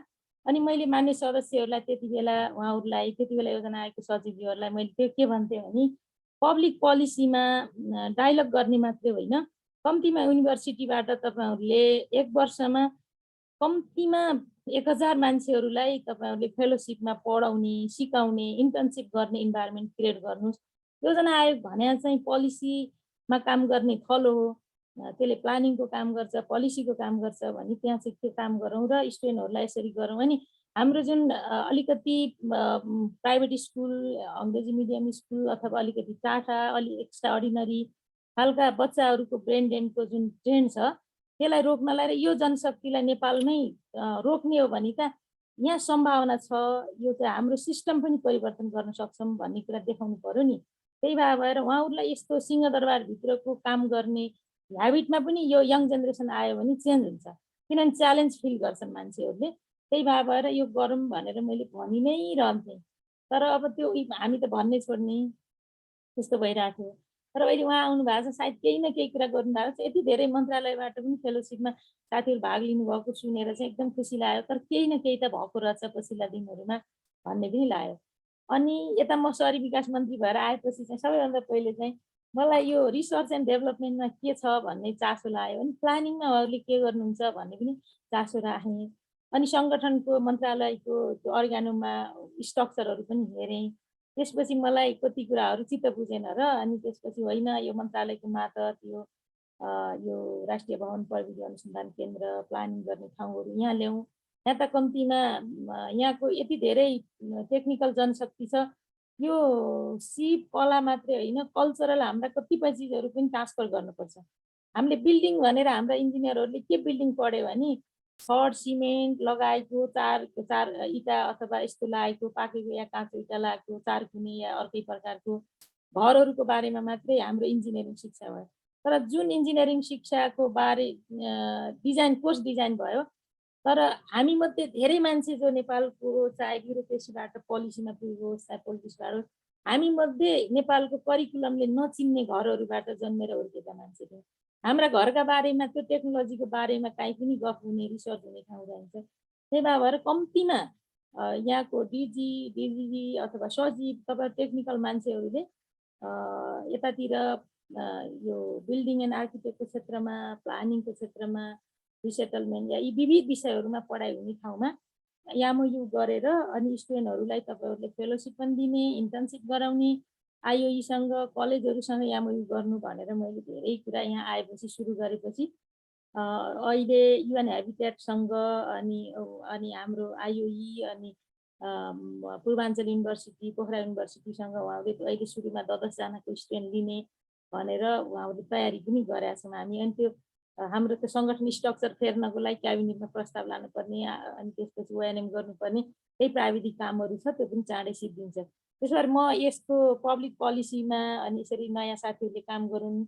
अनि मैले मान्य सदस्यहरूलाई त्यति बेला योजना आयोगको सचिवहरूलाई मैले त्यो के भन्थेँ भने पब्लिक पोलिसीमा डायलग गर्ने मात्रै होइन, कम्तीमा युनिभर्सिटीबाट तपाईँहरूले 1 वर्षमा कम्तीमा 1000 मान्छेहरूलाई तपाईँहरूले फेलोसिपमा पढाउने, सिकाउने, इन्टर्नसिप गर्ने इन्भाइरोमेन्ट क्रिएट गर्नुहोस्। योजना आयोग भने चाहिँ पोलिसीमा काम गर्ने थलो हो, त्यसले प्लानिङको काम गर्छ, पोलिसीको काम गर्छ भने त्यहाँ चाहिँ त्यो काम गरौँ र स्टुडेन्टहरूलाई यसरी गरौँ। अनि हाम्रो जुन अलिकति प्राइभेट स्कुल, अङ्ग्रेजी मिडियम स्कुल अथवा अलिकति टाटा अलि एक्स्ट्रा अर्डिनरी खालका बच्चाहरूको ब्रेन ड्रेनको जुन ट्रेन्ड छ त्यसलाई रोक्नलाई र यो जनशक्तिलाई नेपालमै रोक्ने हो भने त यहाँ सम्भावना छ। यो चाहिँ हाम्रो सिस्टम पनि परिवर्तन गर्न सक्छौँ भन्ने कुरा देखाउनु पर्यो नि। त्यही भएर उहाँहरूलाई यस्तो सिंहदरबारभित्रको काम गर्ने ह्याबिटमा पनि यो यङ जेनेरेसन आयो भने चेन्ज हुन्छ, किनभने च्यालेन्ज फिल गर्छन् मान्छेहरूले। त्यही भएर यो गरौँ भनेर मैले भनि नै रहन्थेँ, तर अब त्यो हामी त भन्ने छोड्ने त्यस्तो भइरहेको थियो। तर अहिले उहाँ आउनु भएको छ, सायद केही न केही कुरा गर्नु भएको छ। यति धेरै मन्त्रालयबाट पनि फेलोसिपमा साथीहरू भाग लिनुभएको सुनेर चाहिँ एकदम खुसी लाग्यो। तर केही न केही त भएको रहेछ पछिल्ला दिनहरूमा भन्ने पनि लाग्यो। अनि यता म शहरी विकास मन्त्री भएर आएपछि चाहिँ सबैभन्दा पहिले चाहिँ मलाई यो रिसर्च एन्ड डेभलपमेन्टमा के छ भन्ने चासो लाग्यो। अनि प्लानिङमा उहाँहरूले के गर्नुहुन्छ भन्ने पनि चासो राखेँ। अनि सङ्गठनको मन्त्रालयको त्यो अर्गानोमा स्ट्रक्चरहरू पनि हेरेँ। त्यसपछि मलाई कति कुराहरू चित्त बुझेन र अनि त्यसपछि होइन यो मन्त्रालयको मातहत यो राष्ट्रिय भवन प्रविधि अनुसन्धान केन्द्र प्लानिङ गर्ने ठाउँहरू यहाँ ल्याउँ। यहाँ त कम्तीमा यहाँको यति धेरै टेक्निकल जनशक्ति छ। यो सिप कला मात्रै होइन, कल्चरल हाम्रा कतिपय चिजहरू पनि ट्रान्सफर गर्नुपर्छ। हामीले बिल्डिङ भनेर हाम्रा इन्जिनियरहरूले के बिल्डिङ पढ्यो भने छड सिमेन्ट लगाएको, चार इँटा अथवा यस्तो लागेको, पाकेको या काँचो इँटा लागेको, 4 कुने या अर्कै प्रकारको घरहरूको बारेमा मात्रै हाम्रो इन्जिनियरिङ शिक्षा भयो। तर जुन इन्जिनियरिङ शिक्षाको बारे डिजाइन कोर्स डिजाइन भयो तर हामी मध्ये धेरै मान्छे जो नेपालको चाहे ब्युरोक्रेसीबाट पोलिसीमा पुगोस् चाहे पोलिटिक्सबाट होस्, हामी मध्ये नेपालको करिकुलमले नचिन्ने घरहरूबाट जन्मेर हुर्केका मान्छे थियौँ। हाम्रा घरका बारेमा त्यो टेक्नोलोजीको बारेमा काहीँ पनि गफ हुने रिसर्च हुने ठाउँ रहन्छ। त्यही भएर कम्तीमा यहाँको डिजी अथवा सचिव तपाईँ टेक्निकल मान्छेहरूले यतातिर यो बिल्डिङ एन्ड आर्किटेक्टको क्षेत्रमा, प्लानिङको क्षेत्रमा, रिसेटलमेन्ट या यी विविध विषयहरूमा पढाइ हुने ठाउँमा यामयु गरेर अनि स्टुडेन्टहरूलाई तपाईँहरूले फेलोसिप पनि दिने, इन्टर्नसिप गराउने, आइओईसँग कलेजहरूसँग यामयु गर्नु भनेर मैले धेरै कुरा यहाँ आएपछि सुरु गरेपछि अहिले युएन हेबिटेटसँग अनि हाम्रो आइओई अनि पूर्वाञ्चल युनिभर्सिटी, पोखरा युनिभर्सिटीसँग उहाँहरूले अहिले सुरुमा 10 जनाको स्टुडेन्ट लिने भनेर उहाँहरूले तयारी पनि गरेका छौँ हामी। अनि त्यो हाम्रो त्यो सङ्गठन स्ट्रक्चर फेर्नको लागि क्याबिनेटमा प्रस्ताव लानुपर्ने अनि त्यसपछि ओएनएम गर्नुपर्ने त्यही प्राविधिक कामहरू छ, त्यो पनि चाँडै सिद्धिन्छ। त्यसो भएर म यस्तो पब्लिक पोलिसीमा अनि यसरी नयाँ साथीहरूले काम गरून्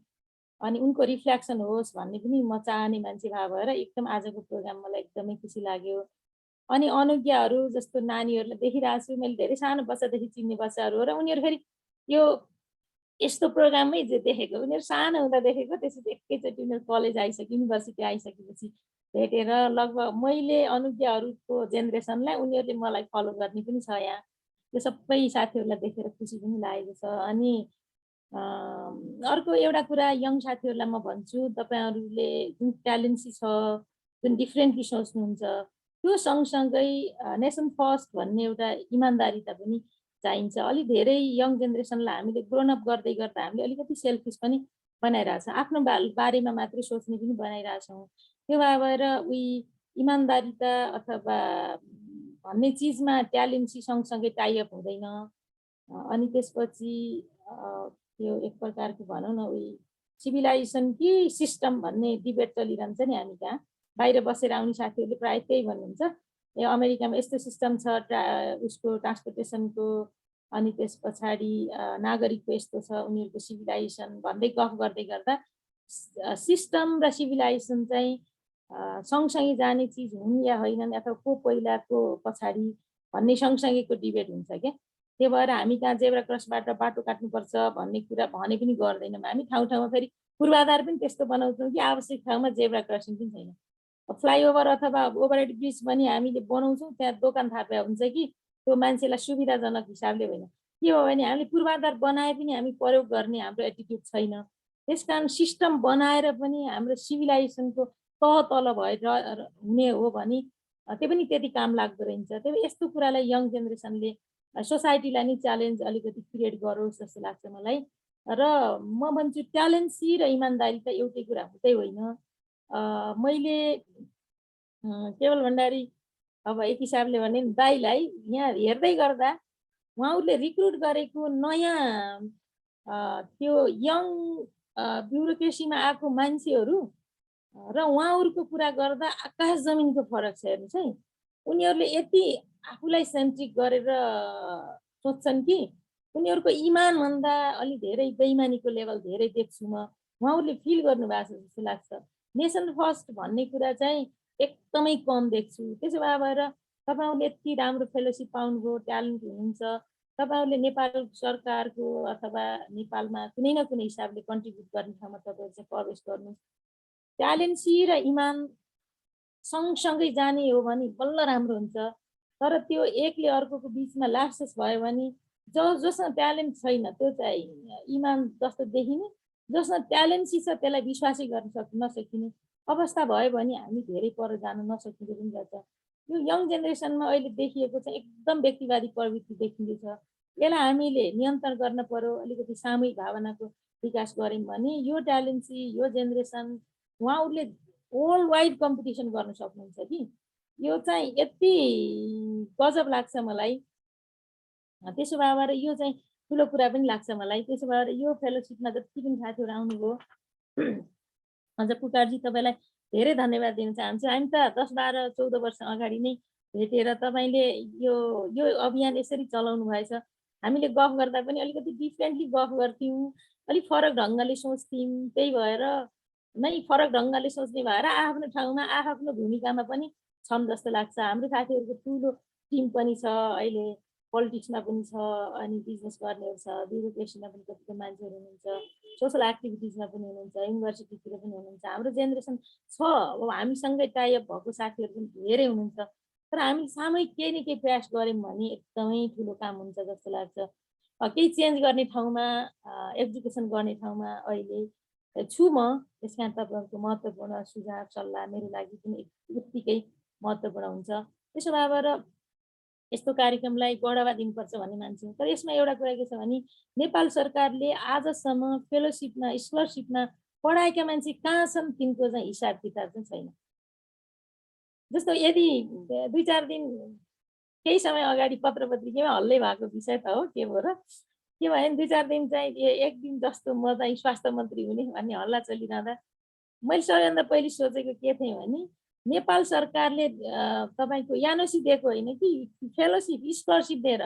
अनि उनको रिफ्लेक्सन होस् भन्ने पनि म चाहने मान्छे भएर एकदम आजको प्रोग्राम मलाई एकदमै खुसी लाग्यो। अनि अनुज्ञाहरू जस्तो नानीहरूलाई देखिरहेको छु मैले, धेरै सानो बच्चादेखि चिन्ने बच्चाहरू हो र उनीहरू फेरि यो यस्तो प्रोग्राममै जे देखेको, उनीहरू सानो हुँदा देखेको, त्यसपछि एकैचोटि उनीहरू कलेज आइसक्यो, युनिभर्सिटी आइसकेपछि भेटेर लगभग मैले अनुज्ञाहरूको जेनेरेसनलाई उनीहरूले मलाई फलो गर्ने पनि छ यहाँ। त्यो सबै साथीहरूलाई देखेर खुसी पनि लागेको छ। अनि अर्को एउटा कुरा यङ साथीहरूलाई म भन्छु, तपाईँहरूले जुन ट्यालेन्सी छ, जुन डिफ्रेन्टली सोच्नुहुन्छ, त्यो सँगसँगै नेसन फर्स्ट भन्ने एउटा इमान्दारिता पनि चाहिन्छ। अलि धेरै यङ जेनेरेसनलाई हामीले ग्रोन अप गर्दै गर्दा हामीले अलिकति सेल्फिस पनि बनाइरहेछौँ, आफ्नो बारेमा मात्रै सोच्ने पनि बनाइरहेछौँ। त्यो भएर इमान्दारिता अथवा भन्ने चिजमा ट्यालेन्सी सँगसँगै टाइअप हुँदैन। अनि त्यसपछि त्यो एक प्रकारको भनौँ न सिभिलाइजेसन कि सिस्टम भन्ने डिबेट चलिरहन्छ नि हामी कहाँ। बाहिर बसेर आउने साथीहरूले प्रायः त्यही भन्नुहुन्छ, ए अमेरिकामा यस्तो सिस्टम छ उसको ट्रान्सपोर्टेसनको, अनि त्यस पछाडि नागरिकको यस्तो छ, उनीहरूको सिभिलाइजेसन भन्दै गफ गर्दै गर्दा सिस्टम र सिभिलाइजेसन चाहिँ सँगसँगै जाने चिज हुन् या होइनन् अथवा को पहिला को पछाडि भन्ने सँगसँगैको डिबेट हुन्छ क्या। त्यही भएर हामी कहाँ जेब्रा क्रसबाट बाटो काट्नुपर्छ भन्ने कुरा भने पनि गर्दैनौँ हामी। ठाउँ ठाउँमा फेरि पूर्वाधार पनि त्यस्तो बनाउँछौँ कि आवश्यक ठाउँमा जेब्रा क्रसिङ पनि छैन। फ्लाइओभर अथवा ओभरहेड ब्रिज पनि हामीले बनाउँछौँ, त्यहाँ दोकान थाप्या हुन्छ कि त्यो मान्छेलाई सुविधाजनक हिसाबले होइन। के हो भने हामीले पूर्वाधार बनाए पनि हामी प्रयोग गर्ने हाम्रो एटिट्युड छैन। त्यसकारण सिस्टम बनाएर पनि हाम्रो सिभिलाइजेसनको तह तल भएर हुने हो भने त्यो पनि त्यति काम लाग्दो रहन्छ। त्यही यस्तो कुरालाई यङ जेनेरेसनले सोसाइटीलाई नै च्यालेन्ज अलिकति क्रिएट गरोस् जस्तो लाग्छ मलाई। र म भन्छु ट्यालेन्सी र इमान्दारी त एउटै कुरा हुँदै होइन। मैले केवल भण्डारी अब एक हिसाबले भने दाइलाई यहाँ हेर्दै गर्दा उहाँहरूले रिक्रुट गरेको नयाँ त्यो यङ ब्युरोक्रेसीमा आएको मान्छेहरू र उहाँहरूको कुरा गर्दा आकाश जमिनको फरक छ हेर्नुहोस् है। उनीहरूले यति आफूलाई सेन्ट्रिक गरेर सोच्छन् कि उनीहरूको इमानभन्दा अलि धेरै बेइमानीको लेभल धेरै देख्छु म। उहाँहरूले फिल गर्नुभएको छ जस्तो लाग्छ। नेसन फर्स्ट भन्ने कुरा चाहिँ एकदमै कम देख्छु। त्यसो भएर तपाईँहरूले यति राम्रो फेलोसिप पाउनुभयो, ट्यालेन्ट हुनुहुन्छ, तपाईँहरूले नेपाल सरकारको अथवा नेपालमा कुनै न कुनै हिसाबले कन्ट्रिब्युट गर्ने ठाउँमा तपाईँहरू चाहिँ प्रवेश गर्नुहोस्। ट्यालेन्सी र इमान सँगसँगै जाने हो भने बल्ल राम्रो हुन्छ। तर त्यो एकले अर्कोको बिचमा ल्याप्सेस भयो भने जोसँग ट्यालेन्ट छैन त्यो चाहिँ इमान जस्तो देखिने, जोसँग ट्यालेन्सी छ त्यसलाई विश्वासै गर्न नसकिने अवस्था भयो भने हामी धेरै पर जान नसकिँदो पनि जान्छ। यो यङ जेनेरेसनमा अहिले देखिएको चाहिँ एकदम व्यक्तिवादी प्रवृत्ति देखिँदैछ। यसलाई हामीले नियन्त्रण गर्न पर्यो। अलिकति सामूहिक भावनाको विकास गऱ्यौँ भने यो ट्यालेन्सी यो जेनेरेसन उहाँहरूले वर्ल्ड वाइड कम्पिटिसन गर्न सक्नुहुन्छ कि यो चाहिँ यति गजब लाग्छ मलाई। त्यसो भएर यो चाहिँ ठुलो कुरा पनि लाग्छ मलाई। त्यसो भएर यो फेलोसिपमा जति पनि साथीहरू आउनुभयो, अझ पुकारजी तपाईँलाई धेरै धन्यवाद दिन चाहन्छु। हामी त 10, 12, 14 वर्ष अगाडि नै भेटेर तपाईँले यो अभियान यसरी चलाउनु भएछ। हामीले गफ गर्दा पनि अलिकति डिफ्रेन्टली गफ गर्थ्यौँ, अलिक फरक ढङ्गले सोच्थ्यौँ। त्यही भएर नै फरक ढङ्गले सोच्ने भएर आफ्नो ठाउँमा आफ्नो भूमिकामा पनि छौँ जस्तो लाग्छ। हाम्रो साथीहरूको ठुलो टिम पनि छ, अहिले पोलिटिक्समा पनि छ, अनि बिजनेस गर्नेहरू छ, ब्युरोक्रेसीमा पनि कतिपय मान्छेहरू हुनुहुन्छ, सोसल एक्टिभिटिजमा पनि हुनुहुन्छ, युनिभर्सिटीतिर पनि हुनुहुन्छ। हाम्रो जेनेरेसन छ, अब हामीसँगै टाइअप भएको साथीहरू पनि धेरै हुनुहुन्छ। तर हामी सामूहिक केही न केही प्रयास गऱ्यौँ भने एकदमै ठुलो काम हुन्छ जस्तो लाग्छ। केही चेन्ज गर्ने ठाउँमा, एजुकेसन गर्ने ठाउँमा अहिले छु म। त्यस कारण तपाईँहरूको महत्त्वपूर्ण सुझाव सल्लाह मेरो लागि पनि उत्तिकै महत्त्वपूर्ण हुन्छ। त्यसो भएर यस्तो कार्यक्रमलाई बढावा दिनुपर्छ भन्ने मान्छे। तर यसमा एउटा कुरा के छ भने नेपाल सरकारले आजसम्म फेलोसिपमा, स्कलरसिपमा पढाएका मान्छे कहाँ छन् तिनको चाहिँ हिसाब किताब चाहिँ छैन। जस्तो यदि 2-4 दिन केही समय अगाडि पत्र पत्रिकामा हल्लै भएको विषय त हो, के भयो र के भयो भने 2-4 दिन चाहिँ एक दिन जस्तो म चाहिँ स्वास्थ्य मन्त्री हुने भन्ने हल्ला चलिरहँदा मैले सबैभन्दा पहिले सोचेको के थिएँ भने नेपाल सरकारले तपाईँको यानोसी दिएको होइन कि फेलोसिप, स्कलरसिप दिएर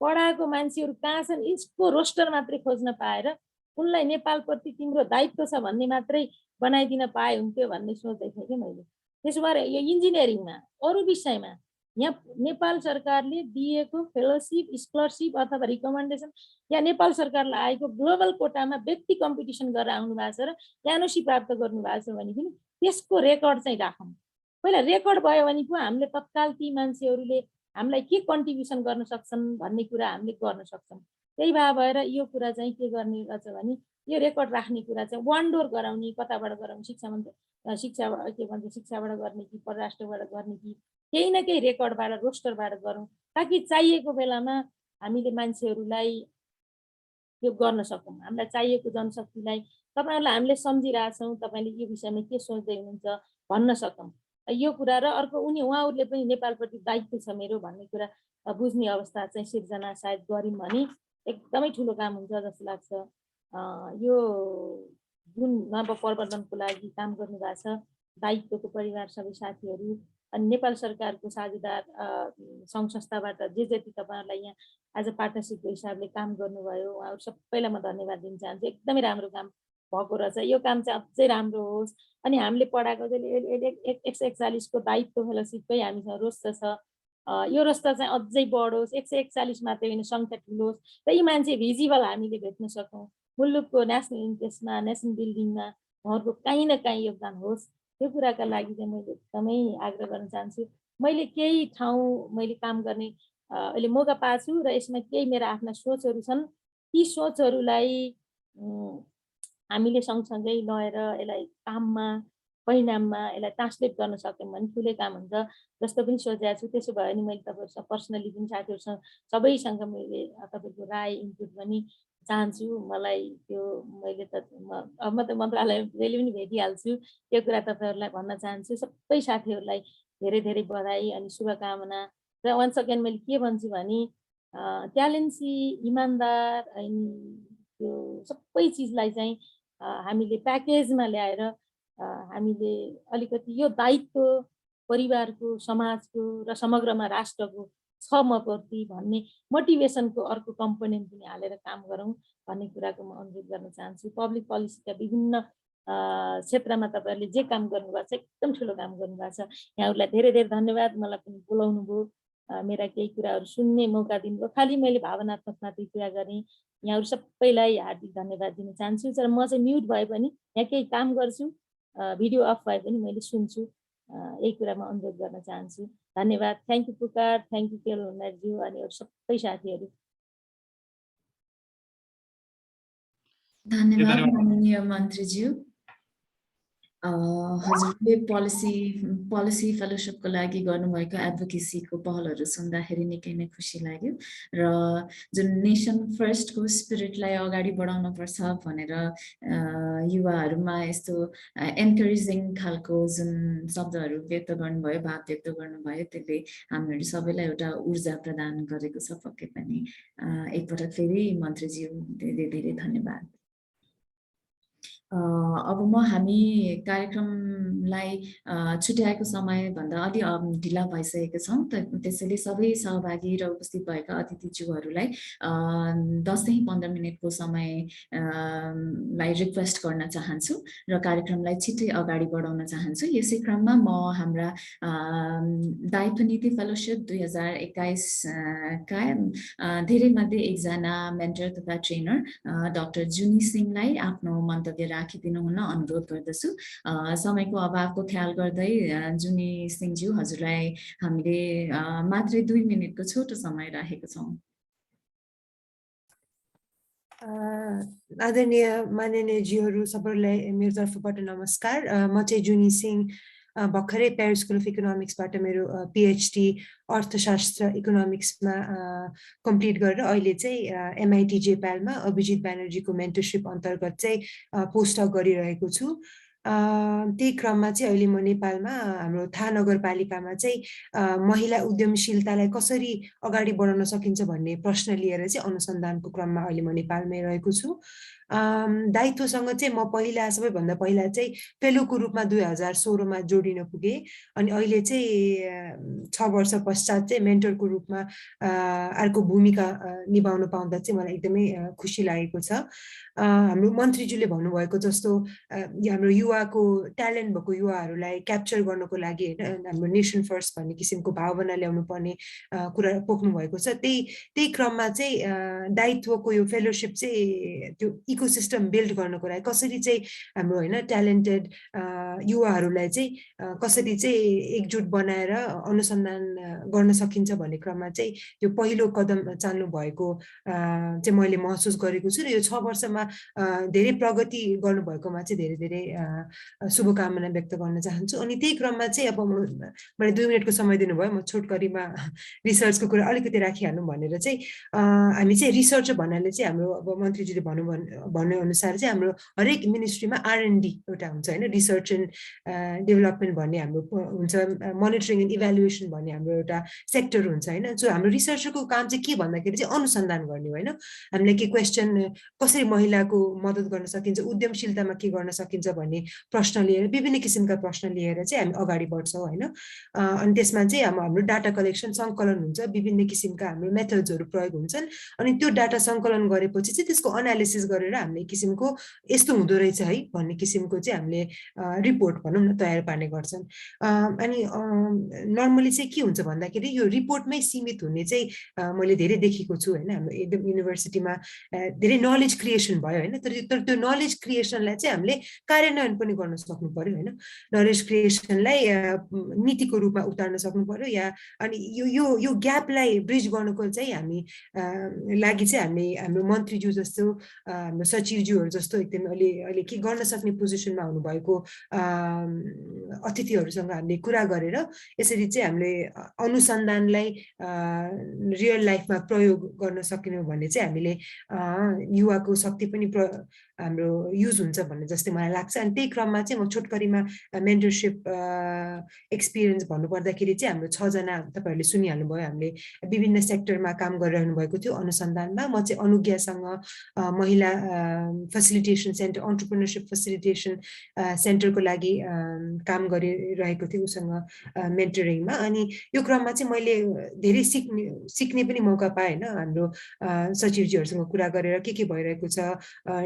पढाएको मान्छेहरू कहाँ छन् यसको रोस्टर मात्रै खोज्न पाएर उनलाई नेपालप्रति तिम्रो दायित्व छ भन्ने मात्रै बनाइदिन पाए हुन्थ्यो भन्ने सोच्दै थिएँ कि मैले। त्यसो भएर यो इन्जिनियरिङमा, अरू विषयमा यहाँ नेपाल सरकारले दिएको फेलोसिप, स्कलरसिप अथवा रिकमेन्डेसन या नेपाल सरकारलाई आएको ग्लोबल कोटामा व्यक्ति कम्पिटिसन गरेर आउनु भएको छ र यानोसी प्राप्त गर्नु भएको छ भने पनि त्यसको रेकर्ड चाहिँ राखौँ। पहिला रेकर्ड भयो भने पो हामीले तत्काल ती मान्छेहरूले हामीलाई के कन्ट्रिब्युसन गर्न सक्छन् भन्ने कुरा हामीले गर्न सक्छौँ। त्यही भएर यो कुरा चाहिँ के गर्ने रहेछ भने यो रेकर्ड राख्ने कुरा चाहिँ वान डोर गराउने, कताबाट गराउने, शिक्षाबाट गर्ने कि परराष्ट्रबाट गर्ने कि केही न केही रेकर्डबाट, रोस्टरबाट गरौँ, ताकि चाहिएको बेलामा हामीले मान्छेहरूलाई यो गर्न सकौँ। हामीलाई चाहिएको जनशक्तिलाई तपाईँहरूलाई हामीले सम्झिरहेछौँ, तपाईँले यो विषयमा के सोच्दै हुनुहुन्छ भन्न सकौँ। यो कुरा र अर्को उहाँहरूले पनि नेपालप्रति दायित्व छ मेरो भन्ने कुरा बुझ्ने अवस्था चाहिँ सिर्जना सायद गऱ्यौँ भने एकदमै ठुलो काम हुन्छ जस्तो लाग्छ। यो जुन नवप्रवर्धनको लागि काम गर्नुभएको छ दायित्वको परिवार सबै साथीहरू अनि नेपाल सरकारको साझेदार सङ्घ संस्थाबाट जे जति तपाईँहरूलाई यहाँ एज अ पार्टनरसिपको हिसाबले काम गर्नुभयो उहाँहरू सबैलाई म धन्यवाद दिन चाहन्छु। एकदमै राम्रो काम भएको रहेछ। यो काम चाहिँ अझै राम्रो होस् अनि हामीले पढाएको 141 को दायित्व फेलोसिपकै हामीसँग रोस्टर छ। यो रोस्टर चाहिँ अझै बढोस्, 141 मात्रै होइन, सङ्ख्या ठुलो होस् र यी मान्छे भिजिबल हामीले भेट्न सकौँ। मुलुकको नेसनल इन्ट्रेस्टमा, नेसनल बिल्डिङमा उहाँहरूको काहीँ न काहीँ योगदान होस्। त्यो कुराका लागि चाहिँ मैले एकदमै आग्रह गर्न चाहन्छु। मैले केही ठाउँ मैले काम गर्ने अहिले मौका पाएको छु र यसमा केही मेरा आफ्ना सोचहरू छन्। ती सोचहरूलाई हामीले सँगसँगै लगेर यसलाई काममा, परिणाममा यसलाई ट्रान्सलेट गर्न सक्यौँ भने ठुलै काम हुन्छ जस्तो पनि सोचेको छु। त्यसो भयो भने मैले तपाईँहरूसँग पर्सनली पनि साथीहरूसँग सबैसँग मैले तपाईँको राय इनपुट पनि चाहन्छु। मलाई त्यो मैले त म त मन्त्रालय जहिले पनि भेटिहाल्छु। त्यो कुरा तपाईँहरूलाई भन्न चाहन्छु। सबै साथीहरूलाई धेरै धेरै बधाई अनि शुभकामना। र वान्स अगेन मैले के भन्छु भने ट्यालेन्सी, इमान्दार अनि त्यो सबै चिजलाई चाहिँ हामीले प्याकेजमा ल्याएर हामीले अलिकति यो दायित्व परिवारको, समाजको र समग्रमा राष्ट्रको छ म प्रति भन्ने मोटिभेसनको अर्को कम्पोनेन्ट पनि हालेर काम गरौँ भन्ने कुराको म अनुरोध गर्न चाहन्छु। पब्लिक पोलिसीका विभिन्न क्षेत्रमा तपाईँहरूले जे काम गर्नुभएको छ एकदम ठुलो काम गर्नुभएको छ। यहाँहरूलाई धेरै धेरै धन्यवाद। मलाई पनि बोलाउनु भयो, मेरा केही कुराहरू सुन्ने मौका दिनुभयो। खालि मैले भावनात्मक मात्रै कुरा गरेँ। यहाँहरू सबैलाई हार्दिक धन्यवाद दिन चाहन्छु। तर म चाहिँ म्युट भए पनि यहाँ केही काम गर्छु, भिडियो अफ भए पनि मैले सुन्छु। यही कुरामा अनुरोध गर्न चाहन्छु। धन्यवाद। Thank you Pukar, thank you केल हुनाज्यू अनि अरू सबै साथीहरू। धन्यवाद माननीय मन्त्रीज्यू। हजुरले पोलिसी फेलोसिपको लागि गर्नुभएको एडभोकेसीको पहलहरू सुन्दाखेरि निकै नै खुसी लाग्यो र जुन नेसन फर्स्टको स्पिरिटलाई अगाडि बढाउनुपर्छ भनेर युवाहरूमा यस्तो एन्करेजिङ खालको जुन शब्दहरू व्यक्त गर्नुभयो, भाव व्यक्त गर्नुभयो, त्यसले हामीहरू सबैलाई एउटा ऊर्जा प्रदान गरेको छ। पक्कै पनि एकपटक फेरि मन्त्रीज्यू धेरै धेरै धन्यवाद। अब हामी कार्यक्रमलाई छुट्याएको समयभन्दा अलि ढिला भइसकेको छौँ, त्यसैले सबै सहभागी र उपस्थित भएका अतिथिज्यूहरूलाई 10-15 मिनटको समयलाई रिक्वेस्ट गर्न चाहन्छु र कार्यक्रमलाई छिट्टै अगाडि बढाउन चाहन्छु। यसै क्रममा म हाम्रा दायित्व नीति फेलोसिप 2021 का धेरै मध्ये एकजना मेन्टर तथा ट्रेनर डाक्टर जुनी सिंहलाई आफ्नो मन्तव्य राखिदिनु हुन अनुरोध गर्दछु। समयको अभावको ख्याल गर्दै जुनी सिंहज्यू, हजुरलाई हामीले मात्रै 2 मिनटको छोटो समय राखेको छौँ। आदरणीय माननीयज्यूहरू सबैलाई मेरो तर्फबाट नमस्कार। म चाहिँ जुनी सिंह, भर्खरै पेरिस स्कुल अफ इकोनोमिक्सबाट मेरो पिएचडी अर्थशास्त्र इकोनोमिक्समा कम्प्लिट गरेर अहिले चाहिँ MIT JPAL-मा अभिजित ब्यानर्जीको मेन्टरसिप अन्तर्गत चाहिँ पोस्टडक गरिरहेको छु। त्यही क्रममा चाहिँ अहिले म नेपालमा हाम्रो थाहा नगरपालिकामा चाहिँ महिला उद्यमशीलतालाई कसरी अगाडि बढाउन सकिन्छ भन्ने प्रश्न लिएर चाहिँ अनुसन्धानको क्रममा अहिले म नेपालमै रहेको छु। दायित्वसँग चाहिँ म सबैभन्दा पहिला चाहिँ फेलोको रूपमा 2016मा जोडिन पुगेँ, अनि अहिले चाहिँ 6 वर्ष पश्चात चाहिँ मेन्टरको रूपमा अर्को भूमिका निभाउन पाउँदा चाहिँ मलाई एकदमै खुसी लागेको छ। हाम्रो मन्त्रीज्यूले भन्नुभएको जस्तो हाम्रो युवाको ट्यालेन्ट भएको युवाहरूलाई क्याप्चर गर्नको लागि होइन हाम्रो नेसन फर्स्ट भन्ने किसिमको भावना ल्याउनु पर्ने कुरा पोख्नु भएको छ। त्यही क्रममा चाहिँ दायित्वको यो फेलोसिप चाहिँ त्यो इकोसिस्टम बिल्ड गर्नको लागि कसरी चाहिँ हाम्रो होइन ट्यालेन्टेड युवाहरूलाई चाहिँ कसरी चाहिँ एकजुट बनाएर अनुसन्धान गर्न सकिन्छ भन्ने क्रममा चाहिँ यो पहिलो कदम चाल्नु भएको चाहिँ मैले महसुस गरेको छु र यो 6 वर्षमा धेरै प्रगति गर्नुभएकोमा चाहिँ धेरै धेरै शुभकामना व्यक्त गर्न चाहन्छु। अनि त्यही क्रममा चाहिँ अब मलाई 2 मिनटको समय दिनुभयो, म छोटकरीमा रिसर्चको कुरा अलिकति राखिहाल्नु भनेर चाहिँ हामी चाहिँ रिसर्च भन्नाले चाहिँ हाम्रो अब मन्त्रीजीले भन्नु अनुसार चाहिँ हाम्रो हरेक मिनिस्ट्रीमा R&D एउटा हुन्छ होइन, रिसर्च एन्ड डेभलपमेन्ट भन्ने हाम्रो हुन्छ, मोनिटरिङ एन्ड इभ्यालुएसन भन्ने हाम्रो एउटा सेक्टर हुन्छ होइन। सो हाम्रो रिसर्चको काम चाहिँ के भन्दाखेरि चाहिँ अनुसन्धान गर्ने होइन, हामीले के क्वेसन कसरी महिलाको मद्दत गर्न सकिन्छ, उद्यमशीलतामा के गर्न सकिन्छ भन्ने प्रश्न लिएर विभिन्न किसिमका प्रश्न लिएर चाहिँ हामी अगाडि बढ्छौँ होइन। अनि त्यसमा चाहिँ हाम्रो डाटा कलेक्सन सङ्कलन हुन्छ, विभिन्न किसिमका हाम्रो मेथड्सहरू प्रयोग हुन्छन्, अनि त्यो डाटा सङ्कलन गरेपछि चाहिँ त्यसको एनालिसिस गरेर हामीले किसिमको यस्तो हुँदो रहेछ है भन्ने किसिमको चाहिँ हामीले रिपोर्ट भनौँ न तयार पार्ने गर्छन्। अनि नर्मली चाहिँ के हुन्छ भन्दाखेरि यो रिपोर्टमै सीमित हुने चाहिँ मैले धेरै देखेको छु होइन। हाम्रो एकदम युनिभर्सिटीमा धेरै नलेज क्रिएसन भयो होइन, तर त्यो नलेज क्रिएसनलाई चाहिँ हामीले कार्यान्वयन पनि गर्न सक्नु पर्यो होइन। नलेज क्रिएसनलाई नीतिको रूपमा उतार्न सक्नु पर्यो या अनि यो ग्यापलाई ब्रिज गर्नको चाहिँ हामी लागि चाहिँ हाम्रो मन्त्रीज्यू जस्तो हाम्रो सचिवज्यूहरू जस्तो एकदमै अहिले के गर्न सक्ने पोजिसनमा हुनुभएको अतिथिहरूसँग हामीले कुरा गरेर यसरी चाहिँ हामीले अनुसन्धानलाई रियल लाइफमा प्रयोग गर्न सकिनु भने चाहिँ हामीले युवाको शक्ति पनि हाम्रो युज हुन्छ भन्ने जस्तै मलाई लाग्छ। अनि त्यही क्रममा चाहिँ म छोटकरीमा मेन्टरसिप एक्सपिरियन्स भन्नुपर्दाखेरि चाहिँ हाम्रो 6 जना तपाईँहरूले सुनिहाल्नुभयो, हामीले विभिन्न सेक्टरमा काम गरिरहनु भएको थियो अनुसन्धानमा। म चाहिँ अनुज्ञासँग महिला फेसिलिटेसन सेन्टर, एन्टरप्रेन्योरसिप फेसिलिटेसन सेन्टरको लागि काम गरिरहेको थिएँ उसँग मेन्टरिङमा। अनि यो क्रममा चाहिँ मैले धेरै सिक्ने पनि मौका पाएँ होइन। हाम्रो सचिवजीहरूसँग कुरा गरेर के भइरहेको छ,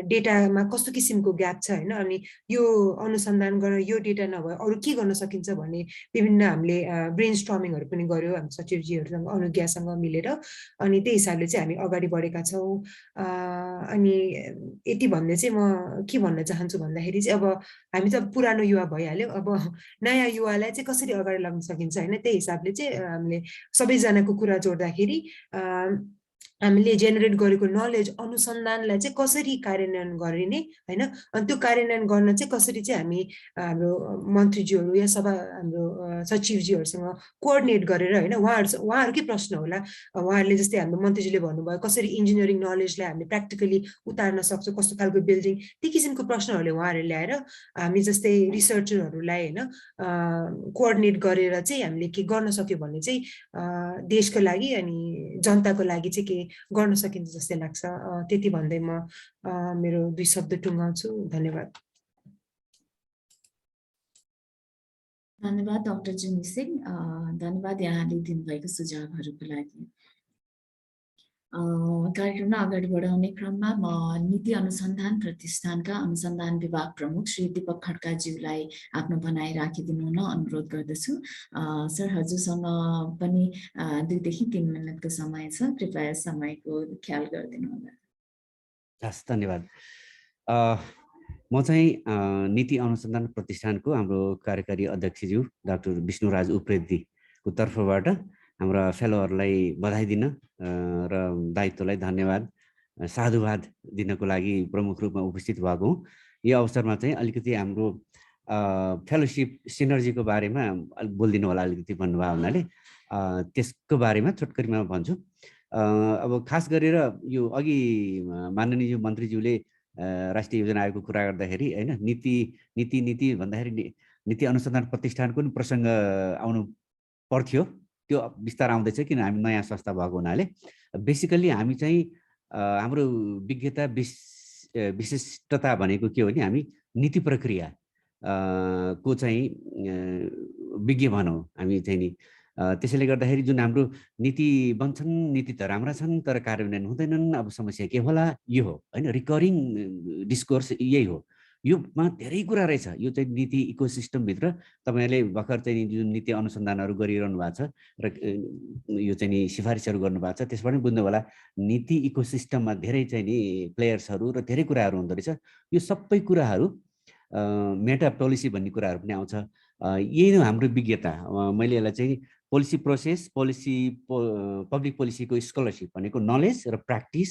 डेटामा कस्तो किसिमको ग्याप छ होइन, अनि यो अनुसन्धान गरेर यो डेटा नभए अरू के गर्न सकिन्छ भन्ने विभिन्न हामीले ब्रेन स्ट्रमिङहरू पनि गर्यो हाम्रो सचिवजीहरूसँग अनुज्ञासँग मिलेर। अनि त्यही हिसाबले चाहिँ हामी अगाडि बढेका छौँ। अनि यति भन्ने चाहिँ म के भन्न चाहन्छु भन्दाखेरि चाहिँ अब हामी त पुरानो युवा भइहाल्यो, अब नयाँ युवालाई चाहिँ कसरी अगाडि लाग्न सकिन्छ होइन। त्यही हिसाबले चाहिँ हामीले सबैजनाको कुरा जोड्दाखेरि हामीले जेनेरेट गरेको नलेज अनुसन्धानलाई चाहिँ कसरी कार्यान्वयन गरिने होइन, अनि त्यो कार्यान्वयन गर्न चाहिँ कसरी चाहिँ हामी हाम्रो मन्त्रीज्यूहरू या हाम्रो सचिवजीहरूसँग कोअर्डिनेट गरेर होइन, उहाँहरूकै प्रश्न होला, उहाँहरूले जस्तै हाम्रो मन्त्रीजीले भन्नुभयो कसरी इन्जिनियरिङ नलेजलाई हामीले प्र्याक्टिकली उतार्न सक्छौँ, कस्तो खालको बिल्डिङ, ती किसिमको प्रश्नहरूले उहाँहरूले ल्याएर हामी जस्तै रिसर्चरहरूलाई होइन कोअर्डिनेट गरेर चाहिँ हामीले के गर्न सक्यो भने चाहिँ देशको लागि अनि जनताको लागि चाहिँ के गर्न सकिन्छ जस्तै लाग्छ। त्यति भन्दै म मेरो 2 शब्द टुङ्गाउँछु। धन्यवाद। धन्यवाद डाक्टर जुनी सिंह, धन्यवाद यहाँले दिनुभएको सुझावहरूको लागि। कार्यक्रमलाई अगाडि बढाउने क्रममा म नीति अनुसन्धान प्रतिष्ठानका अनुसन्धान विभाग प्रमुख श्री दीपक खड्काज्यूलाई आफ्नो भनाइ राखिदिनु हुन अनुरोध गर्दछु। सर, हजुरसँग पनि 2 देखि 3 मिनटको समय छ, कृपया समयको ख्याल गरिदिनु होला। हस्, धन्यवाद। म चाहिँ नीति अनुसन्धान प्रतिष्ठानको हाम्रो कार्यकारी अध्यक्षज्यू डाक्टर विष्णुराज उप्रेतीको तर्फबाट हाम्रा फेलोहरूलाई बधाई दिन र दायित्वलाई धन्यवाद साधुवाद दिनको लागि प्रमुख रूपमा उपस्थित भएको हुँ। यो अवसरमा चाहिँ अलिकति हाम्रो फेलोसिप सिनर्जीको बारेमा बोलिदिनु होला अलिकति भन्नुभयो हुनाले त्यसको बारेमा छोटकरीमा भन्छु। अब खास गरेर यो अघि माननीय मन्त्रीज्यूले राष्ट्रिय योजना आयोगको कुरा गर्दाखेरि हैन नीति भन्दाखेरि नीति अनुसन्धान प्रतिष्ठानको पनि प्रसङ्ग आउनु पर्थ्यो। त्यो विस्तार आउँदैछ किन हामी नयाँ संस्था भएको हुनाले। बेसिकल्ली हामी चाहिँ हाम्रो विज्ञता विशिष्टता भनेको के हो भने हामी नीति प्रक्रिया को चाहिँ विज्ञ भनौँ हामी चाहिँ नि। त्यसैले गर्दाखेरि जुन हाम्रो नीति बन्छन्, नीति त राम्रा छन् तर कार्यान्वयन हुँदैनन्। अब समस्या के होला? यो हो हैन, रिकरिङ डिस्कोर्स यही हो। योमा धेरै कुरा रहेछ। यो चाहिँ नीति इकोसिस्टमभित्र तपाईँहरूले भर्खर चाहिँ जुन नीति अनुसन्धानहरू गरिरहनु भएको छ र यो चाहिँ नि सिफारिसहरू गर्नुभएको छ, त्यसबाट पनि बुझ्नु होला नीति इकोसिस्टममा धेरै चाहिँ नि प्लेयर्सहरू र धेरै कुराहरू हुँदो रहेछ। यो सबै कुराहरू मेटा पोलिसी भन्ने कुराहरू पनि आउँछ। यही नै हाम्रो विज्ञता। मैले यसलाई चाहिँ पोलिसी प्रोसेस, पब्लिक पोलिसीको स्कलरसिप भनेको नलेज र प्र्याक्टिस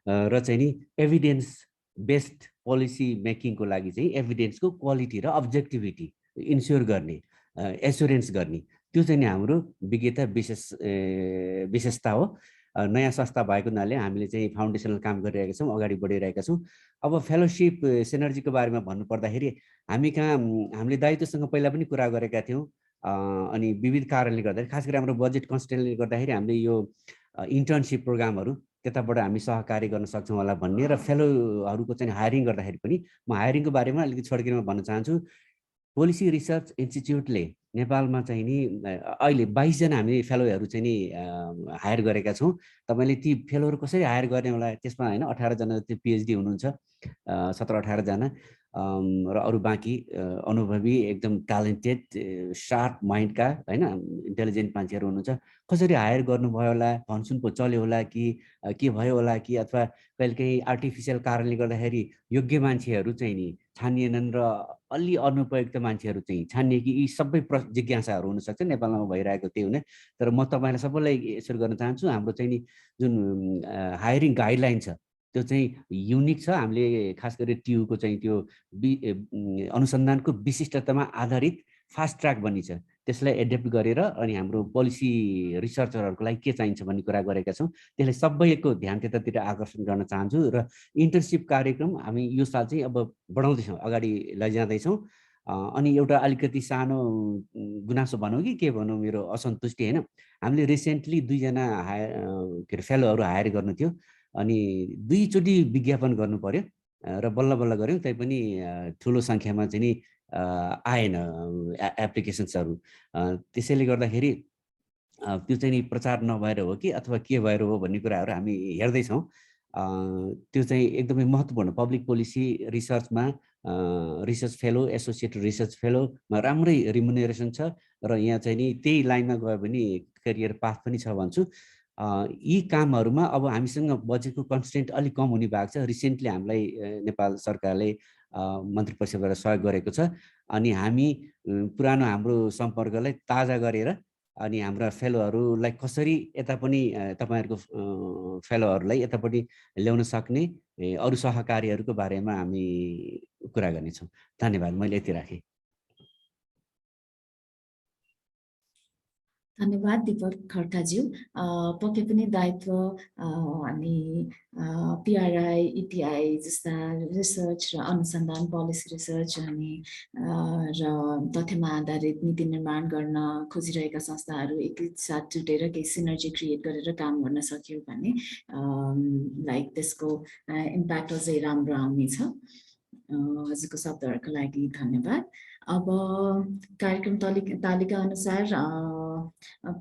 र चाहिँ नि एभिडेन्स बेस्ड पोलिसी मेकिङको लागि चाहिँ एभिडेन्सको क्वालिटी र अब्जेक्टिभिटी इन्स्योर गर्ने, एस्योरेन्स गर्ने, त्यो चाहिँ नि हाम्रो विज्ञता विशेषता हो। नयाँ संस्था भएको हुनाले हामीले चाहिँ फाउन्डेसनल काम गरिरहेका छौँ, अगाडि बढिरहेका छौँ। अब फेलोसिप सिनर्जीको बारेमा भन्नुपर्दाखेरि हामीले दायित्वसँग पहिला पनि कुरा गरेका थियौँ। अनि विविध कारणले गर्दाखेरि खास गरी हाम्रो बजेट कन्स्टेन्टले गर्दाखेरि हामीले यो इन्टर्नसिप प्रोग्रामहरू त्यताबाट हामी सहकारी गर्न सक्छौँ होला भन्ने र फेलोहरूको चाहिँ हायरिङ गर्दाखेरि पनि म हायरिङको बारेमा अलिकति छोटकरीमा भन्न चाहन्छु। पोलिसी रिसर्च इन्स्टिच्युटले नेपालमा चाहिँ नि अहिले 22 जना हामी फेलोहरू चाहिँ नि हायर गरेका छौँ। तपाईँले ती फेलोहरू कसरी हायर गर्ने होला? त्यसमा होइन 18 जना जति पिएचडी हुनुहुन्छ, 17-18 जना र अरू बाँकी अनुभवी एकदम ट्यालेन्टेड सार्प माइन्डका होइन इन्टेलिजेन्ट मान्छेहरू हुनुहुन्छ। कसरी हायर गर्नुभयो होला? भनसुन पो चल्यो होला कि के भयो होला कि अथवा कहिलेकाहीँ आर्टिफिसियल कारणले गर्दाखेरि योग्य मान्छेहरू चाहिँ नि छानिएनन् र अलि अनुपयुक्त मान्छेहरू चाहिँ छानिए कि यी सबै जिज्ञासाहरू हुनसक्छ। नेपालमा भइरहेको त्यही हुने। तर म तपाईँलाई सबैलाई यसरी गर्न चाहन्छु, हाम्रो चाहिँ नि जुन हायरिङ गाइडलाइन छ त्यो चाहिँ युनिक छ। हामीले खास गरी टियुको चाहिँ त्यो अनुसन्धानको विशिष्टतामा आधारित फास्ट ट्र्याक भन्ने छ, त्यसलाई एडेप्ट गरेर अनि हाम्रो पोलिसी रिसर्चरहरूको लागि के चाहिन्छ भन्ने कुरा गरेका छौँ। त्यसले सबैको ध्यान त्यतातिर आकर्षण गर्न चाहन्छु। र इन्टर्नसिप कार्यक्रम हामी यो साल चाहिँ अब बढाउँदैछौँ, अगाडि लैजाँदैछौँ। अनि एउटा अलिकति सानो गुनासो भनौँ कि के भनौँ, मेरो असन्तुष्टि होइन, हामीले रिसेन्टली 2 जना के अरे फेलोहरू हायर गर्नु थियो। अनि 2 चोटि विज्ञापन गर्नु पर्यो र बल्ल बल्ल गऱ्यौँ। तैपनि ठुलो सङ्ख्यामा चाहिँ नि आएन एप्लिकेसन्सहरू। त्यसैले गर्दाखेरि त्यो चाहिँ नि प्रचार नभएर हो कि अथवा के भएर हो भन्ने कुराहरू हामी हेर्दैछौँ। त्यो चाहिँ एकदमै महत्त्वपूर्ण पब्लिक पोलिसी रिसर्चमा रिसर्च फेलो, एसोसिएट रिसर्च फेलोमा राम्रै रिमुनेरेसन छ र यहाँ चाहिँ नि त्यही लाइनमा गयो भने करियर पाथ पनि छ भन्छु। यी कामहरूमा अब हामीसँग बजेटको कन्स्टेन्ट अलिक कम हुने भएको छ। रिसेन्टली हामीलाई नेपाल सरकारले मन्त्री परिषदबाट सहयोग गरेको छ। अनि हामी पुरानो हाम्रो सम्पर्कलाई ताजा गरेर अनि हाम्रा फेलोहरूलाई कसरी यता पनि तपाईँहरूको फेलोहरूलाई यतापट्टि ल्याउन सक्ने अरू सहकारीहरूको बारेमा हामी कुरा गर्नेछौँ। धन्यवाद। मैले यति राखेँ। धन्यवाद दीपक खड्काज्यू। पक्कै पनि दायित्व अनि पिआरआई, इटिआई जस्ता रिसर्च र अनुसन्धान, पोलिसी रिसर्च अनि र तथ्यमा आधारित नीति निर्माण गर्न खोजिरहेका संस्थाहरू एकैसाथ जुटेर केही सिनर्जी क्रिएट गरेर काम गर्न सक्यो भने लाइक त्यसको इम्प्याक्ट अझै राम्रो आउनेछ। हजुरको शब्दहरूको लागि धन्यवाद। अब कार्यक्रम तालिका अनुसार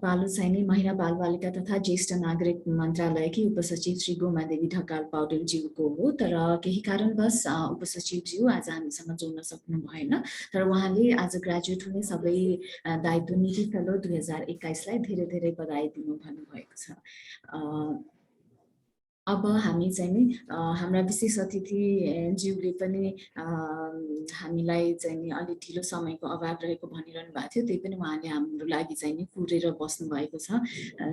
पालो चाहिँ नि महिला बालबालिका तथा ज्येष्ठ नागरिक मन्त्रालयकी उपसचिव श्री गोमा देवी ढकाल पौडेलज्यूको हो। तर केही कारणवश उपसचिवज्यू आज हामीसँग जोड्न सक्नु भएन। तर उहाँले आज ग्रेजुएट हुने सबै दायित्व नीति फेलो 2021 लाई धेरै धेरै बधाई दिनु भन्नुभएको छ। अब हामी चाहिँ नि हाम्रा विशेष अतिथि ज्यूले पनि हामीलाई चाहिँ नि अलि ढिलो समयको अभाव रहेको भनिरहनु भएको थियो, त्यही पनि उहाँले हाम्रो लागि चाहिँ नि कुरेर बस्नु भएको छ।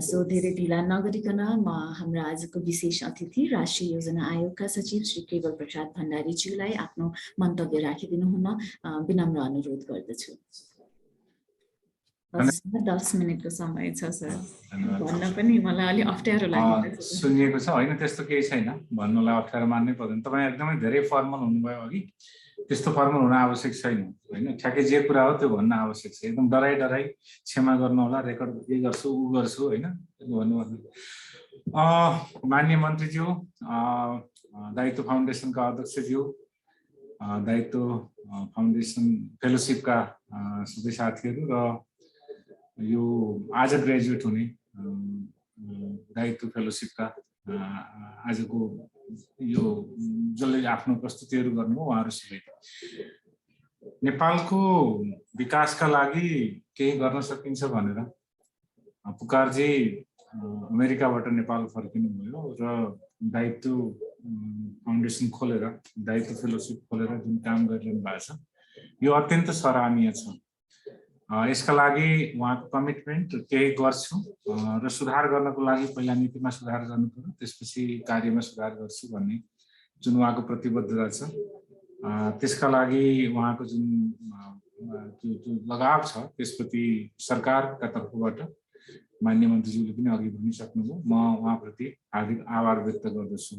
सो धेरै ढिला नगरिकन म हाम्रा आजको विशेष अतिथि राष्ट्रिय योजना आयोगका सचिव श्री केवल प्रसाद भण्डारीज्यूलाई आफ्नो मन्तव्य राखिदिनु हुन विनम्र अनुरोध गर्दछु। 10 मिनटको समय छ सर, भन्न पनि मलाई अलि अप्ठ्यारो लाग्यो। सुनिएको छ होइन, त्यस्तो केही छैन, भन्नुलाई अप्ठ्यारो मान्नै पर्दैन। तपाईँ एकदमै धेरै फर्मल हुनुभयो अघि, त्यस्तो फर्मल हुन आवश्यक छैन होइन। ठ्याक्कै जे कुरा हो त्यो भन्न आवश्यक छ। एकदम डराई क्षमा गर्नु होला, रेकर्ड के गर्छु ऊ गर्छु होइन भन्नु। माननीय मन्त्रीज्यू, दायित्व फाउन्डेसनका अध्यक्षज्यू, दायित्व फाउन्डेसन फेलोसिपका सबै साथीहरू र यो आज ग्रेजुएट हुने दायित्व फेलोसिपका आजको यो जसले आफ्नो प्रस्तुतिहरू गर्नु उहाँहरू सबै नेपालको विकासका लागि केही गर्न सकिन्छ भनेर पुकारजी अमेरिकाबाट नेपाल फर्किनु भयो र दायित्व फाउन्डेसन खोलेर दायित्व फेलोसिप खोलेर जुन काम गरिरहनु भएको छ यो अत्यन्त सराहनीय छ। यसका लागि उहाँको कमिटमेन्ट केही गर्छु र सुधार गर्नको लागि पहिला नीतिमा सुधार गर्नु पर्यो, त्यसपछि कार्यमा सुधार गर्छु भन्ने जुन उहाँको प्रतिबद्धता छ, त्यसका लागि उहाँको जुन लगाव छ त्यसप्रति सरकारका तर्फबाट माननीय मन्त्रीज्यूले पनि अघि भनिसक्नुभयो। म उहाँप्रति हार्दिक आभार व्यक्त गर्दछु।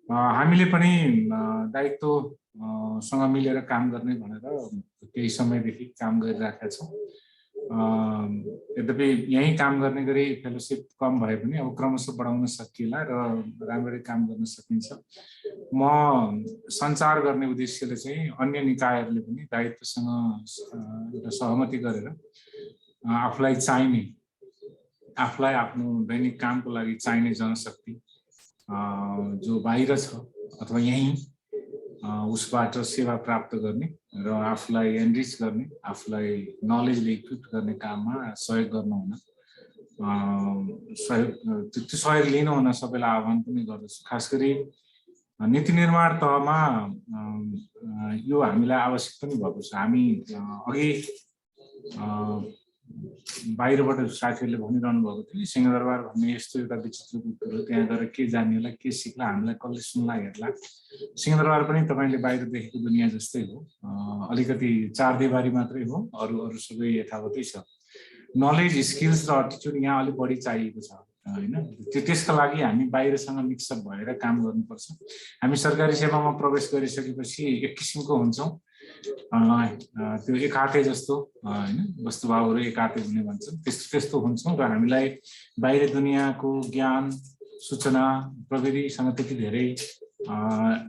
हामीले पनि दायित्वसँग मिलेर काम गर्ने भनेर केही समयदेखि काम गरिराखेका छौँ। यद्यपि यहीँ काम गर्ने गरी फेलोसिप कम भए पनि अब क्रमशः बढाउन सकिएला र राम्ररी काम गर्न सकिन्छ। म सञ्चार गर्ने उद्देश्यले चाहिँ अन्य निकायहरूले पनि दायित्वसँग सहमति गरेर आफूलाई चाहिने, आफूलाई आफ्नो दैनिक कामको लागि चाहिने जनशक्ति जो बाहिर छ अथवा यहीँ उसबाट सेवा प्राप्त गर्ने र आफूलाई एनरिच गर्ने, आफूलाई नलेजले इक्विप गर्ने काममा सहयोग गर्नु हुन, त्यो सहयोग लिनु हुन सबैलाई आह्वान पनि गर्दछु। खास गरी नीति निर्माण तहमा यो हामीलाई आवश्यक पनि भएको छ। हामी अघि बाहिरबाट साथीहरूले भनिरहनु भएको थियो सिंहदरबार भन्ने यस्तो एउटा विचित्र कुरो, त्यहाँ गएर के जान्नेलाई के सिक्ला, हामीलाई कसले सुन्ला हेर्ला। सिंहदरबार पनि तपाईँले बाहिर देखेको दुनियाँ जस्तै हो, अलिकति चार दिवारी मात्रै हो, अरू सबै यथावतै छ। नलेज, स्किल्स र एटिट्युड यहाँ अलिक बढी चाहिएको छ होइन। त्यसका लागि हामी बाहिरसँग मिक्सअप भएर काम गर्नुपर्छ। हामी सरकारी सेवामा प्रवेश गरिसकेपछि एक किसिमको हुन्छौँ, त्यो एकाते जस्तो होइन, वस्तुभावहरू एकाते हुने भन्छन्, त्यस्तो हुन्छौँ र हामीलाई बाहिर दुनियाँको ज्ञान, सूचना, प्रविधिसँग त्यति धेरै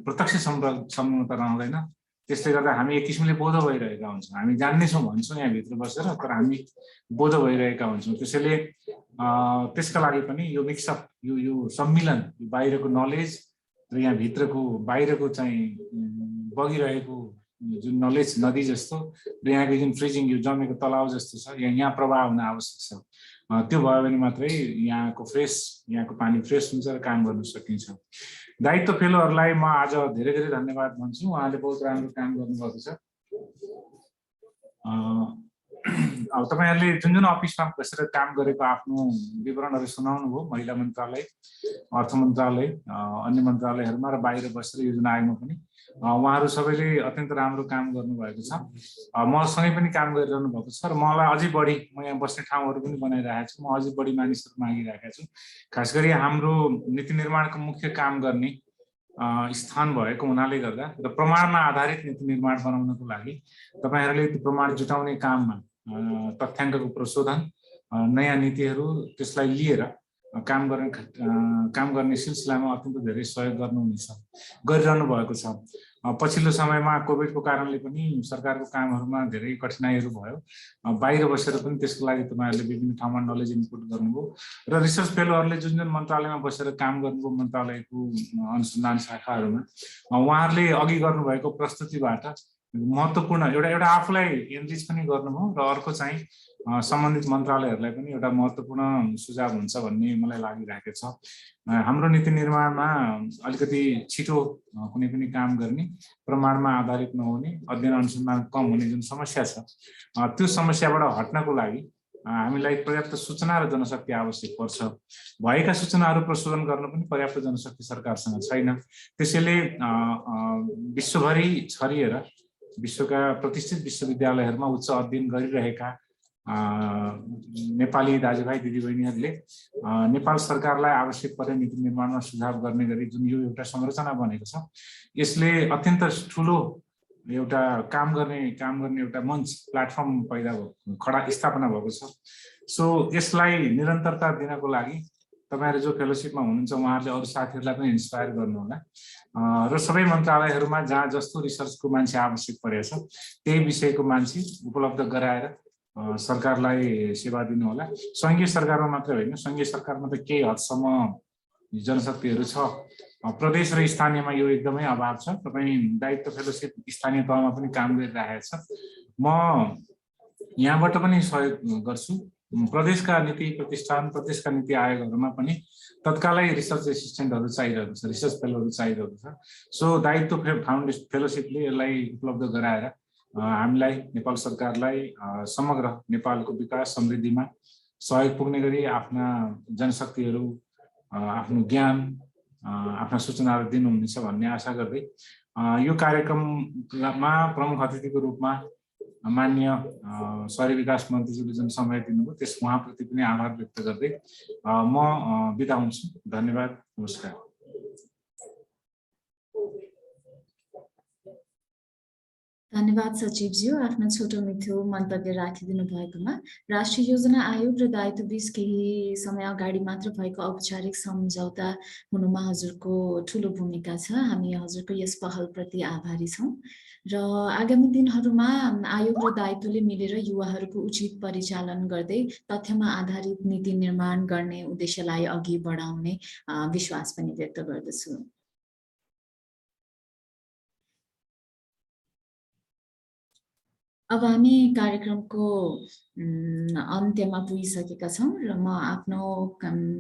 प्रत्यक्ष सम्बन्धता रहँदैन। त्यसले गर्दा हामी एक किसिमले बोध भइरहेका हुन्छौँ। हामी जान्ने छौँ भन्छौँ यहाँभित्र बसेर, तर हामी बोध भइरहेका हुन्छौँ। त्यसैले त्यसका लागि पनि यो मिक्सअप, यो सम्मिलन, बाहिरको नलेज र यहाँभित्रको बाहिरको चाहिँ बगिरहेको जुन नलेज नदी जस्तो र यहाँको जुन फ्रिजिङ यो जमेको तलाउ जस्तो छ, यहाँ प्रवाह हुन आवश्यक छ। त्यो भयो भने मात्रै यहाँको पानी फ्रेस हुन्छ र काम गर्न सकिन्छ। दायित्व फेलोहरूलाई म आज धेरै धेरै धन्यवाद भन्छु। उहाँले बहुत राम्रो काम गर्नुभएको छ। अब तपाईँहरूले जुन अफिसमा बसेर काम गरेको आफ्नो विवरणहरू सुनाउनु भयो, महिला मन्त्रालय, अर्थ मन्त्रालय, अन्य मन्त्रालयहरूमा र बाहिर बसेर योजना आयोगमा पनि उहाँहरू सबैले अत्यन्त राम्रो काम गर्नुभएको छ। मसँगै पनि काम गरिरहनु भएको छ र मलाई अझै बढी, म यहाँ बस्ने ठाउँहरू पनि बनाइरहेको छु, म अझै बढी मानिसहरू मागिरहेको छु। खास गरी हाम्रो नीति निर्माणको मुख्य काम गर्ने स्थान भएको हुनाले गर्दा र प्रमाणमा आधारित नीति निर्माण बनाउनको लागि तपाईँहरूले त्यो प्रमाण जुटाउने काममा तथ्याङ्कको प्रशोधन, नयाँ नीतिहरू त्यसलाई लिएर काम गर्ने सिलसिलामा अत्यन्त धेरै सहयोग गरिरहनु भएको छ। पछिल्लो समयमा कोभिडको कारणले पनि सरकारको कामहरूमा धेरै कठिनाइहरू भयो। बाहिर बसेर पनि त्यसको लागि तपाईँहरूले विभिन्न ठाउँमा नलेज इनपुट गर्नुभयो र रिसर्च फेलोहरूले जुन जुन मन्त्रालयमा बसेर काम गर्नुभयो मन्त्रालयको अनुसन्धान शाखाहरूमा उहाँहरूले अघि गर्नुभएको प्रस्तुतिबाट महत्त्वपूर्ण एउटा आफूलाई एनरिच पनि गर्नुभयो र अर्को चाहिँ सम्बन्धित मन्त्रालयहरूलाई पनि एउटा महत्त्वपूर्ण सुझाव हुन्छ भन्ने मलाई लागिरहेको छ। हाम्रो नीति निर्माणमा अलिकति छिटो कुनै पनि काम गर्ने, प्रमाणमा आधारित नहुने, अध्ययन अनुसन्धान कम हुने जुन समस्या छ त्यो समस्याबाट हट्नको लागि हामीलाई पर्याप्त सूचना र जनशक्ति आवश्यक पर्छ। भएका सूचनाहरू प्रशोधन गर्न पनि पर्याप्त जनशक्ति सरकारसँग छैन। त्यसैले विश्वभरि छरिएर विश्वका प्रतिष्ठित विश्वविद्यालयहरूमा उच्च अध्ययन गरिरहेका नेपाली दाजुभाइ दिदीबहिनीहरूले नेपाल सरकारलाई आवश्यक परे नीति निर्माणमा सुझाव गर्ने गरी जुन यो एउटा संरचना बनेको छ यसले अत्यन्त ठुलो एउटा काम गर्ने एउटा मञ्च प्लेटफर्म पैदा स्थापना भएको छ। सो यसलाई निरन्तरता दिनको लागि तपाईहरु जो फेलोशिपमा हुनुहुन्छ उहाँहरूले अरु साथीहरूलाई पनि इन्स्पायर गर्नुहोला र सबै मन्त्रालयहरूमा जहाँ जस्तो रिसर्चको मान्छे आवश्यक परेछ त्यही विषयको मान्छे उपलब्ध गराएर सरकारलाई सेवा दिनु होला। संघीय सरकारमा मात्र होइन, संघीय सरकारमा त केही हदसम्म जनशक्तिहरू छ, प्रदेश र स्थानीयमा यो एकदमै अभाव छ। तपाईँ दायित्व फेलोशिप स्थानीय तहमा पनि काम गरिरहेको छ। म यहाँबाट पनि सहयोग गर्छु। प्रदेशका नीति प्रतिष्ठान, प्रदेशका नीति आयोगहरूमा पनि तत्कालै रिसर्च एसिस्टेन्टहरू चाहिरहेको छ, रिसर्च फेलोहरू चाहिरहेको छ। सो दायित्व फेलोशिपले यसलाई उपलब्ध गराएर हामीलाई, नेपाल सरकारलाई समग्र नेपालको विकास समृद्धिमा सहयोग पुग्ने गरी आफ्ना जनशक्तिहरू, आफ्नो ज्ञान, आफ्ना सूचनाहरू दिनुहुनेछ भन्ने आशा गर्दै यो कार्यक्रममा प्रमुख अतिथिको रूपमा माननीय शहरी विकास मन्त्रीज्यूले जुन समय दिनुभयो त्यस उहाँप्रति पनि आभार व्यक्त गर्दै म बिदा हुन्छु। धन्यवाद, नमस्कार। धन्यवाद सचिवज्यू, आफ्नो छोटो मिठो मन्तव्य राखिदिनु भएकोमा। राष्ट्रिय योजना आयोग र दायित्व बीच केही समय अगाडि मात्र भएको औपचारिक सम्झौता हुनुमा हजुरको ठुलो भूमिका छ। हामी हजुरको यस पहलप्रति आभारी छौँ र आगामी दिनहरूमा आयोग र दायित्वले मिलेर युवाहरूको उचित परिचालन गर्दै तथ्यमा आधारित नीति निर्माण गर्ने उद्देश्यलाई अघि बढाउने विश्वास पनि व्यक्त गर्दछु। अब हामी कार्यक्रमको अन्त्यमा पुगिसकेका छौँ र म आफ्नो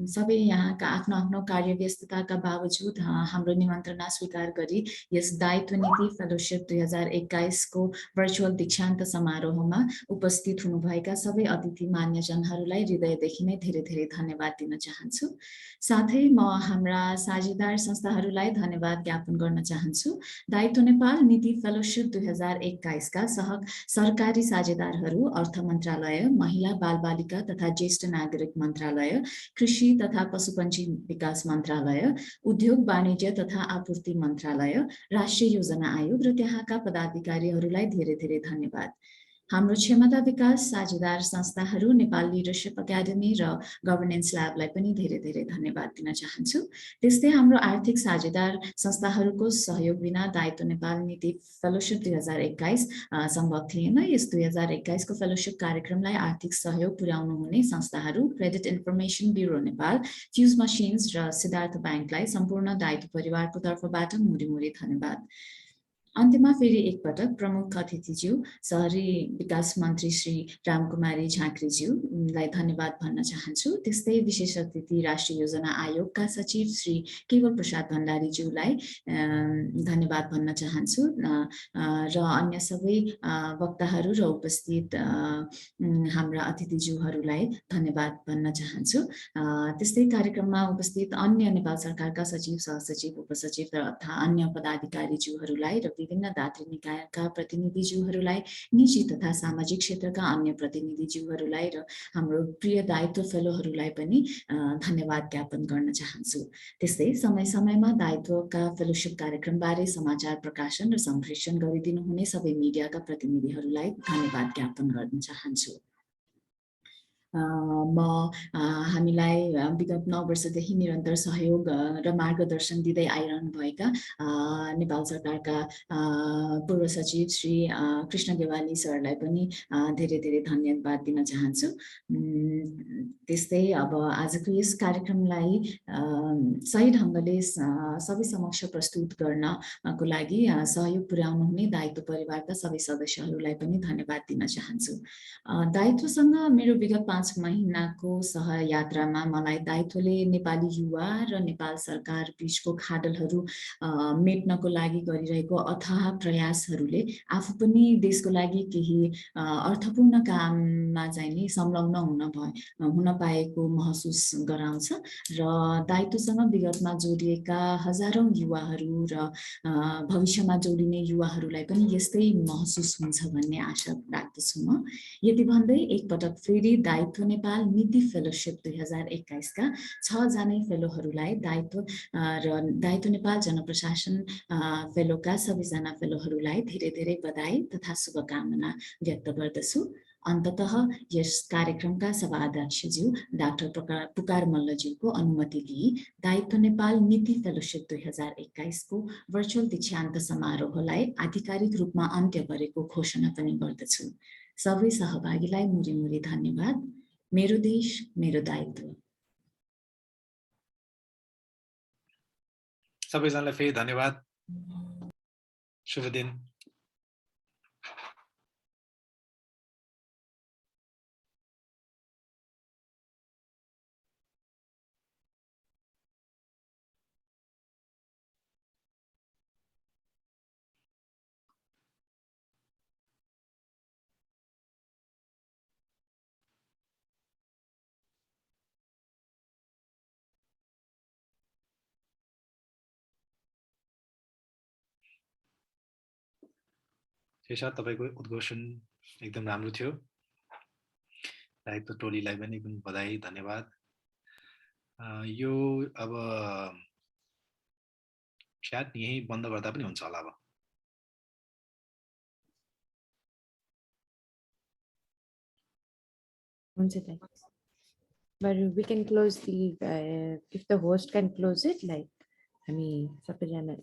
सबै यहाँका आफ्नो कार्यव्यस्तताका बावजुद हाम्रो निमन्त्रणा स्वीकार गरी यस दायित्व नीति फेलोशिप 2021 को भर्चुअल दीक्षान्त समारोहमा उपस्थित हुनुभएका सबै अतिथि मान्यजनहरूलाई हृदयदेखि नै धेरै धेरै धन्यवाद दिन चाहन्छु। साथै म हाम्रा साझेदार संस्थाहरूलाई धन्यवाद ज्ञापन गर्न चाहन्छु। दायित्व नेपाल नीति फेलोशिप 2021 का सरकारी साझेदारहरू अर्थ मन्त्रालय, महिला बालबालिका तथा ज्येष्ठ नागरिक मन्त्रालय, कृषि तथा पशुपन्छी विकास मन्त्रालय, उद्योग वाणिज्य तथा आपूर्ति मन्त्रालय, राष्ट्रिय योजना आयोग र त्यहाँका पदाधिकारीहरूलाई धेरै धेरै धन्यवाद। हाम्रो क्षमता विकास साझेदार संस्थाहरू नेपाल लिडरशिप एकाडेमी र गभर्नेन्स ल्याबलाई पनि धेरै धेरै धन्यवाद दिन चाहन्छु। त्यस्तै हाम्रो आर्थिक साझेदार संस्थाहरूको सहयोग बिना दायित्व नेपाल नीति फेलोशिप 2021 सम्भव थिएन। यस 2021 को फेलोशिप कार्यक्रमलाई आर्थिक सहयोग पुर्याउनु हुने संस्थाहरू credit information bureau Nepal, fuse machines र सिद्धार्थ ब्याङ्कलाई सम्पूर्ण दायित्व परिवारको तर्फबाट मुरी धन्यवाद। अन्त्यमा फेरि एकपटक प्रमुख अतिथिज्यू शहरी विकास मन्त्री श्री रामकुमारी झाँक्रीज्यूलाई धन्यवाद भन्न चाहन्छु। त्यस्तै विशेष अतिथि राष्ट्रिय योजना आयोगका सचिव श्री केवल प्रसाद भण्डारीज्यूलाई धन्यवाद भन्न चाहन्छु र अन्य सबै वक्ताहरू र उपस्थित हाम्रा अतिथिज्यूहरूलाई धन्यवाद भन्न चाहन्छु। त्यस्तै कार्यक्रममा उपस्थित अन्य नेपाल सरकारका सचिव, सहसचिव, उपसचिव तथा अन्य पदाधिकारीज्यूहरूलाई र विभिन्न दात्री निकायका प्रतिनिधिज्यूहरूलाई, निजी तथा सामाजिक क्षेत्रका अन्य प्रतिनिधिज्यूहरूलाई र हाम्रो प्रिय दायित्व फेलोहरूलाई पनि धन्यवाद ज्ञापन गर्न चाहन्छु। त्यस्तै समय समयमा दायित्वका फेलोशिप कार्यक्रमबारे समाचार प्रकाशन र सम्प्रेषण गरिदिनु हुने सबै मिडियाका प्रतिनिधिहरूलाई धन्यवाद ज्ञापन गर्न चाहन्छु। हामीलाई विगत 9 वर्षदेखि निरन्तर सहयोग र मार्गदर्शन दिँदै आइरहनु भएका नेपाल सरकारका पूर्व सचिव श्री कृष्ण गेवाली सरलाई पनि धेरै धेरै धन्यवाद दिन चाहन्छु। त्यस्तै अब आजको यस कार्यक्रमलाई सही ढङ्गले सबै समक्ष प्रस्तुत गर्नको लागि सहयोग पुर्याउनु हुने दायित्व परिवारका सबै सदस्यहरूलाई पनि धन्यवाद दिन चाहन्छु। दायित्वसँग मेरो विगत 5 महिनाको सहयात्रामा मलाई दायित्वले नेपाली युवा र नेपाल सरकार बीचको खाडलहरू मेट्नको लागि गरिरहेको अथाह प्रयासहरूले आफू पनि देशको लागि केही अर्थपूर्ण काममा चाहिँ नि संलग्न हुन पाएको महसुस गराउँछ र दायित्वसँग विगतमा जोडिएका हजारौं युवाहरू र भविष्यमा जोडिने युवाहरूलाई पनि यस्तै महसुस हुन्छ भन्ने आशा राख्दछु म। यति भन्दै एकपटक फेरि दायित्व नेपाल नीति फेलोशिप 2021 का 6 जना फेलोहरूलाई दायित्व नेपाल जनप्रशासन फेलोका सबैजना फेलोहरूलाई धेरै धेरै बधाई तथा शुभकामना व्यक्त गर्दछु। अन्ततः यस कार्यक्रमका सभाध्यक्षज्यू डाक्टर पुकार मल्लज्यूको अनुमति लिई दायित्व नेपाल नीति फेलोशिप 2021 को भर्चुअल दीक्षान्त समारोहलाई आधिकारिक रूपमा अन्त्य गरेको घोषणा पनि गर्दछु। सबै सहभागीलाई मुरी मुरी धन्यवाद। मेरो देश मेरो दायित्व। सबैजनालाई फेरि धन्यवाद। शुभ दिन। शेषा तपाईको उद्घोषण एकदम राम्रो थियो। दायित्व टोलीलाई पनि एकदम बधाई धन्यवाद। यो अब च्याट यही बन्द गर्दा पनि हुन्छ होला अब। हुन्छ त। But we can close the if the host can close it, like हामी सबैजना